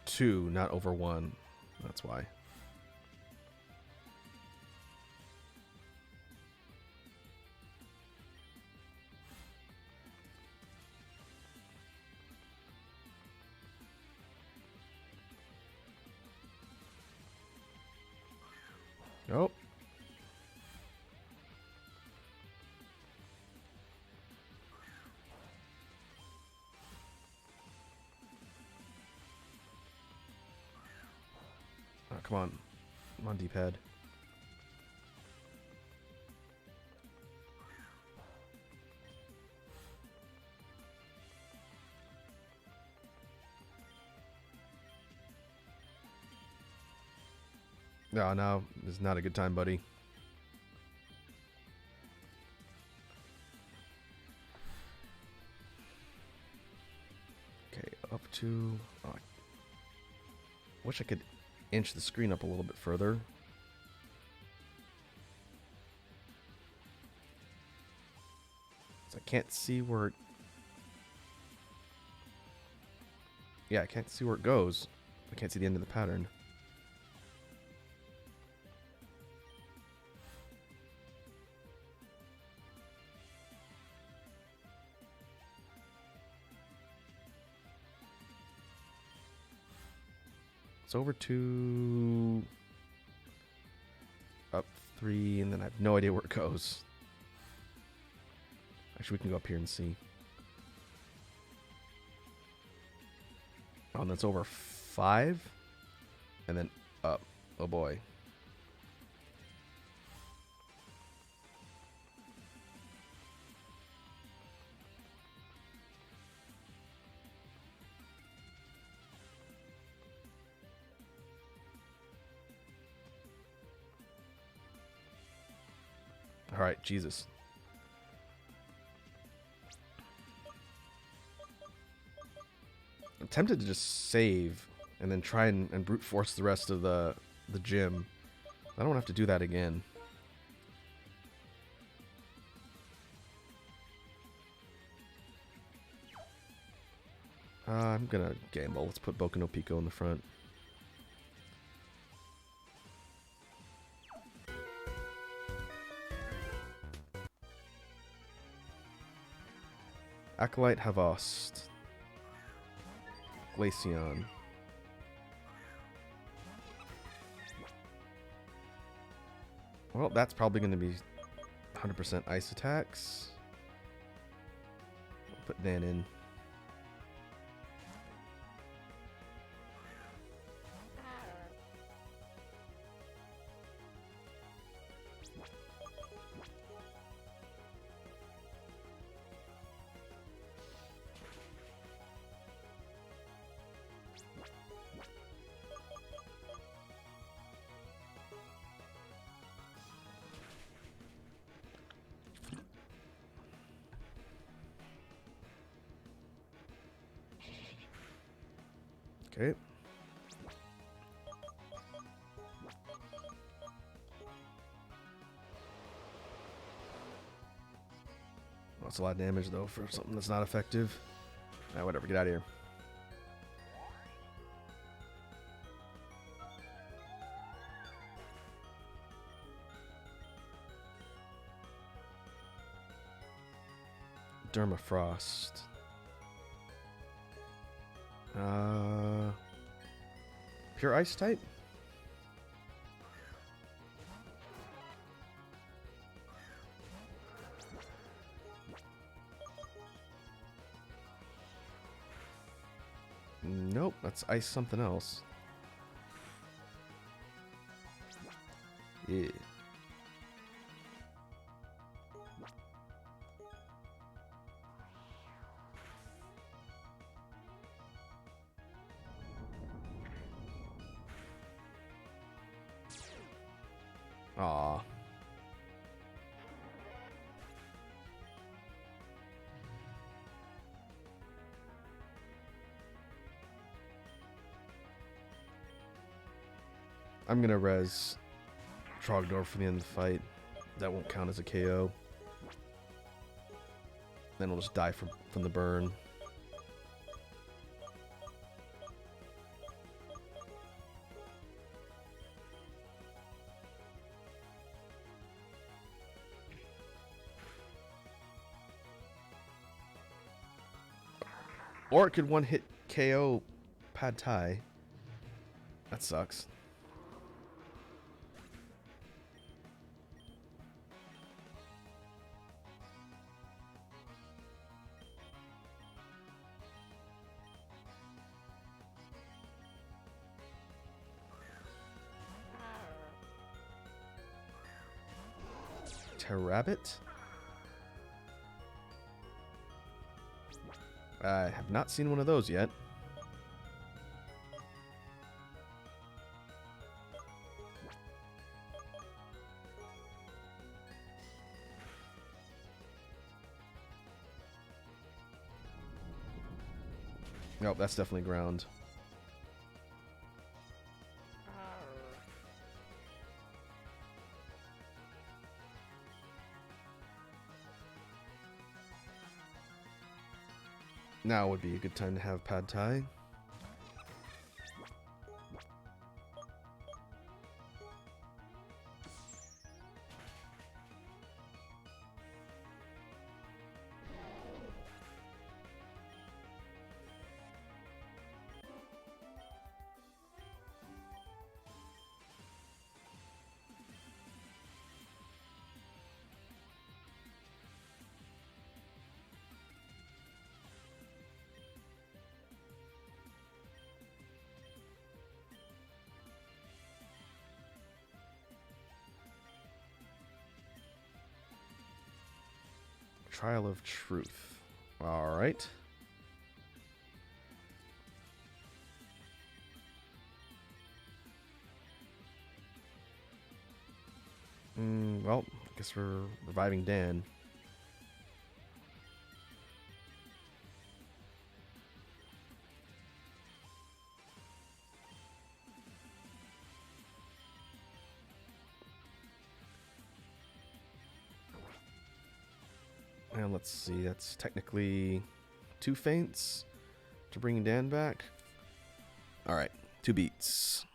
2, not over 1. That's why. Nope. Oh, come on. Come on, D-pad. No, no, this is not a good time, buddy. Okay, up to... Oh, I wish I could inch the screen up a little bit further. So I can't see where it... Yeah, I can't see where it goes. I can't see the end of the pattern. It's over 2, up 3, and then I have no idea where it goes. Actually, we can go up here and see. Oh, and that's over 5, and then up. Oh boy. All right, Jesus. I'm tempted to just save and then try and brute force the rest of the gym. I don't have to do that again. I'm gonna gamble. Let's put Boku no Pico in the front. Acolyte Havost. Glaceon. Well, that's probably going to be 100% ice attacks. I'll put Dan in. Okay. That's a lot of damage, though, for something that's not effective. Alright, whatever. Get out of here. Dermafrost. Pure ice type? Nope, that's ice something else. Yeah. Aw. I'm gonna res Trogdor for the end of the fight. That won't count as a KO. Then we'll just die from the burn. Or it could one-hit KO Pad Thai. That sucks. Terrabbit? I have not seen one of those yet. Nope, that's definitely ground. Now would be a good time to have Pad Thai. Trial of Truth. Alright. Well, I guess we're reviving Dan. And let's see, that's technically 2 feints to bring Dan back. Alright, 2 beats.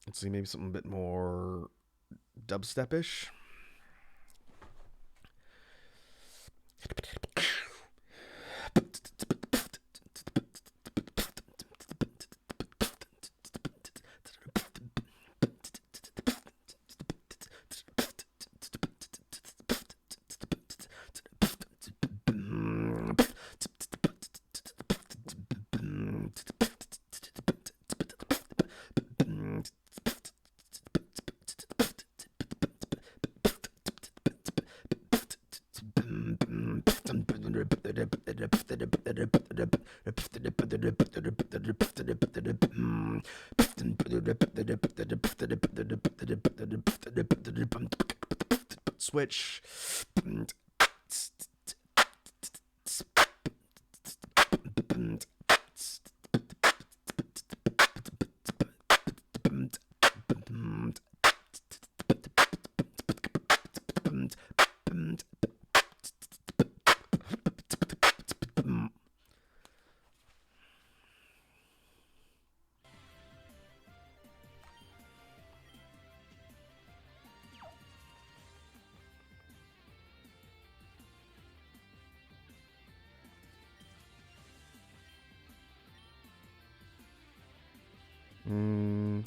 Let's see, maybe something a bit more dubstep-ish. Switch.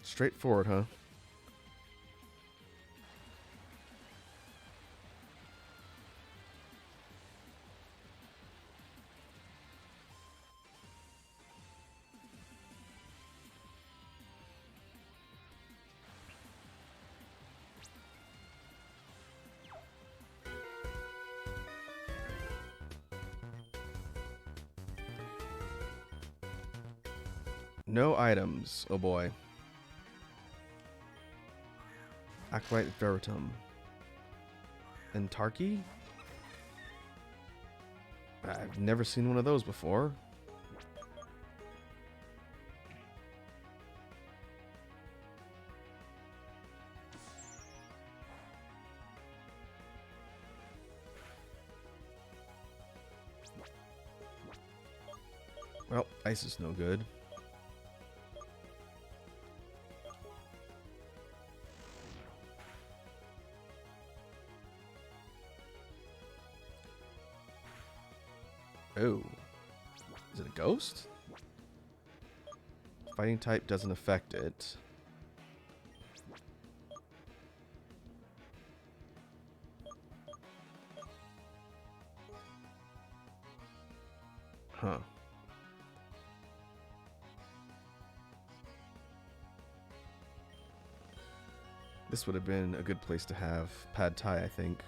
Straightforward, huh? No items. Oh boy. Acolyte Veritum. And Tarky? I've never seen one of those before. Well, ice is no good. Oh. Is it a ghost? Fighting type doesn't affect it. Huh. This would have been a good place to have Pad Thai, I think.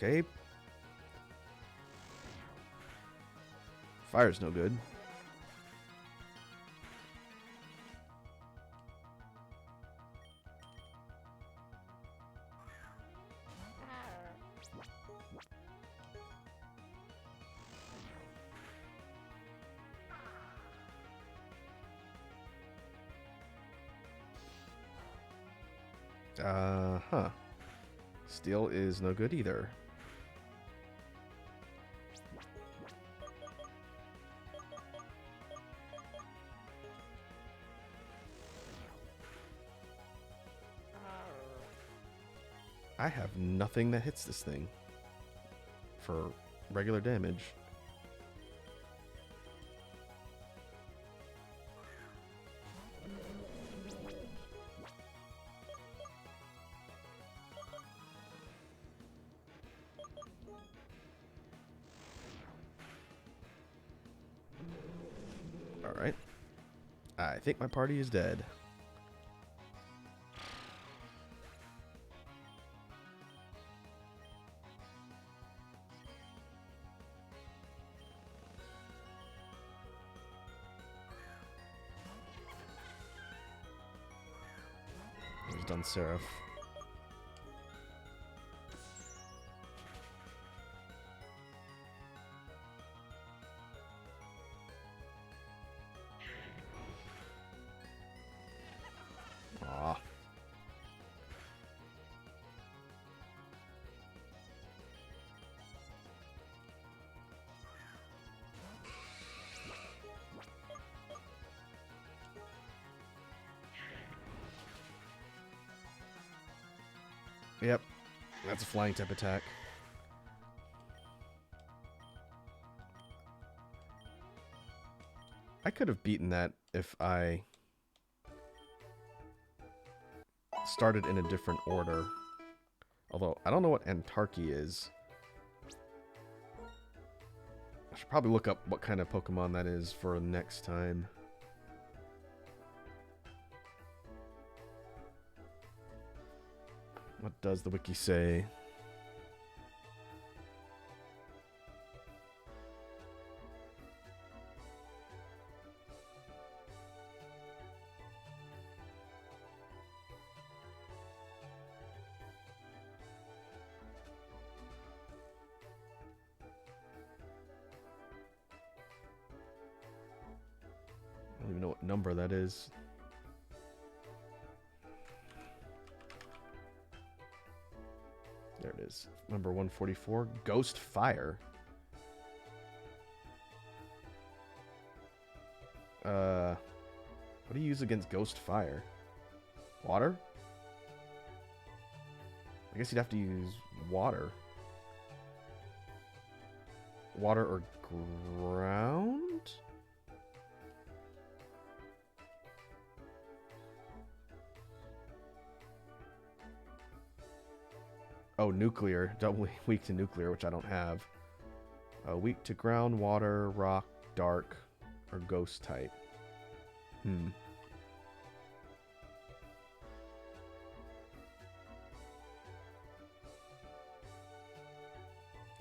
Okay. Fire's no good. Huh. Steel is no good either. I have nothing that hits this thing for regular damage. Alright. I think my party is dead. He's done Seraph. Aw. Yep. That's a flying type attack. I could have beaten that if I started in a different order. Although, I don't know what Antarchy is. I should probably look up what kind of Pokemon that is for next time. What does the wiki say? I don't even know what number that is. There it is. Number 144, Ghost Fire. What do you use against Ghost Fire? Water? I guess you'd have to use water. Water or ground? Oh, nuclear. Doubly weak to nuclear, which I don't have. Weak to ground, water, rock, dark, or ghost type.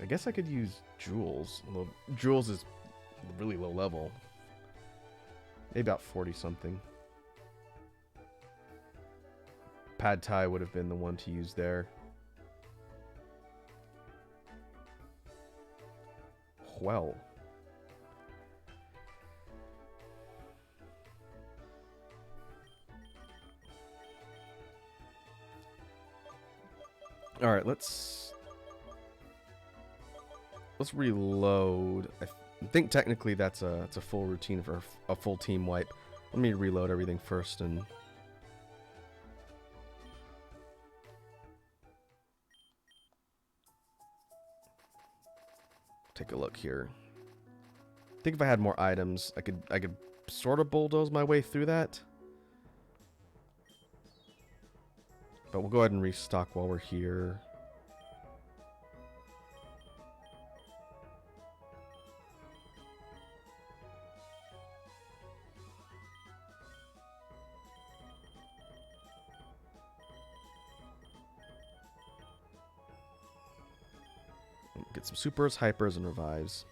I guess I could use Jules. Although Jules is really low level. Maybe about 40 something. Pad Thai would have been the one to use there. Well. All right, let's reload. I think technically that's a full routine for a full team wipe. Let me reload everything first and take a look here. I think if I had more items, I could sort of bulldoze my way through that. But we'll go ahead and restock while we're here. Get some supers, hypers, and revives.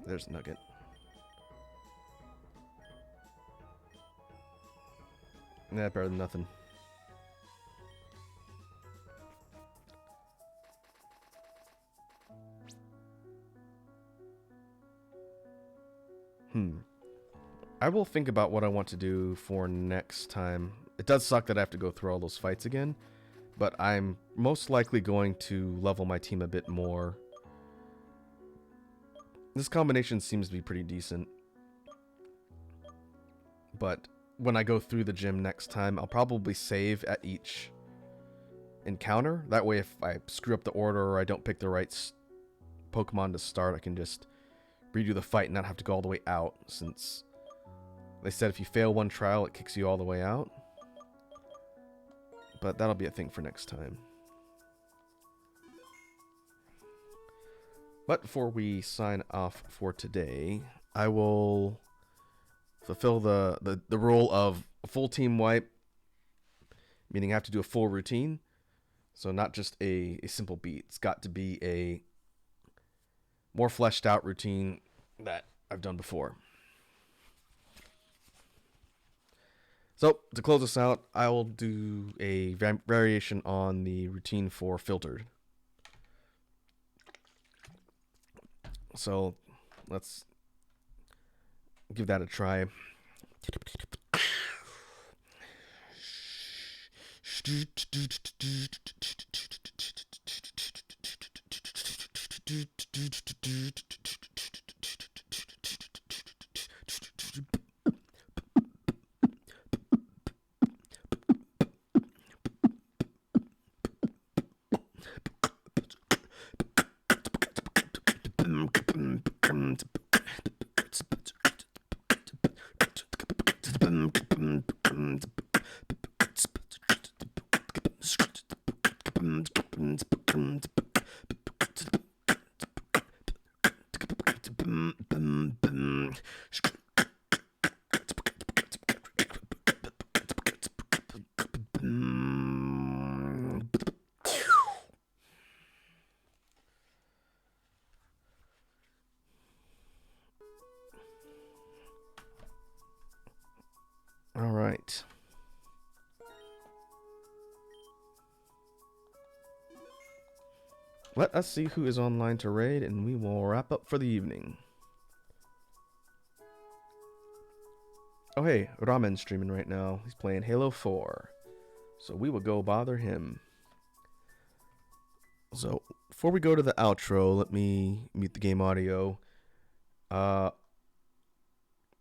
There's Nugget. Nah, better than nothing. I will think about what I want to do for next time. It does suck that I have to go through all those fights again, but I'm most likely going to level my team a bit more. This combination seems to be pretty decent. But when I go through the gym next time, I'll probably save at each encounter. That way, if I screw up the order or I don't pick the right Pokemon to start, I can just redo the fight and not have to go all the way out, since they said if you fail one trial, it kicks you all the way out. But that'll be a thing for next time. But before we sign off for today, I will fulfill the role of a full team wipe, meaning I have to do a full routine. So not just a simple beat. It's got to be a more fleshed out routine that I've done before. So to close us out, I will do a variation on the routine for filtered. So let's give that a try. let us see who is online to raid, and we will wrap up for the evening. Oh hey, Ramen's streaming right now. He's playing Halo 4. So we will go bother him. So before we go to the outro, let me mute the game audio. Wazzy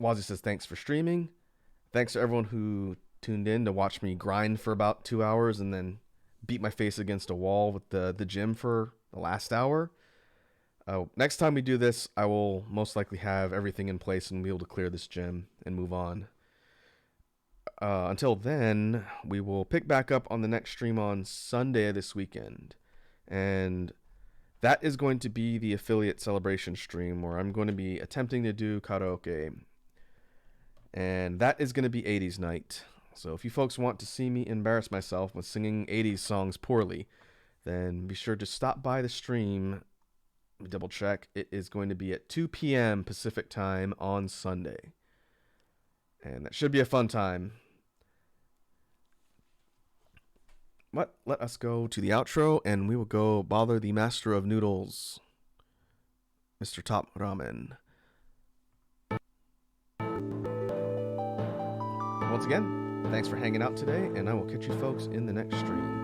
says thanks for streaming. Thanks to everyone who tuned in to watch me grind for about 2 hours and then beat my face against a wall with the gym for the last hour. Next time we do this, I will most likely have everything in place and be able to clear this gym and move on. Until then, we will pick back up on the next stream on Sunday this weekend. And that is going to be the affiliate celebration stream where I'm going to be attempting to do karaoke. And that is going to be 80s night. So if you folks want to see me embarrass myself with singing 80s songs poorly, then be sure to stop by the stream. Let me double check. It is going to be at 2 p.m. Pacific time on Sunday. And that should be a fun time. But let us go to the outro, and we will go bother the master of noodles, Mr. Top Ramen. Once again, thanks for hanging out today, and I will catch you folks in the next stream.